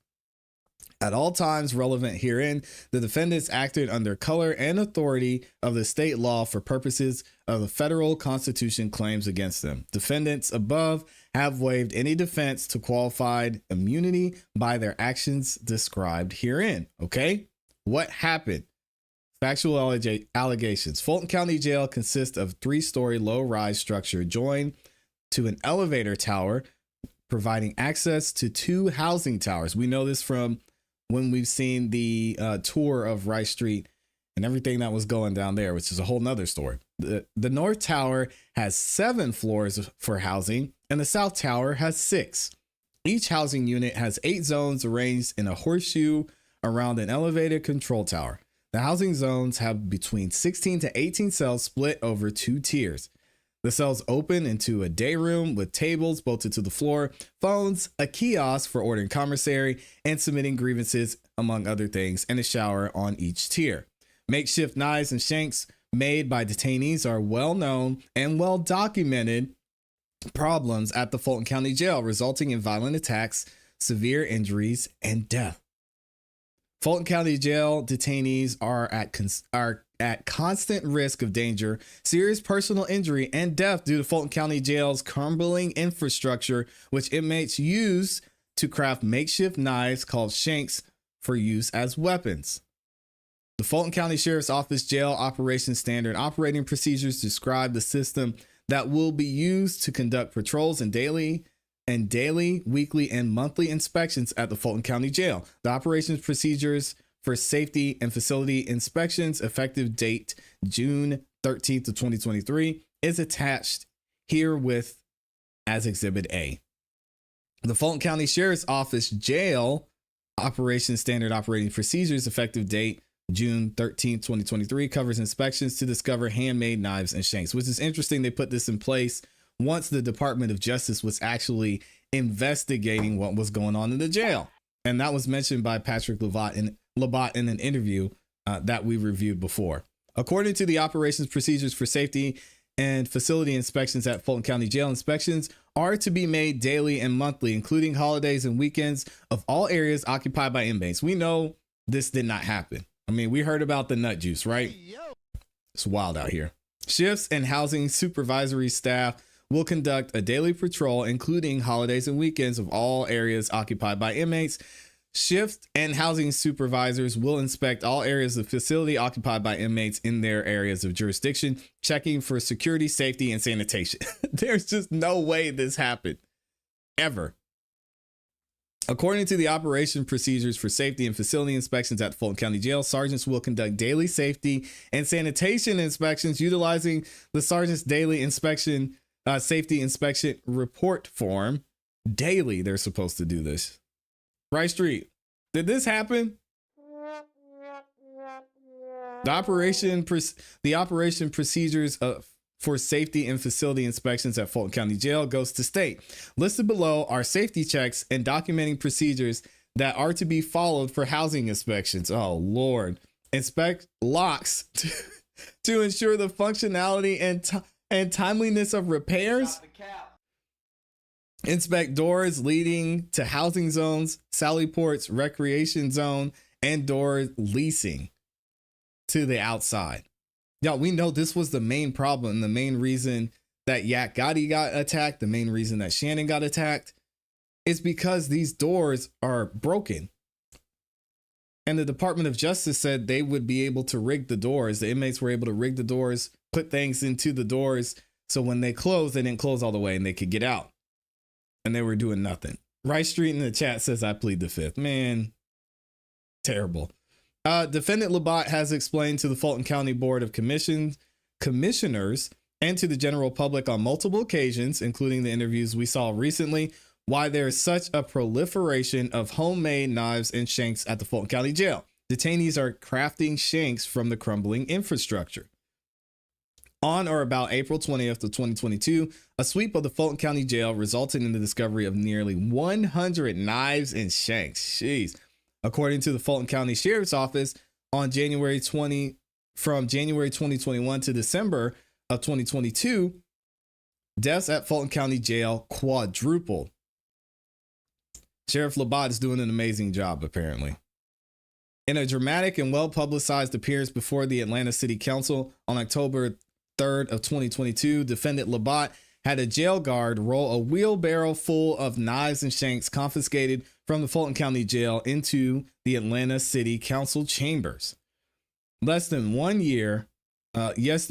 At all times relevant herein, the defendants acted under color and authority of the state law for purposes of the federal constitution claims against them. Defendants above have waived any defense to qualified immunity by their actions described herein. Okay, what happened? Factual allegations. Fulton County Jail consists of a 3-story low-rise structure joined to an elevator tower, providing access to 2 housing towers. We know this from when we've seen the tour of Rice Street and everything that was going down there, which is a whole nother story. The North Tower has 7 floors for housing, and the South Tower has 6. Each housing unit has 8 zones arranged in a horseshoe around an elevated control tower. The housing zones have between 16 to 18 cells split over 2 tiers. The cells open into a day room with tables bolted to the floor, phones, a kiosk for ordering commissary and submitting grievances, among other things, and a shower on each tier. Makeshift knives and shanks made by detainees are well known and well documented problems at the Fulton County Jail, resulting in violent attacks, severe injuries, and death. Fulton County Jail detainees are at constant risk of danger, serious personal injury, and death due to Fulton County Jail's crumbling infrastructure, which inmates use to craft makeshift knives called shanks for use as weapons. The Fulton County Sheriff's Office Jail Operations Standard Operating Procedures describe the system that will be used to conduct patrols and daily, weekly, and monthly inspections at the Fulton County Jail. The operations procedures for safety and facility inspections, effective date June 13th of 2023, is attached herewith as Exhibit A. The Fulton County Sheriff's Office Jail Operations Standard Operating Procedures, effective date June 13th, 2023, covers inspections to discover handmade knives and shanks, which is interesting. They put this in place once the Department of Justice was actually investigating what was going on in the jail. And that was mentioned by Patrick Labat in an interview that we reviewed before. According to the operations procedures for safety and facility inspections at Fulton County Jail, inspections are to be made daily and monthly, including holidays and weekends, of all areas occupied by inmates. We know this did not happen. I mean, we heard about the nut juice, right? It's wild out here. Shifts and housing supervisory staff will conduct a daily patrol, including holidays and weekends, of all areas occupied by inmates. Shift and housing supervisors will inspect all areas of facility occupied by inmates in their areas of jurisdiction, checking for security, safety, and sanitation. There's just no way this happened, ever. According to the operation procedures for safety and facility inspections at Fulton County Jail, sergeants will conduct daily safety and sanitation inspections utilizing the sergeant's daily inspection safety inspection report form. Daily, they're supposed to do this. Rice Street, did this happen? The operation procedures for safety and facility inspections at Fulton County Jail goes to state. Listed below are safety checks and documenting procedures that are to be followed for housing inspections. Oh, Lord. Inspect locks to ensure the functionality and timeliness of repairs. Inspect doors leading to housing zones, sally ports, recreation zone, and door leasing to the outside. Y'all, we know this was the main problem, the main reason that Yak Gotti got attacked, the main reason that Shannon got attacked, is because these doors are broken. And the Department of Justice said they would be able to rig the doors. The inmates were able to rig the doors, put things into the doors, so when they closed, they didn't close all the way and they could get out. And they were doing nothing. Rice Street in the chat says, I plead the fifth. Man, terrible. Defendant Labat has explained to the Fulton County Board of Commissioners and to the general public on multiple occasions, including the interviews we saw recently, why there is such a proliferation of homemade knives and shanks at the Fulton County Jail. Detainees are crafting shanks from the crumbling infrastructure. On or about April 20th of 2022, a sweep of the Fulton County Jail resulted in the discovery of nearly 100 knives and shanks. Jeez. According to the Fulton County Sheriff's Office, on January 21st from January 2021 to December of 2022, deaths at Fulton County Jail quadrupled. Sheriff Labat is doing an amazing job, apparently. In a dramatic and well-publicized appearance before the Atlanta City Council on October 3rd of 2022, defendant Labat had a jail guard roll a wheelbarrow full of knives and shanks confiscated from the Fulton County Jail into the Atlanta City Council chambers. Less than 1 year later,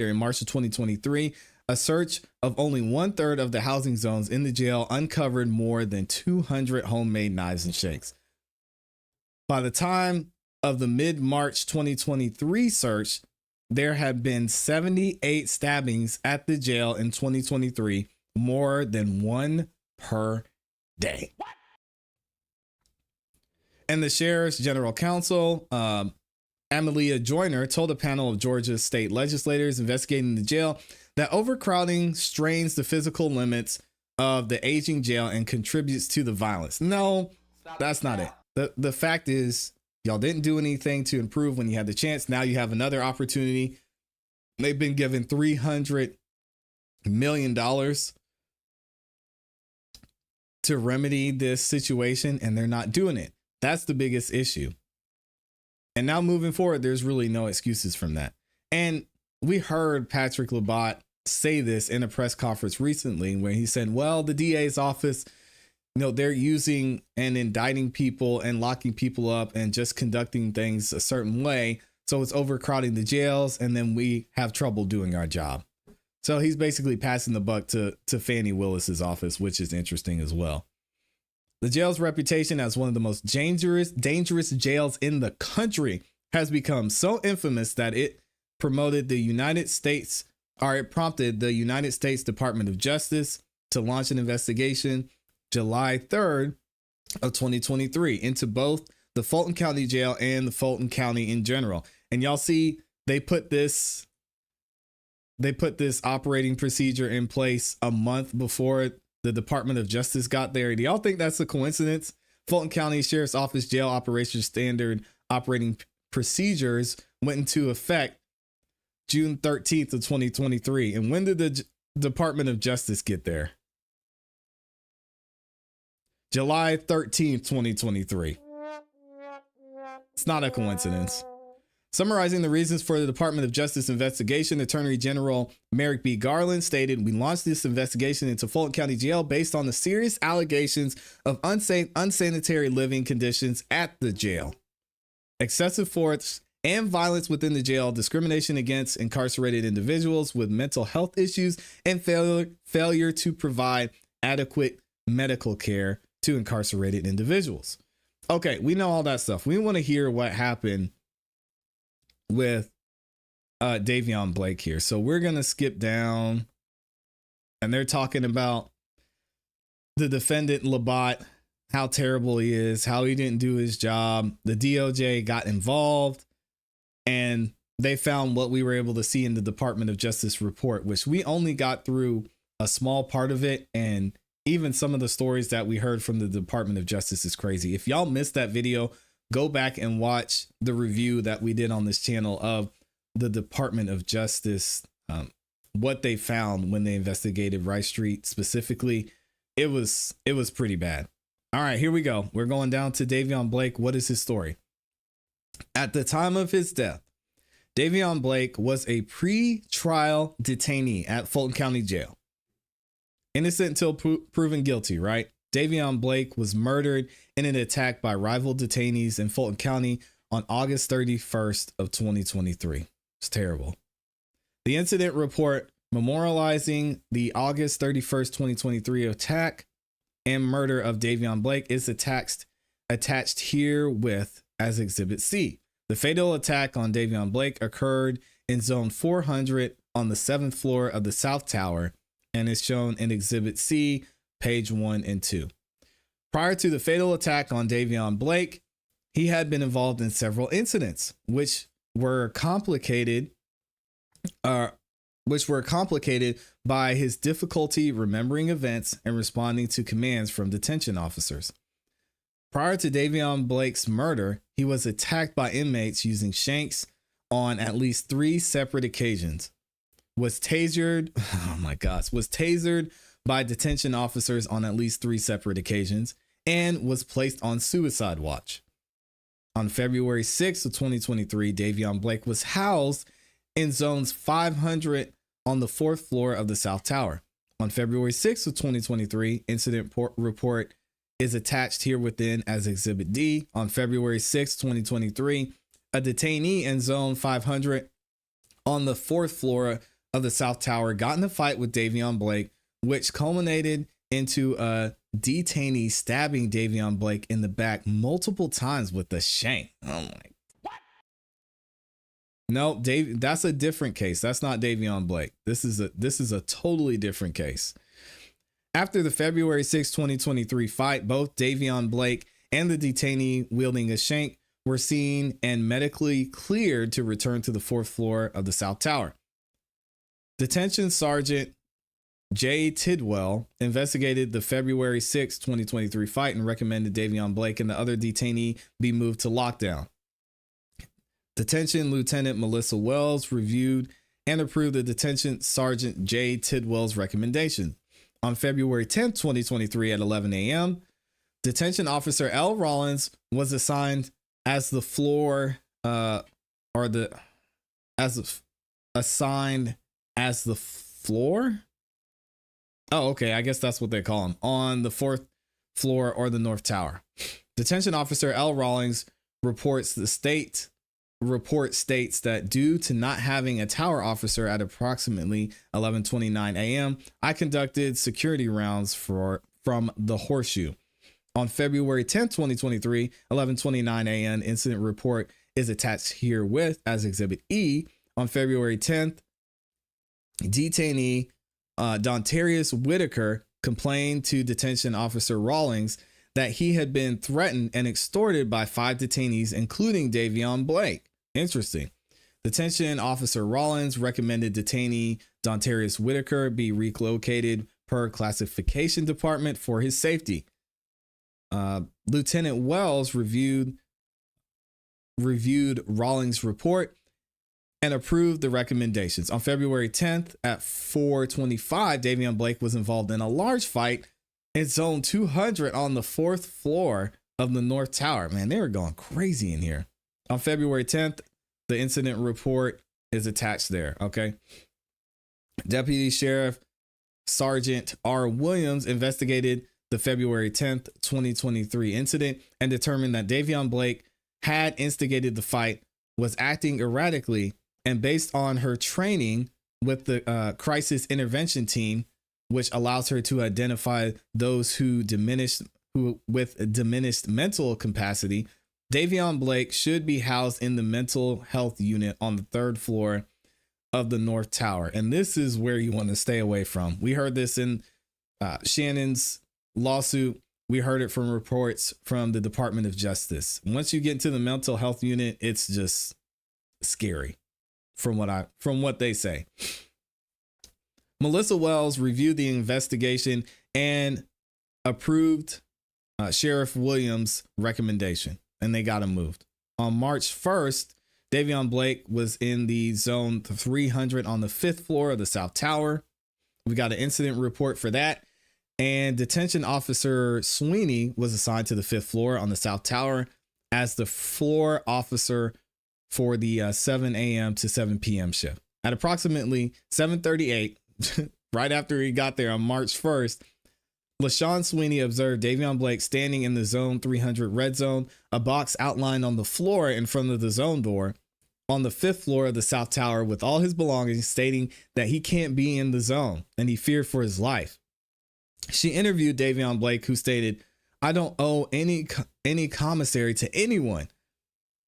in March of 2023, a search of only 1/3 of the housing zones in the jail uncovered more than 200 homemade knives and shanks. By the time of the mid-March 2023 search, there had been 78 stabbings at the jail in 2023, more than one per day. And the Sheriff's General Counsel, Amelia Joyner, told a panel of Georgia state legislators investigating the jail that overcrowding strains the physical limits of the aging jail and contributes to the violence. No, that's not it. The fact is, y'all didn't do anything to improve when you had the chance. Now you have another opportunity. They've been given $300 million to remedy this situation, and they're not doing it. That's the biggest issue. And now moving forward, there's really no excuses from that. And we heard Patrick Labat say this in a press conference recently where he said, well, the DA's office, they're using and indicting people and locking people up and just conducting things a certain way. So it's overcrowding the jails, and then we have trouble doing our job. So he's basically passing the buck to Fannie Willis's office, which is interesting as well. The jail's reputation as one of the most dangerous jails in the country has become so infamous that it prompted the United States Department of Justice to launch an investigation July 3rd of 2023 into both the Fulton County Jail and the Fulton County in general. And y'all see, they put this operating procedure in place a month before the Department of Justice got there. Do y'all think that's a coincidence? Fulton County Sheriff's Office Jail Operations Standard Operating Procedures went into effect June 13th of 2023. And when did the Department of Justice get there? July 13th, 2023. It's not a coincidence. Summarizing the reasons for the Department of Justice investigation, Attorney General Merrick B. Garland stated, "We launched this investigation into Fulton County Jail based on the serious allegations of unsanitary living conditions at the jail, excessive force and violence within the jail, discrimination against incarcerated individuals with mental health issues, and failure to provide adequate medical care to incarcerated individuals." Okay, we know all that stuff. We want to hear what happened with Dayvion Blake here. So we're going to skip down, and they're talking about the defendant Labat, how terrible he is, how he didn't do his job. The DOJ got involved, and they found what we were able to see in the Department of Justice report, which we only got through a small part of it. And even some of the stories that we heard from the Department of Justice is crazy. If y'all missed that video, go back and watch the review that we did on this channel of the Department of Justice, what they found when they investigated Rice Street specifically. It was pretty bad. All right, here we go. We're going down to Dayvion Blake. What is his story? At the time of his death, Dayvion Blake was a pre-trial detainee at Fulton County Jail. Innocent until proven guilty, right? Dayvion Blake was murdered in an attack by rival detainees in Fulton County on August 31st of 2023. It's terrible. The incident report memorializing the August 31st, 2023 attack and murder of Dayvion Blake is attached here with as Exhibit C. The fatal attack on Dayvion Blake occurred in Zone 400 on the 7th floor of the South Tower and is shown in Exhibit C, page 1 and 2. Prior to the fatal attack on Dayvion Blake, he had been involved in several incidents, which were complicated by his difficulty remembering events and responding to commands from detention officers. Prior to Davion Blake's murder, he was attacked by inmates using shanks on at least 3 separate occasions. Was tasered by detention officers on at least 3 separate occasions, and was placed on suicide watch. On February 6th of 2023, Davion Blake was housed in zones 500 on the 4th floor of the South Tower. On February 6th of 2023, incident report is attached here within as Exhibit D. On February 6th, 2023, a detainee in zone 500 on the 4th floor of the South Tower got in a fight with Davion Blake, which culminated into a detainee stabbing Davion Blake in the back multiple times with a shank. Oh my. What? No, Dave, that's a different case. That's not Davion Blake. This is a totally different case. After the February 6, 2023 fight, both Davion Blake and the detainee wielding a shank were seen and medically cleared to return to the 4th floor of the South Tower. Detention Sergeant J. Tidwell investigated the February 6, 2023 fight and recommended Davion Blake and the other detainee be moved to lockdown. Detention Lieutenant Melissa Wells reviewed and approved the Detention Sergeant J. Tidwell's recommendation. On February 10, 2023 at 11 a.m., Detention Officer L. Rollins was assigned as the floor assigned as the floor. Oh, okay. I guess that's what they call him, on the 4th floor or the North Tower. Detention Officer L. Rawlings reports states that due to not having a tower officer at approximately 11:29 a.m., I conducted security rounds from the Horseshoe. On February 10, 2023, 11:29 a.m., incident report is attached herewith as Exhibit E. On February 10th, detainee Dontarius Whitaker complained to Detention Officer Rawlings that he had been threatened and extorted by 5 detainees, including Davion Blake. Interesting. Detention Officer Rawlings recommended detainee Dontarius Whitaker be relocated per classification department for his safety. Lieutenant Wells reviewed Rawlings' report and approved the recommendations. On February 10th at 4:25, Davion Blake was involved in a large fight in zone 200 on the 4th floor of the North Tower. Man, they were going crazy in here. On February 10th, the incident report is attached there. Okay. Deputy Sheriff Sergeant R. Williams investigated the February 10th, 2023 incident and determined that Davion Blake had instigated the fight, was acting erratically, and based on her training with the crisis intervention team, which allows her to identify those with diminished mental capacity, Davion Blake should be housed in the mental health unit on the 3rd floor of the North Tower. And this is where you want to stay away from. We heard this in Shannon's lawsuit. We heard it from reports from the Department of Justice. Once you get into the mental health unit, it's just scary from what they say. Melissa Wells reviewed the investigation and approved Sheriff Williams' recommendation, and they got him moved. On March 1st, Davion Blake was in the zone 300 on the 5th floor of the South Tower. We got an incident report for that. And Detention Officer Sweeney was assigned to the 5th floor on the South Tower as the floor officer for the 7 a.m. to 7 p.m. shift. At approximately 7:38, right after he got there on March 1st, LaShawn Sweeney observed Davion Blake standing in the zone 300 red zone, a box outlined on the floor in front of the zone door on the 5th floor of the South Tower with all his belongings, stating that he can't be in the zone and he feared for his life. She interviewed Davion Blake, who stated, "I don't owe any commissary to anyone.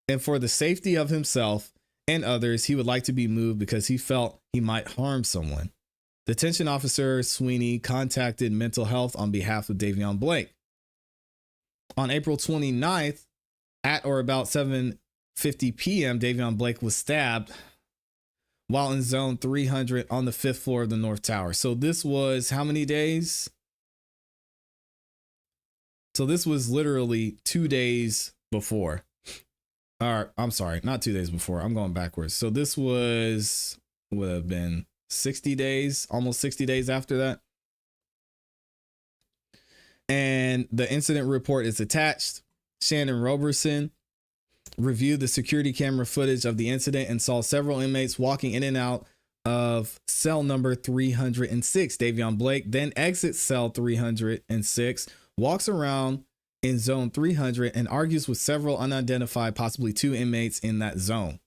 And for the safety of himself and others, he would like to be moved because he felt he might harm someone." Detention Officer Sweeney contacted mental health on behalf of Davion Blake. On April 29th, at or about 7:50 p.m., Davion Blake was stabbed while in zone 300 on the 5th floor of the North Tower. So this was how many days So this was literally 2 days before. Or I'm sorry, not 2 days before. I'm going backwards. So this would have been 60 days, almost 60 days after that. And the incident report is attached. Shannon Roberson reviewed the security camera footage of the incident and saw several inmates walking in and out of cell number 306. Dayvion Blake then exits cell 306, walks around in zone 300, and argues with several unidentified, possibly 2 inmates in that zone.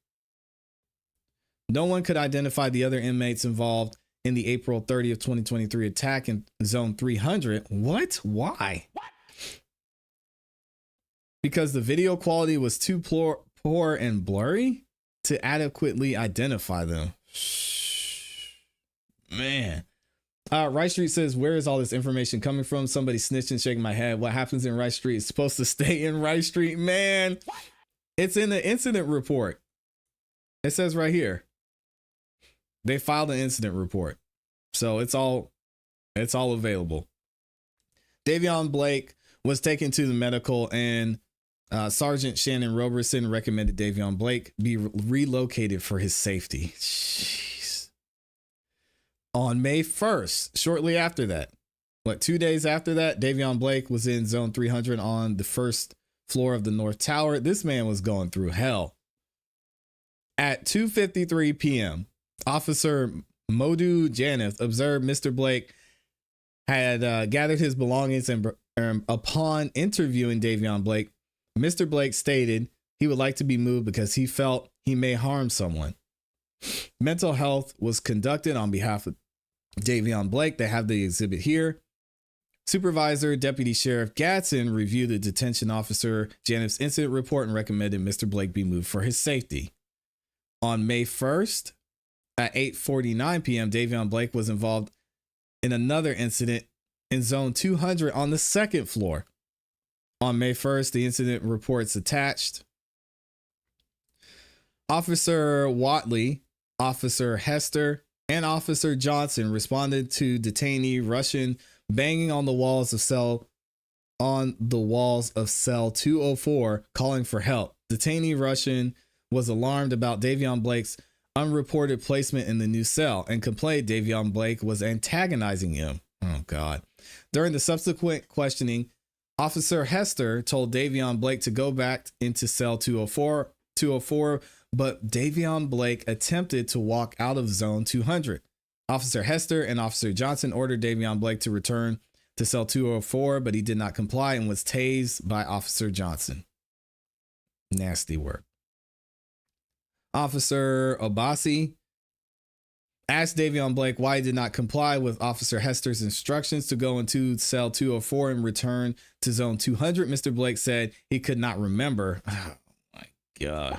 No one could identify the other inmates involved in the April 30th, 2023 attack in zone 300. What? Why? Because the video quality was too poor and blurry to adequately identify them. Man. Rice Street says, where is all this information coming from? Somebody snitching, shaking my head. What happens in Rice Street is supposed to stay in Rice Street. Man, it's in the incident report. It says right here. They filed an incident report. So it's all available. Dayvion Blake was taken to the medical, and Sergeant Shannon Roberson recommended Dayvion Blake be relocated for his safety. Jeez. On May 1st, shortly after that, 2 days after that, Dayvion Blake was in zone 300 on the first floor of the North Tower. This man was going through hell. At 2:53 p.m., Officer Modu Janeth observed Mr. Blake had gathered his belongings, and upon interviewing Dayvion Blake, Mr. Blake stated he would like to be moved because he felt he may harm someone. Mental health was conducted on behalf of Dayvion Blake. They have the exhibit here. Supervisor Deputy Sheriff Gadsden reviewed the detention officer Janeth's incident report and recommended Mr. Blake be moved for his safety. On May 1st, at 8:49 p.m., Dayvion Blake was involved in another incident in zone 200 on the second floor. On May 1st, the incident reports attached. Officer Watley, Officer Hester, and Officer Johnson responded to detainee Russian banging on the walls of cell 204, calling for help. Detainee Russian was alarmed about Dayvion Blake's unreported placement in the new cell and complained Dayvion Blake was antagonizing him. Oh, God. During the subsequent questioning, Officer Hester told Dayvion Blake to go back into cell 204, but Dayvion Blake attempted to walk out of zone 200. Officer Hester and Officer Johnson ordered Dayvion Blake to return to cell 204, but he did not comply and was tased by Officer Johnson. Nasty work. Officer Obasi asked Dayvion Blake why he did not comply with Officer Hester's instructions to go into cell 204 and return to zone 200. Mr. Blake said he could not remember. Oh my God.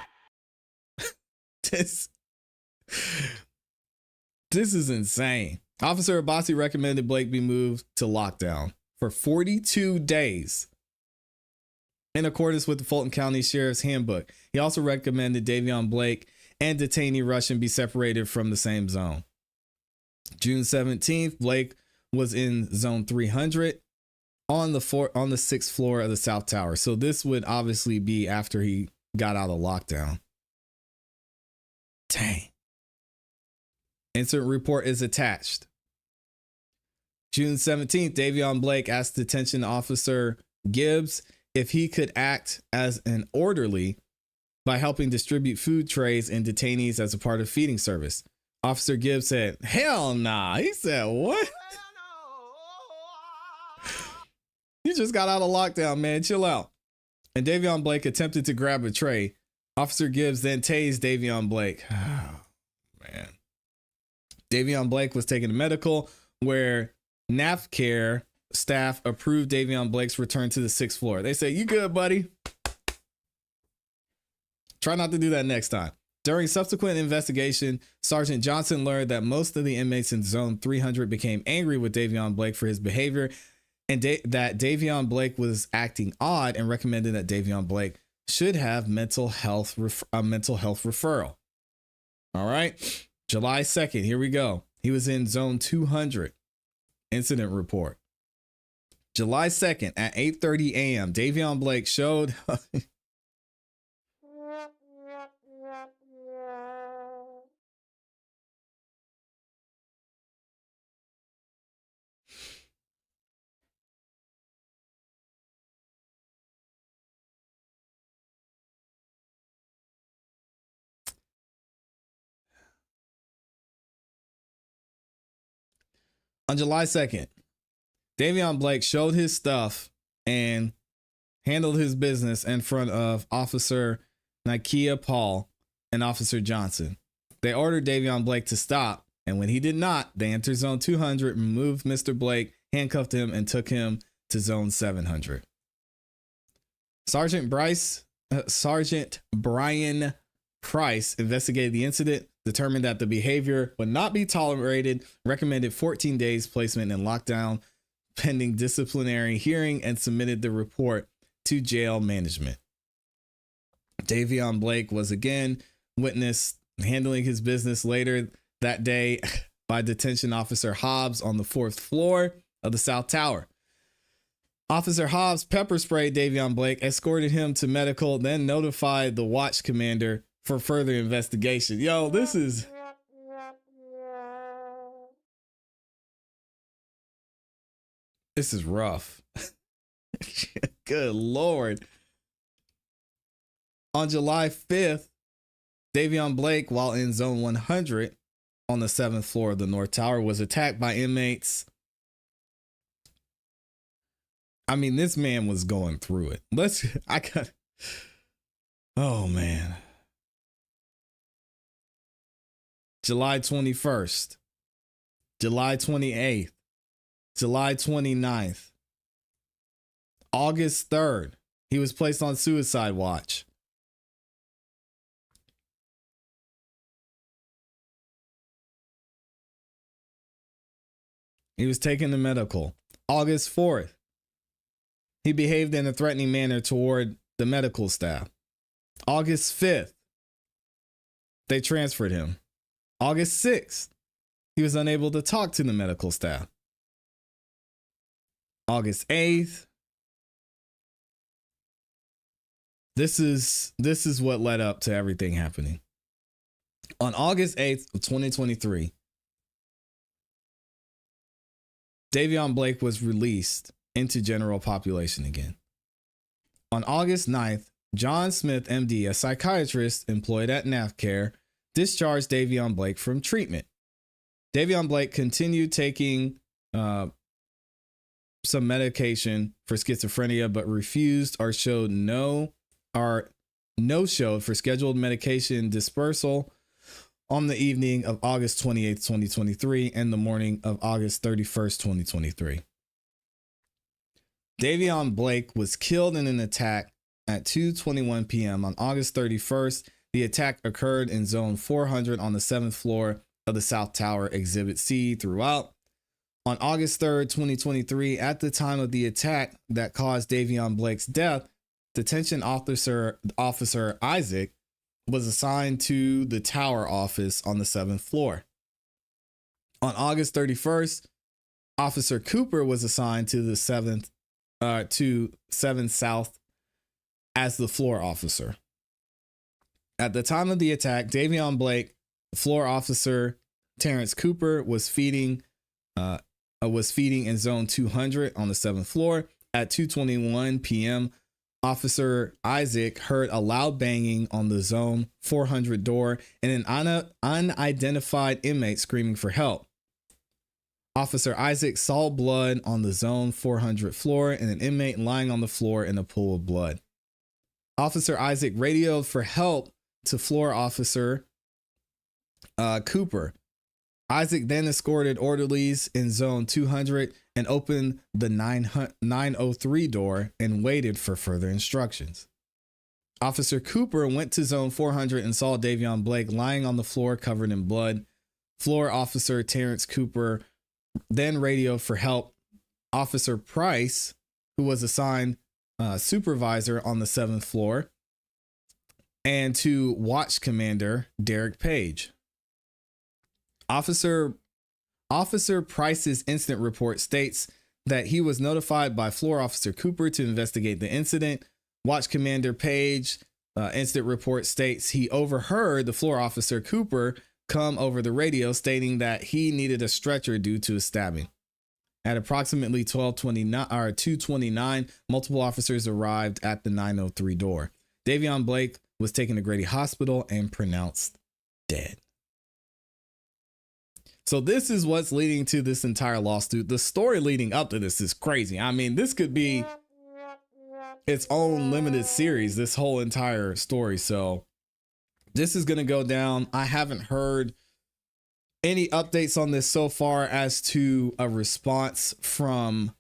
This is insane. Officer Obasi recommended Blake be moved to lockdown for 42 days in accordance with the Fulton County Sheriff's Handbook. He also recommended Dayvion Blake and detainee Russian be separated from the same zone. June 17th, Blake was in zone 300 on the 6th floor of the South Tower. So this would obviously be after he got out of lockdown. Dang. Incident report is attached. June 17th, Dayvion Blake asked detention officer Gibbs if he could act as an orderly by helping distribute food trays and detainees as a part of feeding service. Officer Gibbs said, hell nah. He said, what? You just got out of lockdown, man. Chill out. And Dayvion Blake attempted to grab a tray. Officer Gibbs then tased Dayvion Blake. Oh, man. Dayvion Blake was taken to medical, where NAFCare staff approved Dayvion Blake's return to the 6th floor. They say, you good, buddy? Try not to do that next time. During subsequent investigation, Sergeant Johnson learned that most of the inmates in zone 300 became angry with Dayvion Blake for his behavior, and that Dayvion Blake was acting odd, and recommended that Dayvion Blake should have a mental health referral. All right. July 2nd. Here we go. He was in zone 200. Incident report. July 2nd at 8:30 a.m., Dayvion Blake showed on July 2nd, Dayvion Blake showed his stuff and handled his business in front of Officer Nikia Paul and Officer Johnson. They ordered Dayvion Blake to stop, and when he did not, they entered Zone 200, removed Mr. Blake, handcuffed him, and took him to Zone 700. Sergeant Brian Price investigated the incident, determined that the behavior would not be tolerated, recommended 14 days placement in lockdown pending disciplinary hearing, and submitted the report to jail management. Dayvion Blake was again witnessed handling his business later that day by detention officer Hobbs on the 4th floor of the South Tower. Officer Hobbs pepper sprayed Dayvion Blake, escorted him to medical, then notified the watch commander for further investigation. Yo, this is rough. Good Lord. On July 5th, Dayvion Blake, while in Zone 100 on the 7th floor of the North Tower, was attacked by inmates. I mean, this man was going through it. Oh man. July 21st, July 28th, July 29th, August 3rd, he was placed on suicide watch. He was taken to medical. August 4th, he behaved in a threatening manner toward the medical staff. August 5th, they transferred him. August 6th, he was unable to talk to the medical staff. August 8th, this is what led up to everything happening. On August 8th of 2023, Dayvion Blake was released into general population again. On August 9th, John Smith, MD, a psychiatrist employed at NAFCare, discharged Dayvion Blake from treatment. Dayvion Blake continued taking some medication for schizophrenia, but refused or no-showed for scheduled medication dispersal on the evening of August 28th, 2023 and the morning of August 31st, 2023. Dayvion Blake was killed in an attack at 2:21 p.m. on August 31st. The attack occurred in Zone 400 on the 7th floor of the South Tower, Exhibit C throughout. On August 3rd, 2023, at the time of the attack that caused Dayvion Blake's death, detention officer Isaac was assigned to the tower office on the 7th floor. On August 31st, Officer Cooper was assigned to the 7th South as the floor officer. At the time of the attack, Dayvion Blake, floor officer Terrence Cooper, was feeding in Zone 200 on the 7th floor. At 2:21 p.m., Officer Isaac heard a loud banging on the Zone 400 door and an unidentified inmate screaming for help. Officer Isaac saw blood on the Zone 400 floor and an inmate lying on the floor in a pool of blood. Officer Isaac radioed for help to floor officer Cooper. Isaac then escorted orderlies in Zone 200 and opened the 903 door and waited for further instructions. Officer Cooper went to Zone 400 and saw Dayvion Blake lying on the floor covered in blood. Floor officer Terrence Cooper then radioed for help. Officer Price, who was assigned supervisor on the 7th floor, and to watch commander Derek Page. Officer Price's incident report states that he was notified by Floor Officer Cooper to investigate the incident. Watch Commander Page incident report states he overheard the Floor Officer Cooper come over the radio stating that he needed a stretcher due to a stabbing. At approximately 2:29, multiple officers arrived at the 903 door. Dayvion Blake was taken to Grady Hospital and pronounced dead. So this is what's leading to this entire lawsuit. The story leading up to this is crazy. I mean, this could be its own limited series, this whole entire story. So this is going to go down. I haven't heard any updates on this so far as to a response from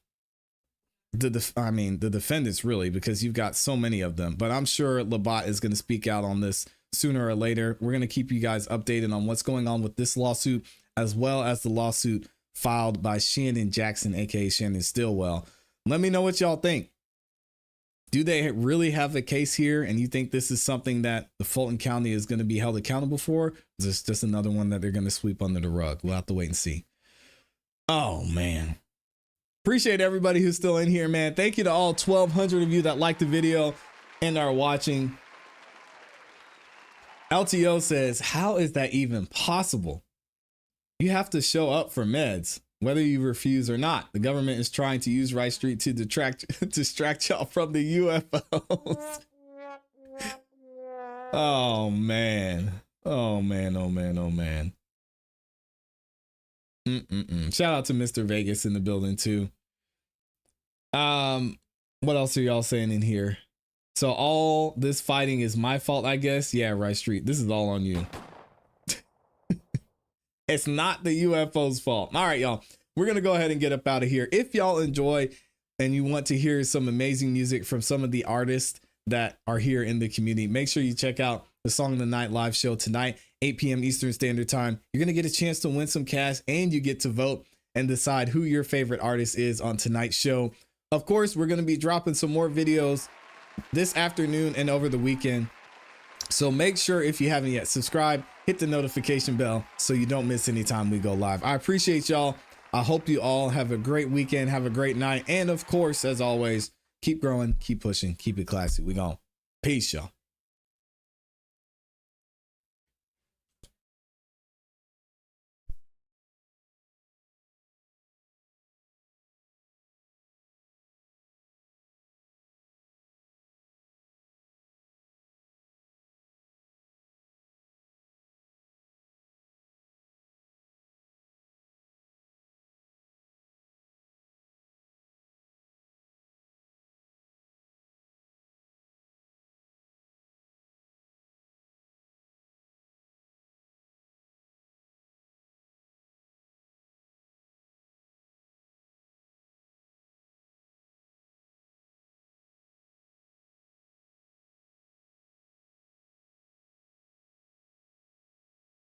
the defendants, really, because you've got so many of them. But I'm sure Labat is going to speak out on this sooner or later. We're going to keep you guys updated on what's going on with this lawsuit, as well as the lawsuit filed by Shannon Jackson, aka Shannon Stillwell. Let me know what y'all think. Do they really have a case here, and you think this is something that the Fulton County is going to be held accountable for? Is this just another one that they're going to sweep under the rug? We'll have to wait and see. Oh, man. Appreciate everybody who's still in here, man. Thank you to all 1,200 of you that liked the video and are watching. LTO says, how is that even possible? You have to show up for meds, whether you refuse or not. The government is trying to use Rice Street to distract y'all from the UFOs. Oh, man. Oh, man. Oh, man. Oh, man. Shout out to Mr. Vegas in the building, too. What else are y'all saying in here? So all this fighting is my fault, I guess. Yeah, Rice Street. This is all on you. It's not the UFO's fault. All right, y'all. We're going to go ahead and get up out of here. If y'all enjoy and you want to hear some amazing music from some of the artists that are here in the community, make sure you check out the Song of the Night live show tonight, 8 p.m. Eastern Standard Time. You're going to get a chance to win some cash, and you get to vote and decide who your favorite artist is on tonight's show. Of course, we're going to be dropping some more videos this afternoon and over the weekend. So make sure, if you haven't yet, subscribe, hit the notification bell so you don't miss any time we go live. I appreciate y'all. I hope you all have a great weekend, have a great night. And of course, as always, keep growing, keep pushing, keep it classy. We gone. Peace, y'all.